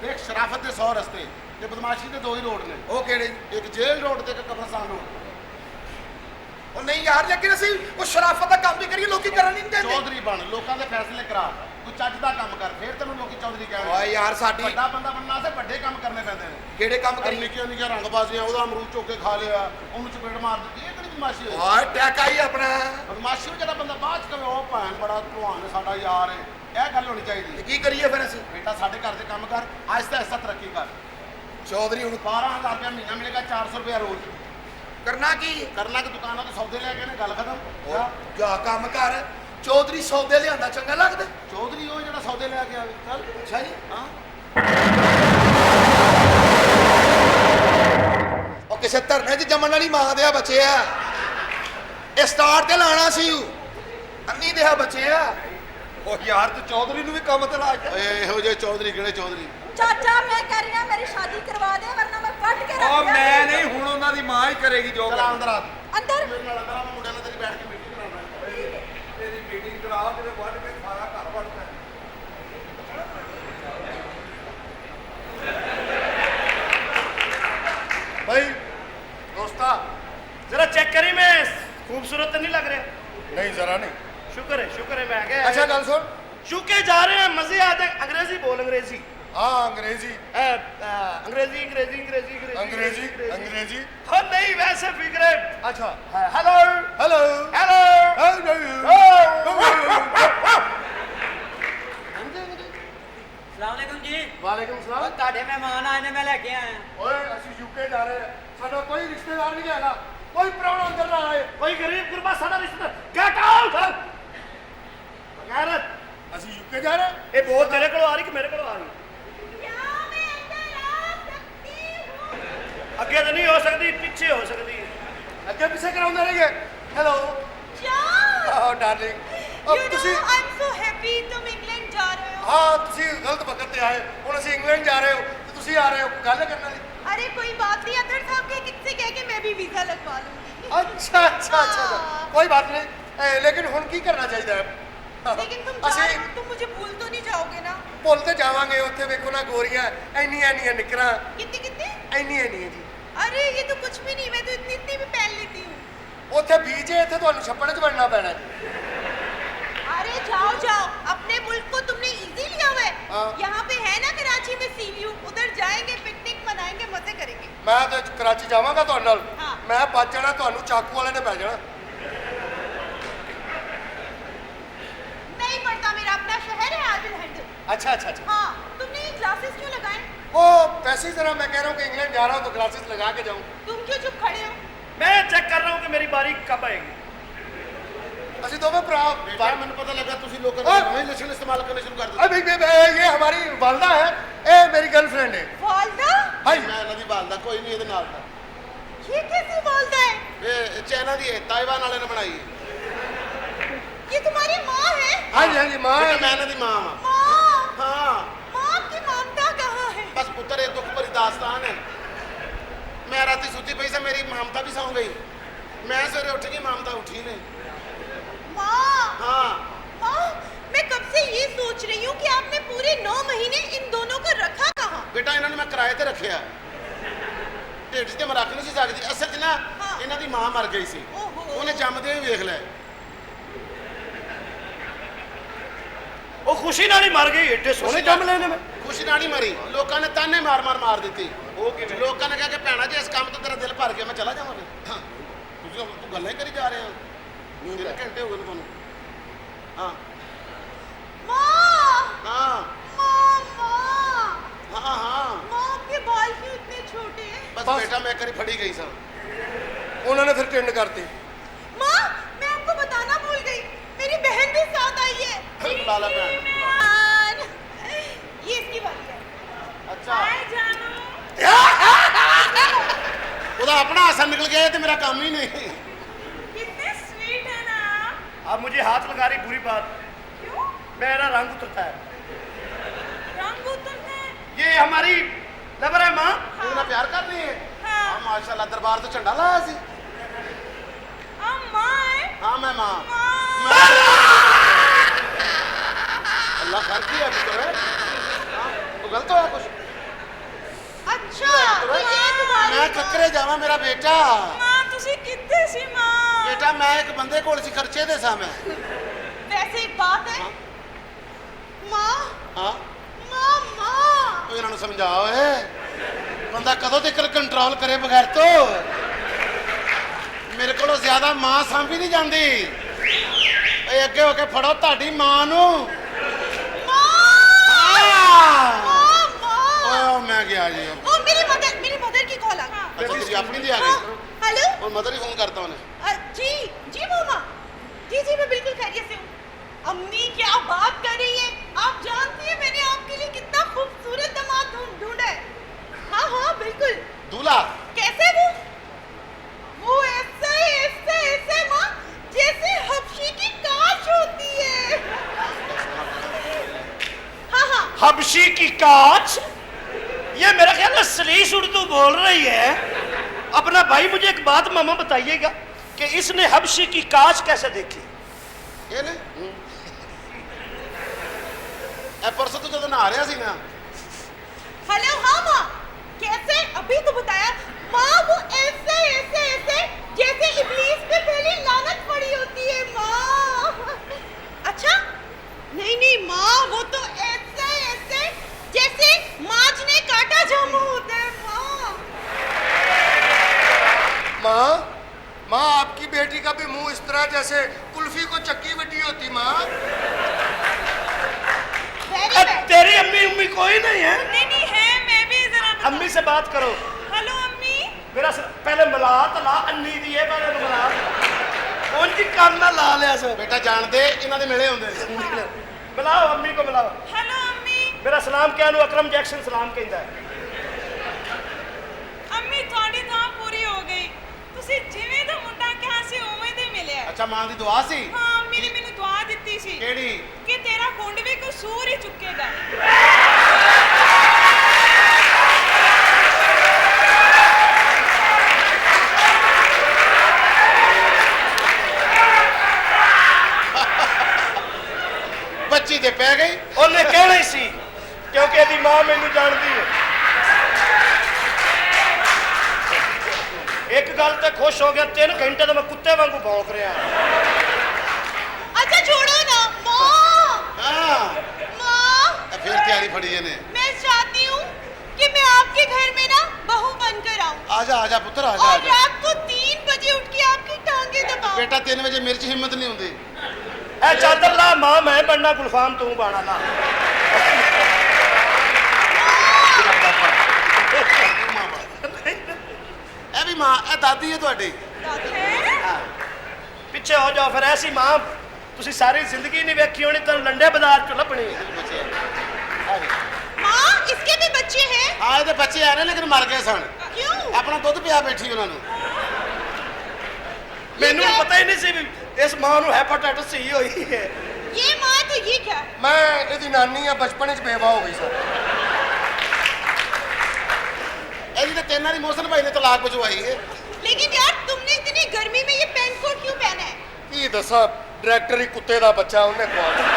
ਦੇਖ ਸ਼ਰਾਫਤ ਦੇ 100 ਰਸਤੇ ਤੇ ਬਦਮਾਸ਼ੀ ਦੇ 2 ਹੀ ਰੋਡ ਨੇ। ਉਹ ਕਿਹੜੇ? ਇੱਕ ਜੇਲ੍ਹ ਰੋਡ ਤੇ ਇੱਕ ਕਬਰਸਤਾਨ ਰੋਡ। ਉਹ ਨਹੀਂ ਯਾਰ, ਲੇਕਿਨ ਅਸੀਂ ਉਹ ਸ਼ਰਾਫਤ ਦਾ ਕੰਮ ਵੀ ਕਰੀਏ, ਲੋਕੀ ਕਰਨ ਨਹੀਂ ਦਿੰਦੇ। ਚੌਧਰੀ ਬਣ, ਲੋਕਾਂ ਦੇ ਫੈਸਲੇ ਕਰਾ, ਕੋਈ ਚੱਜ ਦਾ ਕੰਮ ਕਰ, ਫਿਰ ਤੈਨੂੰ ਲੋਕੀ ਚੌਧਰੀ ਕਹਿਣਗੇ। ਓਏ ਯਾਰ ਸਾਡੀ ਵੱਡਾ ਬੰਦਾ ਬਣਨਾ ਤੇ ਵੱਡੇ ਕੰਮ ਕਰਨੇ ਪੈਂਦੇ ਨੇ। ਕਿਹੜੇ ਕੰਮ ਕਰੀਏ? ਨਿੱਕੀਆਂ ਨਿੱਕੀਆਂ ਰੰਗਬਾਜ਼ੀਆਂ, ਉਹਦਾ ਅਮਰੂਦ ਚੁੱਕ ਕੇ ਖਾ ਲਿਆ, ਉਹਨੂੰ ਚਪੇੜ ਮਾਰ ਦਿੱਤੀ, ਇਹ ਕਿਹੜੀ ਬਦਮਾਸ਼ੀ ਹੋਈ? ਓਏ ਟੈਕਾ ਹੀ ਆਪਣਾ। ਬਦਮਾਸ਼ੀ ਨੂੰ ਜਿਹੜਾ ਬੰਦਾ ਬਾਅਦ ਚ ਕਵੇ ਉਹ ਭੈਣ ਬੜਾ ਭਲਵਾਨ ਸਾਡਾ ਯਾਰ ਹੈ, ਇਹ ਗੱਲ ਹੋਣੀ ਚਾਹੀਦੀ। ਤੇ ਕੀ ਕਰੀਏ ਫਿਰ ਅਸੀਂ? ਬੇਟਾ ਸਾਡੇ ਘਰ ਦੇ ਕੰਮ ਕਰ, ਆਹਿਸਤਾ ਆਹਿਸਤਾ ਤਰੱਕੀ ਕਰ। ਚੌਧਰੀ ਹੁਣ 12,000 ਰੁਪਇਆ ਮਹੀਨਾ ਮਿਲੇਗਾ, 400 ਰੁਪਇਆ ਰੋਜ਼। ਕਰਨਾ ਕੀ? ਕਰਨਾ ਕਿ ਦੁਕਾਨਾਂ ਤੋਂ ਸੌਦੇ ਲੈ ਕੇ ਨੇ, ਗੱਲ ਖਤਮ। ਜਾ ਕੰਮ ਕਰ। ਚੌਧਰੀ ਸੌਦੇ ਲਿਆਂਦਾ ਚੰਗਾ ਲੱਗਦਾ? ਚੌਧਰੀ ਉਹ ਜਿਹੜਾ ਸੌਦੇ ਲੈ ਕੇ ਆਵੇ। ਚੱਲ ਅੱਛਾ ਜੀ। ਹਾਂ ਕਿਸੇ ਧਰਨੇ 'ਚ ਜੰਮਣ ਵਾਲੀ ਮਾਂ ਦੇ ਆ ਬੱਚੇ ਆ ਇਹ ਸਟਾਰਟ ਤੇ ਲਾਣਾ ਸੀ ਅੰਨੀ ਦੇ ਆ ਬੱਚੇ ਆ ਉਹ ਯਾਰ ਤੂੰ ਚੌਧਰੀ ਨੂੰ ਵੀ ਕੰਮ ਤੇ ਲਾ ਕੇ ਓਏ ਇਹੋ ਜਿਹੇ ਚੌਧਰੀ ਕਿਹੜੇ ਚੌਧਰੀ ਚਾਚਾ ਮੈਂ ਕਹਿ ਰਹੀ ਹਾਂ ਮੇਰੀ ਸ਼ਾਦੀ ਕਰਵਾ ਦੇ ਵਰਨਾ ਮੈਂ ਕੱਟ ਕੇ ਰੱਖ ਉਹ ਦਿਆਂਗੀ। ਮੈਂ ਨਹੀਂ ਹੁਣ ਉਹਨਾਂ ਦੀ ਮਾਂ ਹੀ ਕਰੇਗੀ ਜੋ ਚਲ ਅੰਦਰ ਆ ਅੰਦਰ ਮੇਰੇ ਨਾਲ ਅੰਦਰ ਆ ਮੈਂ ਮੁੰਡਿਆਂ ਨਾਲ ਤੇਰੀ ਬੈਠ ਕੇ ਮੀਟਿੰਗ ਕਰਾਉਣਾ ਤੇਰੀ ਮੀਟਿੰਗ ਕਰਾ ਤੇਰੇ ਵੱਢ ਕੇ ਸਾਰਾ ਘਰ ਵੱਢਦਾ भाई दोस्ता जरा चेक करी मैं खूबसूरत तो नहीं लग रहा नहीं जरा नहीं शुक्र है मैं क्या अच्छा गल सुन चूके जा रहे हैं मजे आते हैं अंग्रेजी बोल अंग्रेजी हाँ अंग्रेजी अंग्रेजी अंग्रेजी अंग्रेजी अंग्रेजी अंग्रेजी हाँ नहीं वैसे फिक्र अच्छा हेलो हेलो हेलो सलामकुम जी वालेकुम सलाम ਤੁਹਾਡੇ ਮਹਿਮਾਨ ਆਏ ਨੇ ਮੈਂ ਲੈ ਕੇ ਆਇਆ ओए ਅਸੀਂ यूके जा रहे हैं साडा कोई रिश्तेदार नहीं हैगा कोई प्राहुणा अंदर ना आए कोई गरीब गुरबा सारा रिश्तेदार गेट आउट गैरत ਅਸੀਂ यूके जा रहे हैं ये बोल तेरे को आ रही कि मेरे को आ रही क्या मैं अंदर आ सकती हूँ अगे तो नहीं हो सकती पीछे हो सकती है ਅੱਗੇ ਪਿੱਛੇ ਕਰਾਉਂਦੇ ਰਹੀਏ ਹੈਲੋ जाओ ਓ ਡਾਰਲਿੰਗ You अब know, ਤੁਸੀਂ I'm so happy तुम इंग्लैंड जा रहे हो। ਹਾਂ ਤੁਸੀਂ ਗਲਤ ਵਕਤ ਤੇ ਆਏ ਹੁਣ ਅਸੀਂ ਇੰਗਲੈਂਡ ਜਾ ਰਹੇ ਹੋ ਤੇ ਤੁਸੀਂ ਆ ਰਹੇ ਹੋ ਗੱਲ ਕਰਨ ਵਾਲੀ अरे कोई बात नहीं अतर साहब के किससे कह के मैं भी वीजा लगवा लूंगी। अच्छा अच्छा अच्छा हाँ। कोई बात नहीं लेकिन ਹੁਣ ਕੀ ਕਰਨਾ ਚਾਹੀਦਾ ਹੈ लेकिन तुम जा रहे हो, तुम मुझे भूल तो नहीं जाओगे ना? ਭੁੱਲ ਤੇ ਜਾਵਾਂਗੇ ਉੱਥੇ ਵੇਖੋ ਨਾ ਗੋਰੀਆਂ ਇੰਨੀਆਂ ਇੰਨੀਆਂ ਨਿਕਰਾਂ कितनी कितनी? ਇੰਨੀਆਂ ਇੰਨੀਆਂ ਜੀ अरे ये तो कुछ भी नहीं, मैं तो इतनी इतनी भी पहन लेती हूँ। ਉੱਥੇ ਬੀਚ ਹੈ ਇੱਥੇ ਤੁਹਾਨੂੰ ਛੱਪੜ 'ਚ ਵੜਨਾ ਪੈਣਾ ਜੀ अरे जाओ जाओ, अपने मुल्क को तुमने इजी लिया हुआ है। हाँ। यहाँ पे है ना कराची में सी व्यू, उधर जाएंगे पिकनिक मनाएंगे मजे करेंगे। ਮੈਂ ਤਾਂ ਕਰਾਚੀ ਜਾਵਾਂਗਾ ਤੁਹਾਡੇ ਨਾਲ ਹਾਂ। ਮੈਂ ਬਚ ਜਾਣਾ ਤੁਹਾਨੂੰ ਚਾਕੂ ਵਾਲੇ ਨੇ ਪੈ ਜਾਣਾ नहीं पड़ता, मेरा अपना शहर है, आई विल हैंडल। अच्छा अच्छा अच्छा हाँ, तुमने ये ग्लासेस क्यों लगाए? वो पैसे ही जरा मैं कह रहा हूँ कि इंग्लैंड जा रहा हूँ तो ग्लासेस लगा के जाऊँ तुम क्यों चुप खड़े हो? मैं चेक कर रहा हूँ कि मेरी बारी कब आएगी ਅਸੀਂ ਦੋਵੇਂ ਭਰਾ ਬੇਟਾ ਮੈਨੂੰ ਪਤਾ ਲੱਗਾ ਤੁਸੀਂ ਲੋਕਾਂ ਓਏ। ਦੇ ਨਵੇਂ ਲੱਛਣ ਇਸਤੇਮਾਲ ਕਰਨੇ ਸ਼ੁਰੂ ਕਰ ਦਿੱਤੇ अभी ये हमारी वालदा है ये मेरी गर्लफ्रेंड है वालदा? हाय ਮੈਂ ਇਹਨਾਂ ਦੀ ਬਾਲਦਾ ਕੋਈ ਨਹੀਂ ਇਹਦੇ ਨਾਲ ਦਾ ये कैसी वालदा है? ਇਹ ਚਾਈਨਾ ਦੀ ਹੈ ਤਾਇਵਾਨ ਵਾਲੇ ਨੇ ਬਣਾਈ ਹੈ ये तुम्हारी माँ है? हाँ जी माँ ਬੇਟਾ है ਮੈਂ ਇਹਨਾਂ ਦੀ ਮਾਂ ਵਾਂ माँ, ਹਾਂ माँ की ममता कहाँ है? ਬਸ ਪੁੱਤਰ ਇਹ ਦੁੱਖ ਭਰੀ ਦਾਸਤਾਨ ਹੈ ਮੈਂ ਰਾਤੀ ਸੁੱਤੀ ਪਈ ਸੀ ਮੇਰੀ ਮਮਤਾ ਵੀ ਸੌਂ ਗਈ ਮੈਂ ਸਵੇਰੇ ਉੱਠ ਗਈ ਮਮਤਾ ਉੱਠੀ ਨਹੀਂ माँ, ਹਾਂ माँ, मैं कब से ये सोच रही हूँ कि आपने पूरे 9 महीने इन दोनों को रखा कहाँ? ਬੇਟਾ ਇਹਨਾਂ ਨੂੰ ਮੈਂ ਕਿਰਾਏ ਤੇ ਰੱਖਿਆ ਢਿੱਡ 'ਚ ਤੇ ਮੈਂ ਰੱਖ ਨਹੀਂ ਸੀ ਸਕਦੀ ਅਸਲ 'ਚ ਨਾ ਹਾਂ। ਇਹਨਾਂ ਦੀ ਮਾਂ ਮਰ ਗਈ ਸੀ ओहो। ਉਹਨੇ ਜੰਮਦੇ ਹੀ ਵੇਖ ਲਿਆ वो खुशी नाल ही मर गई एडे सोने जम लेने में ਖੁਸ਼ੀ ਨਾਲ ਹੀ ਮਰੀ ਲੋਕਾਂ ਨੇ ਤਾਨੇ ਮਾਰ ਦਿੱਤੀ ਲੋਕਾਂ ਨੇ ਕਿਹਾ ਕਿ ਭੈਣਾ ਜੀ ਇਸ ਕੰਮ ਤੋਂ ਤੇਰਾ ਦਿਲ ਭਰ ਗਿਆ ਮੈਂ ਚਲਾ ਜਾਵਾਂ ਫਿਰ ਤੁਸੀਂ ਤੂੰ ਗੱਲਾਂ ਹੀ ਕਰੀ ਜਾ ਰਹੇ ਹੋ 3 ਘੰਟੇ ਹੋ ਗਏ ਨੇ ਤੁਹਾਨੂੰ ਹਾਂ माँ, ਹਾਂ माँ, माँ, ਹਾਂ ਹਾਂ माँ, आपके बाल क्यों इतने छोटे हैं? ਬਸ बस। ਬੇਟਾ ਮੈਂ ਕਰੀ ਫੜੀ गई सां उन्होंने फिर टेंड करती माँ, मैं आपको बताना भूल गई, मेरी बहन भी साथ आई है। बुला ला बहन। ईमान, ये इसकी बारी है। ਅੱਛਾ हाय जानू। ਉਹਦਾ ਆਪਣਾ ਹਾਸਾ ਨਿਕਲ ਗਿਆ ਤੇ ਮੇਰਾ ਕੰਮ ਹੀ ਨਹੀਂ कितने स्वीट है ना? अब मुझे हाथ लगा रही बुरी बात क्यों? मेरा रंग उतरता है रंग उतरते हैं? ये हमारी लबर है माँ ਉਹਦੇ ਨਾਲ ਪਿਆਰ ਕਰਨੀ ਹੈ हाँ। ਹਾਂ ਮਾਸ਼ਾਅੱਲਾ ਦਰਬਾਰ ਤੋਂ ਝੰਡਾ ਲਾਇਆ ਸੀ आप माँ हैं? ਹਾਂ ਮੈਂ ਮਾਂ माँ। ਅੱਲਾ ਖੈਰ ਕੀ ਹੈ ਪੁੱਤਰ ਉਹ ਗਲਤ ਹੋਇਆ ਕੁਛ अच्छा, तो ये तुम्हारी ਮੈਂ ਕੱਕਰੇ ਜਾਵਾਂ ਮੇਰਾ ਬੇਟਾ माँ, तुसी कितने सी माँ? ਬੇਟਾ ਮੈਂ ਇੱਕ ਬੰਦੇ ਕੋਲ ਸੀ ਖਰਚੇ ਦੇ ਸਾਂ ਮੈਂ वैसे एक बात है। माँ, ਹਾਂ माँ, माँ। ਤੂੰ ਇਹਨਾਂ ਨੂੰ ਸਮਝਾ ਓਏ ਬੰਦਾ ਕਦੋਂ ਤੱਕ ਕੰਟਰੋਲ ਕਰੇ ਬਗੈਰ ਤੋਂ ਮੇਰੇ ਕੋਲੋਂ ਜ਼ਿਆਦਾ ਮਾਂ ਸਾਂਭੀ ਨਹੀਂ ਜਾਂਦੀ ਓਏ ਅੱਗੇ ਹੋ ਕੇ ਫੜੋ ਤੁਹਾਡੀ ਮਾਂ ਨੂੰ माँ, माँ। ਓਏ ਮੈਂ ਗਿਆ ਜੀ ओ, मेरी मदर की कॉल आ गई। ਅੱਛਾ ਤੇਰੀ ਆਪਣੀ ਦੀ ਆ हाँ, ਗਈ हेलो। और मदर ही फोन करता हूँ जी, जी मामा। जी, मैं बिल्कुल खैरियत से हूँ। अम्मी क्या बात कर रही है? आप जानती हैं मैंने आपके लिए कितना खूबसूरत दामाद ढूंढा है। हाँ, बिल्कुल। दूल्हा कैसे है वो? हबशी की काच, ये मेरा ख्याल है सलीस उर्दू बोल रही है। अपना भाई मुझे एक बात मामा बताइएगा कि इसने हबशी की काच कैसे देखी? ये ने परसों तो जब नहा रहा सी ना। हेलो हाँ माँ, कैसे? अभी तो बताया माँ, वो ऐसे ऐसे ऐसे जैसे इब्लीस पे पहले लानत पड़ी होती है माँ। अच्छा नहीं नहीं माँ, वो तो ऐसे ऐसे जैसे माज ने काटा जामू होता है माँ। माँ, माँ आपकी बेटी का भी मुंह इस तरह जैसे कुल्फी को चक्की बटी होती माँ। तेरी अम्मी उम्मी कोई नहीं है? नहीं नहीं है, मैं भी जरा अम्मी से बात करो। हेलो अम्मी। मेरा पहले मिला तो ला, अन्नी दी है पहले मिला उनकी करना ला लिया सर। बेटा जान दे इन्हां दे मिले हुंदे ने। बुलाओ अम्मी को बुलाओ। हेलो अम्मी। मेरा सलाम क्या नु अकरम जैक्सन सलाम कहता है। अम्मी ਤੁਹਾਡੀ ਤਾਂ ਪੂਰੀ ਹੋ ਗਈ, ਤੁਸੀਂ ਜਿਵੇਂ ਦਾ ਮੁੰਡਾ ਕਿਹਾ ਸੀ ਉਵੇਂ ਦੇ ਮਿਲਿਆ। अच्छा मां दी दुआ सी? ਹਾਂ ਅੰਮੀ ਨੇ ਮੈਨੂੰ ਦੁਆ ਦਿੱਤੀ ਸੀ केड़ी? ਕਿ ਤੇਰਾ ਗੁੰਡ ਵੀ ਕੋਈ ਸੂਰ ਹੀ ਚੁੱਕੇਗਾ। बच्ची ते पै गई। ਉਹਨੇ ਕਹਿਣਾ ਹੀ ਸੀ ਕਿਉਂਕਿ ਇਹਦੀ ਮਾਂ ਮੈਨੂੰ ਜਾਣਦੀ ਹੈ। ਇੱਕ ਗੱਲ ਤੇ ਖੁਸ਼ ਹੋ ਗਿਆ, 3 ਘੰਟੇ ਤੋਂ ਮੈਂ ਕੁੱਤੇ ਵਾਂਗੂ ਭੌਂਕ ਰਿਹਾ। अच्छा छोड़ो ना माँ। हां माँ फिर तैयारी फड़ी है ने। मैं चाहती हूँ कि मैं आपके घर में ना बहू बनकर आऊँ आजा पुत्र आजा और आजा। रात को 3 बजे उठ के आपकी टांगे दबाऊं। बेटा 3 बजे मेरे च हिम्मत नहीं होंदी। ए चादर ला, मां मैं बनना, गुलफाम तू बाना ला। ए भी मां ए दादी है ਤੁਹਾਡੀ। ਪਿੱਛੇ ਹੋ ਜਾਓ ਫਿਰ। ਐਸੀ ਮਾਂ ਤੁਸੀਂ ਸਾਰੀ ਜ਼ਿੰਦਗੀ ਨਹੀਂ ਵੇਖੀ ਹੋਣੀ, ਤੁਹਾਨੂੰ ਲੰਡੇ ਬਾਜ਼ਾਰ ਚ ਲੱਭਣੀ। माँ इसके भी बच्चे हैं? हाँ ये बच्चे आ रहे लेकिन मर गए सन। क्यों? अपना दुध पिया बैठी उन्होंने। ਮੈਨੂੰ ਪਤਾ ਹੀ ਨਹੀਂ ਸੀ ਵੀ ਇਸ ਮਾਂ ਨੂੰ ਹੈਪੇਟਾਈਟਸ ਸੀ ਹੋਈ ਹੈ। ये माँ तो ये क्या? मैं ਇਹਦੀ ਨਾਨੀ ਆ, ਬਚਪਨ ਚ ਬੇਵਾ ਹੋ ਗਈ ਸਰ। ਇਹਦੀ ਤਾਂ ਤਿੰਨਾਂ ਦੀ ਮੋਹਸਨ ਭਾਈ ਨੇ ਤਲਾਕ ਭਜਵਾਈ ਹੈ। लेकिन यार तुमने इतनी गर्मी में ये पैंट कोट क्यों पहना है? ਕੀ ਦੱਸਾਂ, ਡਾਇਰੈਕਟਰ ਹੀ ਕੁੱਤੇ ਦਾ ਬੱਚਾ ਉਹਨੇ ਖਵਾ ਦਿੱਤਾ।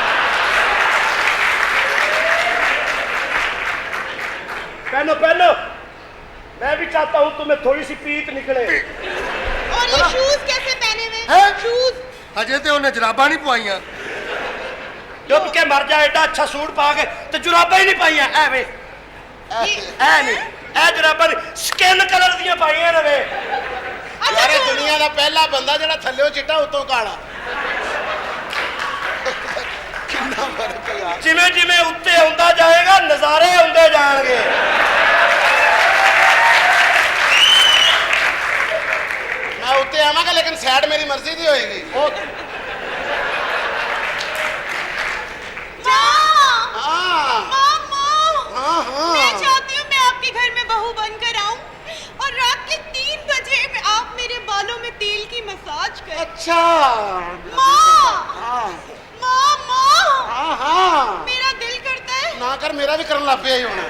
पहनो पहनो, मैं भी चाहता हूँ तुम्हें थोड़ी सी पीत निकले। और ये शूज कैसे पहने हुए? हैं? शूज ਹਜੇ ਤੇ ਉਹਨੇ ਜਰਾਬਾਂ ਨਹੀਂ ਪਵਾਈਆਂ। डुब के मर जाए, एडा अच्छा सूट पा के तो जुराबा ही नहीं पाइया। ऐ वे ऐ नहीं, ऐ जुराबा नहीं, स्किन कलर दियां पाइयां ने वे। ਯਾਰ ਇਹ ਦੁਨੀਆ ਦਾ ਪਹਿਲਾ ਬੰਦਾ ਜਿਹੜਾ ਥੱਲੇੋਂ ਚਿੱਟਾ ਉੱਤੋਂ ਕਾਲਾ। ਕਿੰਨਾ ਫਰਕ ਹੈ ਯਾਰ। जिवें जिवें उत्ते आउंदा जाएगा नज़ारे आउंदे जाणगे। मैं ਉੱਤੇ ਆਵਾਂਗਾ लेकिन साइड मेरी मर्जी दी होएगी। हाँ हाँ मैं चाहती हूँ मैं आपके घर में बहू बनकर आऊँ और रात के 3 बजे में आप मेरे बालों में तेल की मसाज करें। अच्छा माँ हाँ माँ माँ हाँ हाँ मेरा दिल करता है। ना कर मेरा भी करन लग पिया ही होना।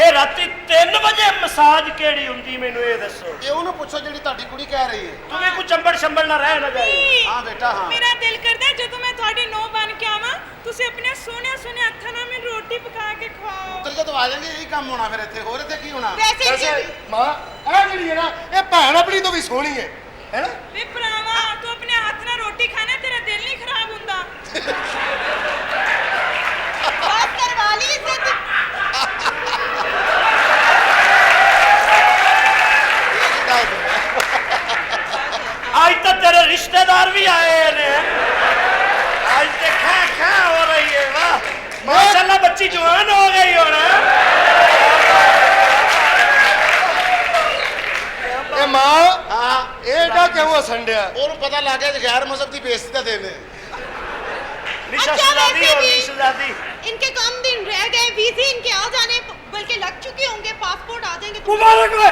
ਇਹ ਰਾਤੀ 3 ਵਜੇ ਮਸਾਜ ਕਿਹੜੀ ਹੁੰਦੀ ਮੈਨੂੰ ਇਹ ਦੱਸੋ। ਇਹ ਉਹਨੂੰ ਪੁੱਛੋ ਜਿਹੜੀ ਤੁਹਾਡੀ ਕੁੜੀ ਕਹਿ ਰਹੀ ਹੈ। ਤੂੰ ਵੀ ਕੋਈ ਚੰਬੜ ਸ਼ੰਬੜ ਨਾ ਰਹਿ ਨਾ ਜਾਏ। हाँ बेटा हाँ मेरा दिल करता है ਜਦੋਂ ਮੈਂ ਤੁਹਾਡੀ ਨੌ ਬਣ ਕੇ ਆਵਾਂ ਤੁਸੀਂ ਆਪਣੇ ਸੋਹਣੇ ਸੋਹਣੇ ਹੱਥਾਂ ਨਾਲ ਮੈਨੂੰ ਰੋਟੀ ਪਕਾ ਕੇ ਖਵਾਓ। ਪੁੱਤਰ ਜਦੋਂ ਆ ਜਾਣਗੇ ਇਹੀ ਕੰਮ ਹੋਣਾ ਫਿਰ ਇੱਥੇ, ਹੋਰ ਇੱਥੇ ਕੀ ਹੋਣਾ। ਵੈਸੇ ਵੈਸੇ ਮਾਂ ਇਹ ਜਿਹੜੀ ਹੈ ਨਾ, ਇਹ ਭੈਣ ਆਪਣੀ ਤੋਂ ਵੀ ਸੋਹਣੀ ਹੈ, ਹੈ ਨਾ? ਵੇ ਭਰਾਵਾ ਤੂੰ ਆਪਣੇ ਹੱਥ ਨਾਲ ਰੋਟੀ ਖਾਣਾ ਤੇਰਾ ਦਿਲ ਨਹੀਂ ਖਰਾਬ ਹੁੰਦਾ। ਬਾਤ ਕਰਵਾ ਲਈ ਇੱਜ਼ਤ। आज तक तेरे रिश्तेदार भी आए हैं। आज तक खा हो रही है। वाह माशाल्लाह, बच्ची जवान हो गई हो ना। ਇਹ ਮਾਂ हाँ ਇਹਦਾ ਕਿਉਂ ਹੱਸਣ ਡਿਆ? ਉਹਨੂੰ ਪਤਾ ਲੱਗ ਗਿਆ ਕਿ ਗੈਰ ਮਜ਼ਹਬ ਦੀ ਬੇਇੱਜ਼ਤੀ ਤਾਂ ਦੇਣੇ। निशा अच्छा, शहजादी वैसे और भी- शहजादी। इनके कम दिन रह गए, वीजे इनके आ जाने बल्कि लग चुके होंगे, पासपोर्ट आ जाएंगे। मुबारक हो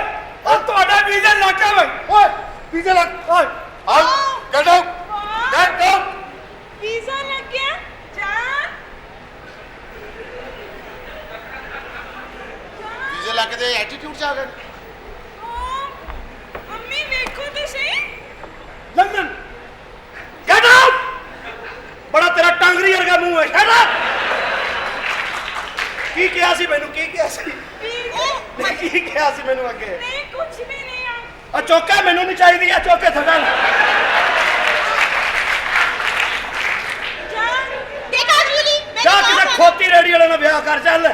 और ਤੁਹਾਡਾ ਵੀਜ਼ਾ ਲੱਗ ਗਿਆ ਵੇ। ਓਏ ਪੀछे ਲੱਗ। ਓਏ ਆਓ get out get out. Visa लग गया जा। ਆ ਗਏ ਮੰਮੀ ਵੇਖੋ ਤੇ ਸਹੀ ਲੰਡਨ ਗੈਟ ਆਊਟ ਬੜਾ ਤੇਰਾ ਟਾਂਗਰੀ ਵਰਗਾ ਮੂੰਹ ਹੈ ਸ਼ਟ ਅਪ ਕੀ ਕਿਹਾ ਸੀ ਮੈਨੂੰ ਕੀ ਕਿਹਾ ਸੀ ਕੀ ਕਿਹਾ ਸੀ ਮੈਨੂੰ ਅੱਗੇ ਨਹੀਂ ਕੁਝ ਵੀ ਨਹੀਂ ਆ ਆ ਚੌਕਾ ਮੈਨੂੰ ਨਹੀਂ ਚਾਹੀਦੀ ਆ ਚੌਕੇ ਥੱਲੇ देखा जूली ਜਾ ਕਿਤੇ ਖੋਤੀ ਰੇੜੀ ਵਾਲੇ ਨਾਲ ਵਿਆਹ ਕਰ ਚੱਲ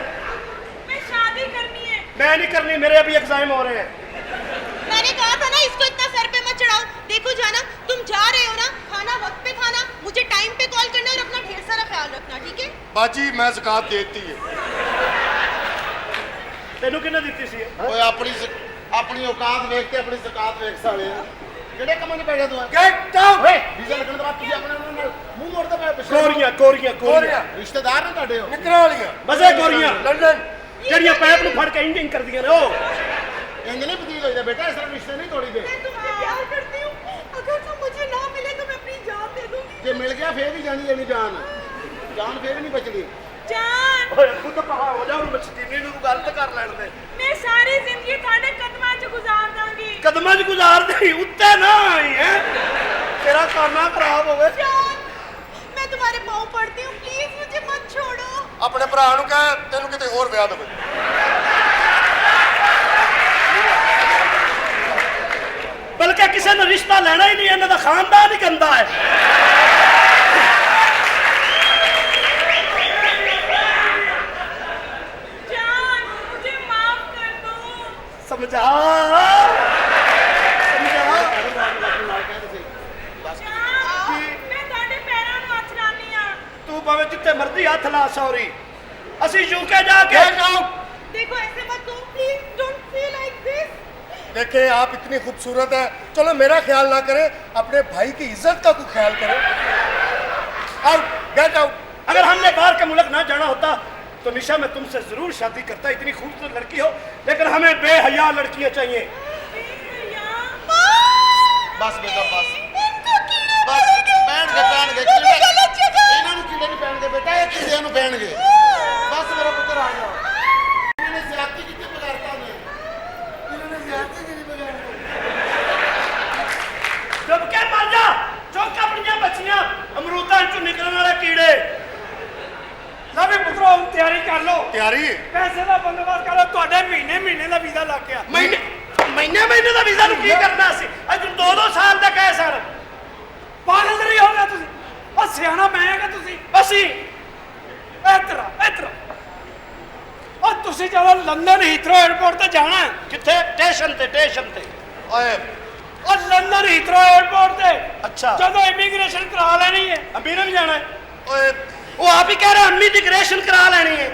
मैं शादी करनी है मैं नहीं करनी मेरे अभी एग्जाम हो रहे हैं मैंने कहा था ना इसको इतना सर पे मत चढ़ाओ देखो जाना तुम जा रहे हो ना खाना वक्त पे खाना मुझे टाइम पे कॉल करना और अपना ढेर सारा ख्याल रखना ठीक है ਬਾਜੀ ਮੈਂ ਜ਼ਕਾਤ ਦੇਤੀ ਹੈ ਤੈਨੂੰ ਕਿਹਨੇ ਦਿੱਤੀ ਸੀ ਓਏ ਆਪਣੀ ਔਕਾਤ ਵੇਖ ਕੇ ਆਪਣੀ ਜ਼ਕਾਤ ਵੇਖ ਸਾਲੇ ਕਿਹੜੇ ਕੰਮਾਂ 'ਚ ਪੈ ਗਿਆ ਤੂੰ ਗੈਟ ਆਊਟ ਓਏ ਵੀਜ਼ਾ ਲੱਗਣ ਤੋਂ ਬਾਅਦ ਤੁਸੀਂ ਆਪਣੇ ਉਹਨਾਂ ਨਾਲ ਮੂੰਹ ਮੋੜਦਾ ਪਿਆ ਪਿੱਛੇ ਕੋਰੀਆਂ ਰਿਸ਼ਤੇਦਾਰ ਨੇ ਤੁਹਾਡੇ ਹੋ ਨਿਕਰਾਂ ਵਾਲੀਆਂ ਮਜ਼ੇ ਕੋਰੀਆਂ ਲੰਡਨ ਜਿਹੜੀਆਂ ਪੈਪ ਨੂੰ ਫੜ ਕੇ ਇੰਜਿੰਗ ਕਰਦੀਆਂ ਨੇ ਉਹ ਇੰਜ ਨਹੀਂ ਪਤੀਲ ਹੋਈਦਾ ਬੇਟਾ ਇਸ ਤਰ੍ਹਾਂ ਰਿਸ਼ਤੇ ਨਹੀਂ ਤੋੜੀਦੇ मैं तुम्हें प्यार करती हूँ अगर तुम मुझे ना मिले तो मैं अपनी जान दे दूंगी ਜੇ ਮਿਲ ਗਿਆ ਫੇਰ ਵੀ ਜਾਣੀ ਜਾਨ ਫੇਰ ਵੀ ਨਹੀਂ ਬਚਦੀ जान ਓਏ ਖੁਦ ਪਹਾ ਹੋ ਜਾ ਹੁਣ ਮਛਤੀਨੀ ਨੂੰ ਗਲਤ ਕਰ ਲੈਣ ਦੇ मैं सारी जिंदगी थाने कदमां च गुजार दांगी ਕਦਮਾਂ 'ਚ ਗੁਜ਼ਾਰ ਦੇ ਉੱਤੇ ਨਾ ਆਈ ਹੈ ਤੇਰਾ ਕੰਮ ਨਾ ਖਰਾਬ ਹੋਵੇ जान मैं तुम्हारे पाँव पड़ती हूँ प्लीज मुझे मत छोड़ो ਆਪਣੇ ਭਰਾ ਨੂੰ ਕਹਿ ਤੈਨੂੰ ਕਿਤੇ ਹੋਰ ਵਿਆਹ ਦੇਵੇ ਬਲਕਿ ਕਿਸੇ ਨੇ ਰਿਸ਼ਤਾ ਲੈਣਾ ਹੀ ਨਹੀਂ ਇਹਨਾਂ ਦਾ ਖਾਨਦਾਨ ਹੀ ਗੰਦਾ ਹੈ जान मुझे माफ कर दो ਸਮਝਾ जान मैं ਤੁਹਾਡੇ ਪੈਰਾਂ ਨੂੰ ਹੱਥ ਲਾਉਂਦੀ ਆ ਤੂੰ ਭਾਵੇਂ ਜਿੱਥੇ ਮਰਜ਼ੀ ਹੱਥ ਲਾ ਸੌਰੀ ਅਸੀਂ ਯੂਕੇ ਜਾ ਕੇ गैट आउट देखो ऐसे मत करो please don't feel like this देखे आप इतनी खूबसूरत है चलो मेरा ख्याल ना करें अपने भाई की इज्जत का कोई ख्याल करें आउट गैट आउट अगर हमने बाहर के मुल्क ना जाना होता तो निशा मैं तुमसे जरूर शादी करता इतनी खूबसूरत लड़की हो लेकिन हमें बेहया लड़कियां चाहिए ਬਸ ਬੇਟਾ ਬਸ इनको कीड़े ਬਸ ਪੈਣਗੇ ਕੀੜੇ गलत जगह ਇਹਨਾਂ ਨੂੰ ਕੀੜੇ ਨਹੀਂ ਪੈਣਗੇ ਬੇਟਾ ਇਹ ਕੀੜਿਆਂ ਨੂੰ ਪੈਣਗੇ ਬਸ ਮੇਰਾ ਪੁੱਤਰ ਆ ਜਾ ਇਹਨੇ ਜ਼ਿਆਦਤੀ ਕੀਤੀ ਬਗੈਰਤਾ ਨੇ ਇਹਨੇ ਜ਼ਿਆਦਤੀ ਕੀਤੀ ਬਗੈਰਤਾ जब के मर जा चौक अपनियां बच्चियां अमरूदां चों निकलने वाले कीड़े ना भी पुत्रो हम तैयारी कर लो तैयारी पैसे ਦਾ ਬੰਦੋਬਸਤ ਕਰੋ ਤੁਹਾਡੇ ਮਹੀਨੇ ਦਾ ਵੀਜ਼ਾ ਲੱਗ ਗਿਆ ਮਹੀਨੇ ਦਾ ਵੀਜ਼ਾ ਨੂੰ ਕੀ ਕਰਨਾ ਸੀ ਅੱਜ 2-2 ਸਾਲ ਦਾ ਕਹੇ ਸਰ ਪਾਗਲ ਨਹੀਂ ਹੋ ਗਿਆ ਤੁਸੀਂ ਉਹ ਸਿਆਣਾ ਮੈਂ ਹੈਗਾ ਤੁਸੀਂ ਅਸੀਂ ਇਤਰਾ ਉਹ ਤੁਸੀਂ ਜਦੋਂ ਲੰਡਨ ਹੀਥਰੋ 에ਅਰਪੋਰਟ ਤੇ ਜਾਣਾ ਕਿੱਥੇ ਸਟੇਸ਼ਨ ਤੇ ओए ਉਹ ਲੰਡਨ ਹੀਥਰੋ 에ਅਰਪੋਰਟ ਤੇ ਅੱਛਾ ਜਦੋਂ ਇਮੀਗ੍ਰੇਸ਼ਨ ਕਰਾ ਲੈਣੀ ਹੈ ਅੰਮੀ ਨੇ ਵੀ ਜਾਣਾ ਹੈ ओए ਉਹ ਆਪ ਹੀ ਕਹਿ ਰਿਹਾ ਅੰਮੀ ਦੀ ਇਮੀਗ੍ਰੇਸ਼ਨ ਕਰਾ ਲੈਣੀ ਹੈ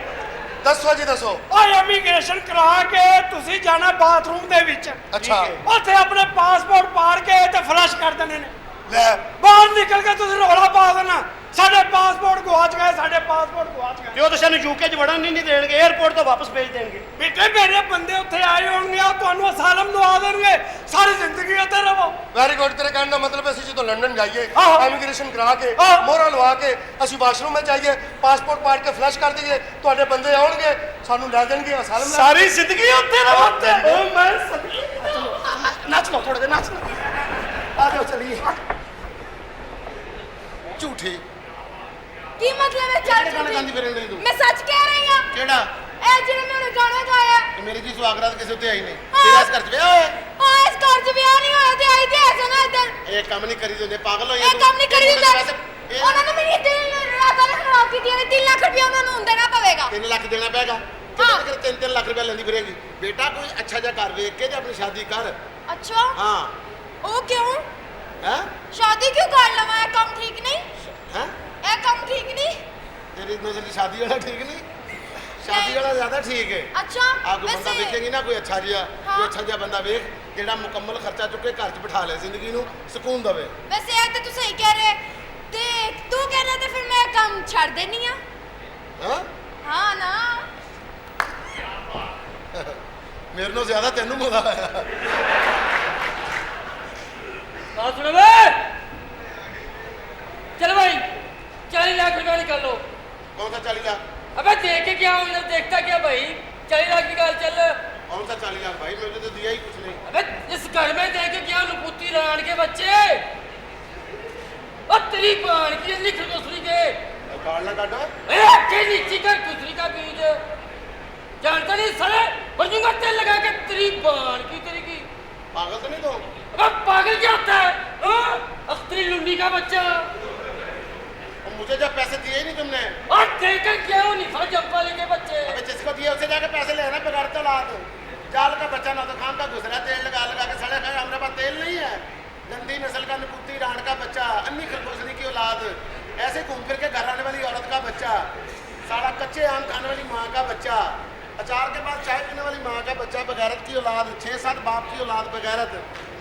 दसो जी दसो ਓਏ ਇਮੀਗ੍ਰੇਸ਼ਨ ਕਰਾ ਕੇ ਤੁਸੀਂ ਜਾਣਾ ਬਾਥਰੂਮ ਦੇ ਵਿੱਚ अच्छा ਉੱਥੇ ਆਪਣੇ ਪਾਸਪੋਰਟ ਪਾੜ ਕੇ ਤੇ ਫਲਸ਼ ਕਰ ਦੇਣੇ ਨੇ ले ਬਾਹਰ ਨਿਕਲ ਕੇ ਤੁਸੀਂ ਰੌਲਾ ਪਾ ਦੇਣਾ ਸਾਡੇ ਪਾਸਪੋਰਟ ਗਵਾਚ ਗਏ ਤੇ ਉਹ ਤਾਂ ਸਾਨੂੰ ਯੂਕੇ 'ਚ ਵੜਨ ਨਹੀਂ ਦੇਣਗੇ 에ਅਰਪੋਰਟ ਤੋਂ ਵਾਪਸ ਭੇਜ ਦੇਣਗੇ ਬੇਟੇ ਮੇਰੇ ਬੰਦੇ ਉੱਥੇ ਆਏ ਹੋਣਗੇ ਉਹ ਤੁਹਾਨੂੰ ਅਸਾਲਮ ਦਵਾ ਦੇਣਗੇ ਸਾਰੀ ਜ਼ਿੰਦਗੀ ਉੱਥੇ ਰਹੋ वेरी गुड तेरे कहने का मतलब है ਅਸੀਂ ਜਦੋਂ ਲੰਡਨ ਜਾਈਏ ਆਹੋ। ਇਮੀਗ੍ਰੇਸ਼ਨ ਕਰਾ ਕੇ ਆਹੋ। ਮੋਹਰਾ ਲਵਾ ਕੇ ਅਸੀਂ ਵਾਸ਼ਰੂਮ ਵਿੱਚ ਜਾਈਏ ਪਾਸਪੋਰਟ ਪਾੜ ਕੇ ਫਲਸ਼ ਕਰ ਦਈਏ ਤੁਹਾਡੇ ਬੰਦੇ ਆਉਣਗੇ ਸਾਨੂੰ ਲੈ ਦੇਣਗੇ ਅਸਾਲਮ ਲੈ ਸਾਰੀ ਜ਼ਿੰਦਗੀ ਉੱਥੇ ਰਹੋ ਉੱਥੇ ਉਹ ਮੈਂ ਸਦੀ ਨੱਚ ਲਓ ਥੋੜੇ ਦੇ ਨੱਚ ਲਓ ਆ ਜਾਓ ਚਲੀਏ ਝੂਠੀ ਕੀ ਮਤਲਬ ਹੈ ਚੱਲ ਕਿਹੜੇ ਗਾਣੇ ਗਾਉਂਦੀ ਫਿਰਨ ਡਈ ਤੂੰ ਮੈਂ ਸੱਚ ਕਹਿ ਰਹੀ ਹਾਂ ਕਿਹੜਾ ਇਹ ਜਿਹੜਾ ਮੈਂ ਉਹਨੇ ਗਾਣਾ ਗਾਇਆ ਤੇ ਮੇਰੀ ਜੀ ਸੁਆਗਰਾਤ ਕਿਸੇ ਉੱਤੇ ਆਈ ਨਹੀਂ ਤੇਰਾ ਇਸ ਘਰ 'ਚ ਵਿਆਹ ਹੋਇਆ ਹਾਂ ਇਸ ਘਰ 'ਚ ਵਿਆਹ ਨਹੀਂ ਹੋਇਆ ਤੇ ਆਈ ਤੇ ਐਸਾ ਨਾ ਇੱਧਰ ਇਹ ਕੰਮ ਨਹੀਂ ਕਰੀ ਦਿੰਦੇ ਪਾਗਲ ਹੋਈ ਇਹ ਕੰਮ ਨਹੀਂ ਕਰੀ ਦਿੰਦਾ ਇਹ ਉਹਨਾਂ ਨੇ ਮੇਰੀ ਰਾਤਾਂ ਨੇ ਖਰਾਬ ਕੀਤੀ ਨੇ 3 ਲੱਖ ਰੁਪਏ ਉਹਨਾਂ ਨੂੰ ਦੇਣਾ ਪਵੇਗਾ 3 ਲੱਖ ਦੇਣਾ ਪੈਗਾ ਕਿਤੇ ਕਿ 3 ਲੱਖ ਰੁਪਏ ਲੈਂਦੀ ਫਿਰੇਗੀ ਬੇਟਾ ਕੋਈ ਅੱਛਾ ਜਿਹਾ ਘਰ ਵੇਖ ਕੇ ਤੇ ਆਪਣੀ ਸ਼ਾਦੀ ਕਰ ਅੱਛਾ ਹਾਂ ਉਹ ਕਿਉਂ ਹੈ ਸ਼ਾਦੀ ਕਿਉਂ ਕਰ ਲਵਾਂ ਇਹ ਕੰਮ ਠੀਕ ਨਹੀਂ ਹੈ ਇਹ ਕੰਮ ਠੀਕ ਨਹੀਂ ਤੇਰੀ ਨਜ਼ਰ 'ਚ ਸ਼ਾਦੀ ਵਾਲਾ ਠੀਕ ਨਹੀਂ ਸ਼ਾਦੀ ਵਾਲਾ ਜ਼ਿਆਦਾ ਠੀਕ ਹੈ ਅੱਛਾ ਆ ਕੋਈ ਬੰਦਾ ਵੇਖੇਗੀ ਨਾ ਕੋਈ ਅੱਛਾ ਜਿਹਾ ਬੰਦਾ ਵੇਖ ਜਿਹੜਾ ਮੁਕੰਮਲ ਖਰਚਾ ਚੁੱਕੇ ਘਰ 'ਚ ਬਿਠਾ ਲੈ ਜ਼ਿੰਦਗੀ ਨੂੰ ਸਕੂਨ ਦਵੇ ਵੈਸੇ ਇਹ ਤਾਂ ਤੂੰ ਸਹੀ ਕਹਿ ਰਿਹਾ ਤੇ ਤੂੰ ਕਹਿਣਾ ਤੇ ਫਿਰ ਮੈਂ ਕੰਮ ਛੱਡ ਦੇਣੀ ਆ ਹਾਂ ਹਾਂ ਨਾ ਮੇਰੇ ਨਾਲੋਂ ਜ਼ਿਆਦਾ ਤੈਨੂੰ ਮਜ਼ਾ ਆਇਆ बात सुनो बे चल भाई 40 लाख रुपया निकाल लो कौन सा 40 लाख अबे देख के क्या हूँ इधर देखता क्या भाई 40 लाख निकाल चल कौन सा 40 लाख भाई, मुझे तो दिया ही कुछ नहीं। अबे इस घर में देखे क्या नुपुती रान के बच्चे और तेरी बाण की लिख दूसरी के गाड़ ना काटो। नीची कर दूसरी का बीज जानता नहीं साले बजूंगा तेल लगा के तेरी बाण की तेरी की पागल तो नहीं तो? अब पागल क्या होता है अख्तरी लुंडी का बच्चा और मुझे जब पैसे दिए ही नहीं तुमने। और देकर क्या हो निफा जंपा लेके बच्चे अबे जिसको दिए उसे जाके पैसे लेना, बेकार तो ला दो। जाल का बच्चा ना तो खान का घुस रहा है, तेल लगा लगा के सड़े खाए। हमारे पास तेल नहीं है। गंदी नस्ल का नपुती राण का बच्चा, अन्नी खरगोशनी की औलाद, ऐसे घूम फिर के घर आने वाली औरत का बच्चा, सारा कच्चे आम खाने वाली माँ का बच्चा, अचार के बाद चाय पीने वाली माँ का बच्चा, बगैरत की औलाद, 6-7 बाप की औलाद बगैरत,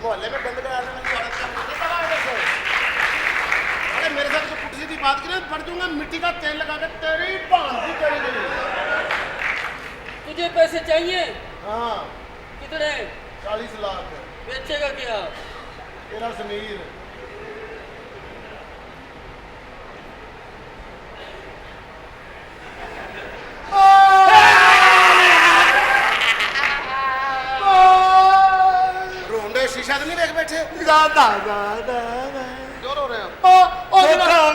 मोहल्ले में गंद कराने वाली औरत का बच्चा। अरे मेरे साथ जो पुट्ठी सीधी बात करें पड़ दूंगा मिट्टी का तेल लगा के तेरी भांति करेंगे। तुझे पैसे चाहिए? हाँ कितने? 40 लाख। बेचेगा क्या? तेरा समीर। रोंडे शीशा तो नहीं देख बैठे? क्यों रो रहे हो? ਧੋਖਾ ਹੋ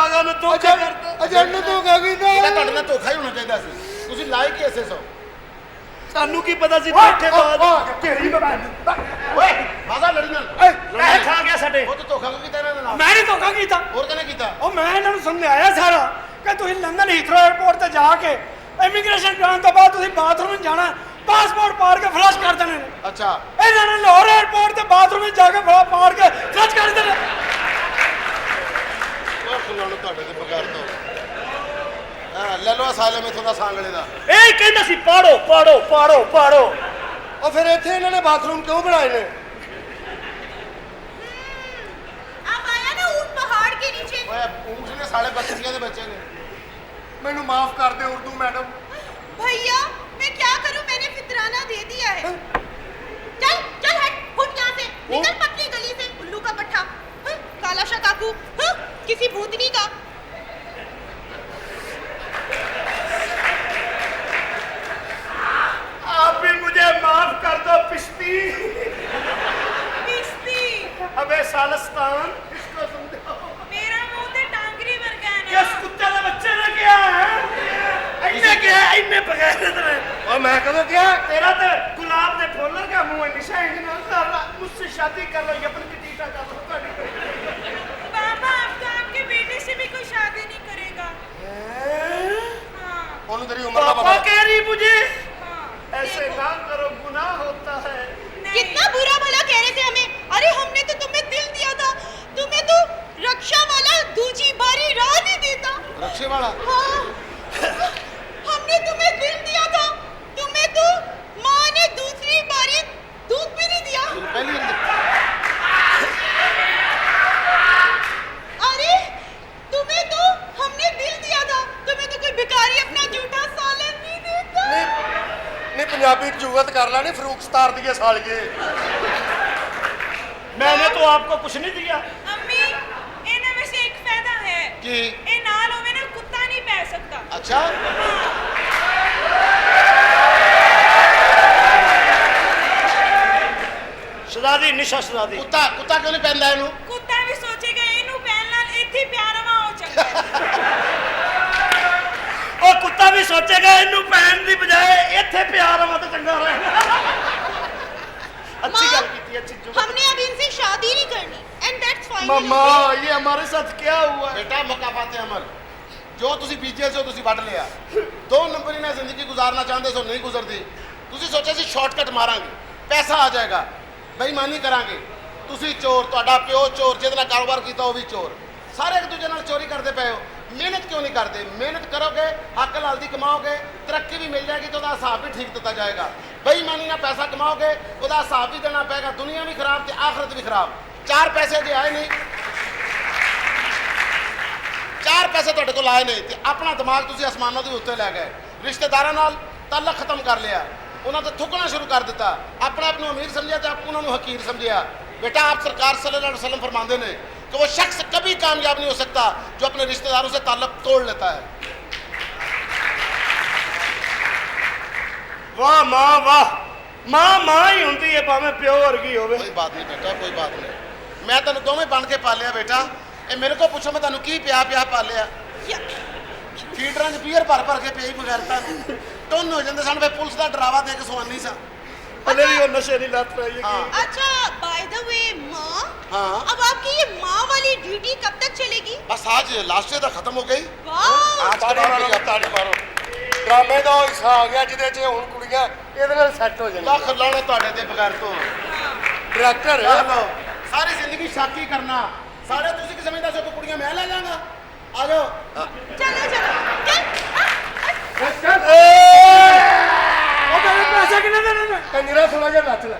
ਗਿਆ ਮੈਂ ਧੋਖਾ ਕਰਤਾ ਅਜੰਨ ਤੋਂ ਕਾਗੀ ਨਾ ਇਹਦਾ ਤੁਹਾਡੇ ਨਾਲ ਧੋਖਾ ਹੀ ਹੋਣਾ ਚਾਹੀਦਾ ਸੀ। ਤੁਸੀਂ ਲਾਇਕ ਹੀ ਐਸੇ ਸੋ। ਸਾਨੂੰ ਕੀ ਪਤਾ ਸੀ ਬੈਠੇ ਬਾਅਦ ਤੇਰੀ ਓਏ ਮਾਜ਼ਾ ਲੜੀ ਨਾਲ। ਪੈਸੇ ਖਾ ਗਿਆ ਸਾਡੇ ਉਹ ਤਾਂ ਧੋਖਾ ਕਿਉਂ ਕੀਤਾ ਇਹਨਾਂ ਦੇ ਨਾਲ? ਮੈਂ ਨਹੀਂ ਧੋਖਾ ਕੀਤਾ ਹੋਰ ਕਿਹਨੇ ਕੀਤਾ? ਉਹ ਮੈਂ ਇਹਨਾਂ ਨੂੰ ਸਮਝਾਇਆ ਸਾਰਾ ਕਿ ਤੁਸੀਂ ਲੰਡਨ ਹੀਥਰੋ 에ਅਰਪੋਰਟ ਤੇ ਜਾ ਕੇ ਇਮੀਗ੍ਰੇਸ਼ਨ ਜਾਣ ਤੋਂ ਬਾਅਦ ਤੁਸੀਂ ਬਾਥਰੂਮ ਵਿੱਚ ਜਾਣਾ, ਪਾਸਪੋਰਟ ਪਾੜ ਕੇ ਫਲਸ਼ ਕਰ ਦੇਣੇ ਨੇ। ਅੱਛਾ ਇਹਨਾਂ ਨੇ ਲਾਹੌਰ 에ਅਰਪੋਰਟ ਤੇ ਬਾਥਰੂਮ ਵਿੱਚ ਜਾ ਕੇ ਪਾੜ ਕੇ ਫਲਸ਼ ਕਰ ਦੇਣੇ। ਉਹ ਖੁੱਲਣ ਤੁਹਾਡੇ ਤੇ ਬਗੈਰ ਤੋਂ ਲੈ ਲਓ ਅਸਾਲੇ ਮੇਥੋਂ ਦਾ ਸਾਂਗਲੇ ਦਾ। ਇਹ ਕਹਿੰਦਾ ਸੀ ਪਾੜੋ ਪਾੜੋ ਪਾੜੋ ਪਾੜੋ। ਉਹ ਫਿਰ ਇੱਥੇ ਇਹਨਾਂ ਨੇ ਬਾਥਰੂਮ ਕਿਉਂ ਬਣਾਏ ਨੇ? अब आया ना ऊंट पहाड़ के नीचे। ਓਏ ਊਂਠ ਨੇ ਸਾਲੇ ਬੱਕਰੀਆਂ ਦੇ ਬੱਚੇ ਨੇ। ਮੈਨੂੰ ਮਾਫ ਕਰ ਦੇ ਉਰਦੂ ਮੈਡਮ। भैया मैं क्या करूं, मैंने फितराना दे दिया है। चल चल हट, फुट यहाँ से, निकल पतली गली से, उल्लू का पट्टा। काला शाह काकू, किसी भूतनी का। आप भी मुझे माफ कर दो पिश्ती। पिश्ती अबे सालस्तान इसको समझाओ। मेरा मुंह तो टांगरी वर्गा है किस कुत्ते के बच्चे ने किया है? इन्ने किया है, इन्ने बगैरत ने। और मैं कदों क्या? तेरा तो गुलाब के फूल का मुंह है, निशा इग्नोर कर ला। मुझसे शादी कर लो, ये अपन की टीटा कर लो। पापा अब तो आपके बेटे से भी कोई शादी नहीं करेगा। हाँ ਉਹਨੂੰ ਤੇਰੀ ਉਮਰ ਦਾ पापा ਪਤਾ। कह रही मुझे हाँ ऐसे देखो। ना करो, गुनाह होता है। कितना बुरा भला कह रहे थे हमें। अरे हमने तो तुम्हें दिल दिया था, तुम्हें तो रक्षा वाला दूजी बारी राह नहीं देता। रक्षे वाला हाँ हमने तुम्हें दिल दिया था, तुम्हें तो माँ ने दूसरी बारी दूध भी नहीं दिया। पहली अरे तुम्हें तो हमने दिल दिया था, तुम्हें तो कोई भिखारी अपना जूठा सालन नहीं देता। ਨਹੀਂ ਪੰਜਾਬੀ ਚ ਜੁਗਤ ਕਰ ਲੈਣੀ ਫਰੂਕ ਸਤਾਰ ਦੀਏ ਸਾਲੀਏ। मैंने तो आपको कुछ नहीं दिया। अम्मी इन्हें में से एक फायदा है कि ये नाल होवे ना कुत्ता नहीं पै सकता। अच्छा शहजादी निशा शहजादी कुत्ता कुत्ता क्यों नहीं पहनता ਇਹਨੂੰ? कुत्ता भी सोचेगा इनू पहन नाल इत्थे प्यार वा हो चंगा। और कुत्ता भी सोचेगा इनू पहन दी बजाय इत्थे प्यार आवा तो चंगा रहेगा। अच्छी माँ, गल की अच्छी जुगत। हमने अब इनसे शादी नहीं करनी एंड दैट्स फाइन। मम्मा ये हमारे साथ क्या हुआ? बेटा मुकाफाते अमल जो ਤੁਸੀਂ ਬੀਜੇ ਸੋ ਤੁਸੀਂ ਵੱਢ ਲਿਆ। 2 ਨੰਬਰੀ ਨਾਲ ਜ਼ਿੰਦਗੀ ਗੁਜ਼ਾਰਨਾ ਚਾਹੁੰਦੇ ਸੋ ਨਹੀਂ ਗੁਜ਼ਰਦੀ। ਤੁਸੀਂ ਸੋਚਿਆ ਸੀ ਸ਼ਾਰਟਕਟ ਮਾਰਾਂਗੇ, ਪੈਸਾ ਆ ਜਾਏਗਾ, ਬੇਈਮਾਨੀ ਕਰਾਂਗੇ। ਤੁਸੀਂ ਚੋਰ, ਤੁਹਾਡਾ ਪਿਓ ਚੋਰ, ਜਿਹਦੇ ਨਾਲ ਕਾਰੋਬਾਰ ਕੀਤਾ ਉਹ ਵੀ ਚੋਰ, ਸਾਰੇ ਇੱਕ ਦੂਜੇ ਨਾਲ ਚੋਰੀ ਕਰਦੇ ਪਏ ਹੋ। ਮਿਹਨਤ ਕਿਉਂ ਨਹੀਂ ਕਰਦੇ? ਮਿਹਨਤ ਕਰੋਗੇ, ਹੱਕ ਹਲਾਲ ਦੀ ਕਮਾਓਗੇ, ਤਰੱਕੀ ਵੀ ਮਿਲ ਜਾਏਗੀ ਤਾਂ ਉਹਦਾ ਹਿਸਾਬ ਵੀ ਠੀਕ ਦਿੱਤਾ ਜਾਏਗਾ। ਬੇਈਮਾਨੀ ਨਾਲ ਪੈਸਾ ਕਮਾਓਗੇ, ਉਹਦਾ ਹਿਸਾਬ ਵੀ ਦੇਣਾ ਪਏਗਾ। ਦੁਨੀਆ ਵੀ ਖਰਾਬ ਤੇ ਆਖਰਤ ਵੀ ਖਰਾਬ। 4 ਪੈਸੇ ਜੇ ਆਏ ਨਹੀਂ, 4 ਪੈਸੇ ਤੁਹਾਡੇ ਕੋਲ ਆਏ ਨੇ ਤੇ ਆਪਣਾ ਦਿਮਾਗ ਤੁਸੀਂ ਅਸਮਾਨਾਂ ਦੇ ਉੱਤੇ ਲੈ ਗਏ। ਰਿਸ਼ਤੇਦਾਰਾਂ ਨਾਲ ਤਾਲੁਕ ਖਤਮ ਕਰ ਲਿਆ, ਉਹਨਾਂ ਤੇ ਥੁੱਕਣਾ ਸ਼ੁਰੂ ਕਰ ਦਿੱਤਾ। ਆਪਣੇ ਆਪ ਨੂੰ ਅਮੀਰ ਸਮਝਿਆ ਤੇ ਉਹਨਾਂ ਨੂੰ ਹਕੀਰ ਸਮਝਿਆ। बेटा आप सरकार सल्लल्लाहु अलैहि वसल्लम फरमाते हैं कि वो शख्स कभी कामयाब नहीं हो सकता जो अपने रिश्तेदारों से ताल्लुक तोड़ लेता है। ਵਾਹ ਮਾਂ ਵਾਹ, ਮਾਂ ਮਾਂ ਹੀ ਹੁੰਦੀ ਹੈ ਭਾਵੇਂ ਪਿਓ ਵਰਗੀ ਹੋਵੇ। ਕੋਈ ਬਾਤ ਨਹੀਂ ਬੇਟਾ, ਕੋਈ ਬਾਤ ਨਹੀਂ। ਮੈਂ ਤੁਹਾਨੂੰ ਦੋਵੇਂ ਬਣ ਕੇ ਪਾਲਿਆ ਬੇਟਾ। ਇਹ ਮੇਰੇ ਕੋਲ ਪੁੱਛੋ ਮੈਂ ਤੁਹਾਨੂੰ ਕੀ ਪਿਆ ਪਾਲਿਆ। ਫੀਡਰਾਂ 'ਚ ਬੀਅਰ ਭਰ ਕੇ ਪਈ ਬਗੈਰਤਾ ਨੂੰ ਟੁੰਨ ਹੋ ਜਾਂਦੇ ਸਨ। ਵੇ ਪੁਲਿਸ ਦਾ ਡਰਾਵਾ ਦੇ ਕੇ ਸਵਾਨੀ ਸਾਂ। हले भी वो नशे नहीं लत रही है कि अच्छा बाय द वे माँ, हाँ। अब आपकी ये माँ वाली ड्यूटी कब तक चलेगी? बस आज लास्ट डे खत्म हो गई। वाह आज ਤਾੜੀ ਮਾਰੋ ਤਾੜੀ ਮਾਰੋ। ਡਰਾਮੇ ਦਾ ਉਹ ਹਿੱਸਾ ਆ ਗਿਆ ਜਿਹਦੇ 'ਚ ਹੁਣ ਕੁੜੀਆਂ ਇਹਦੇ ਨਾਲ ਸੈੱਟ ਹੋ ਜਾਣਗੀਆਂ। ਲੱਖ ਲਾਣੇ ਤੁਹਾਡੇ ਤੇ ਬਗੈਰ ਤੋਂ। ਡਾਇਰੈਕਟਰ ਚਲੋ ਸਾਰੀ ਜ਼ਿੰਦਗੀ ਸ਼ਾਕੀ ਕਰਨਾ। ਸਾਰੇ ਤੁਸੀਂ ਕਿ ਸਮਝਦਾ ਸੀ ਕਿ ਕੁੜੀਆਂ ਮੈਂ ਲੈ ਜਾਵਾਂਗਾ। ਆ ਜਾਓ। चलो चलो ਉਹ ਮੇਰੇ ਪੈਸੇ ਕਿੰਨੇ ਦੇਣੇ ਨੇ? ਕੰਜਰਾ ਥੋੜਾ ਜਿਹਾ ਨੱਚ ਲੈ।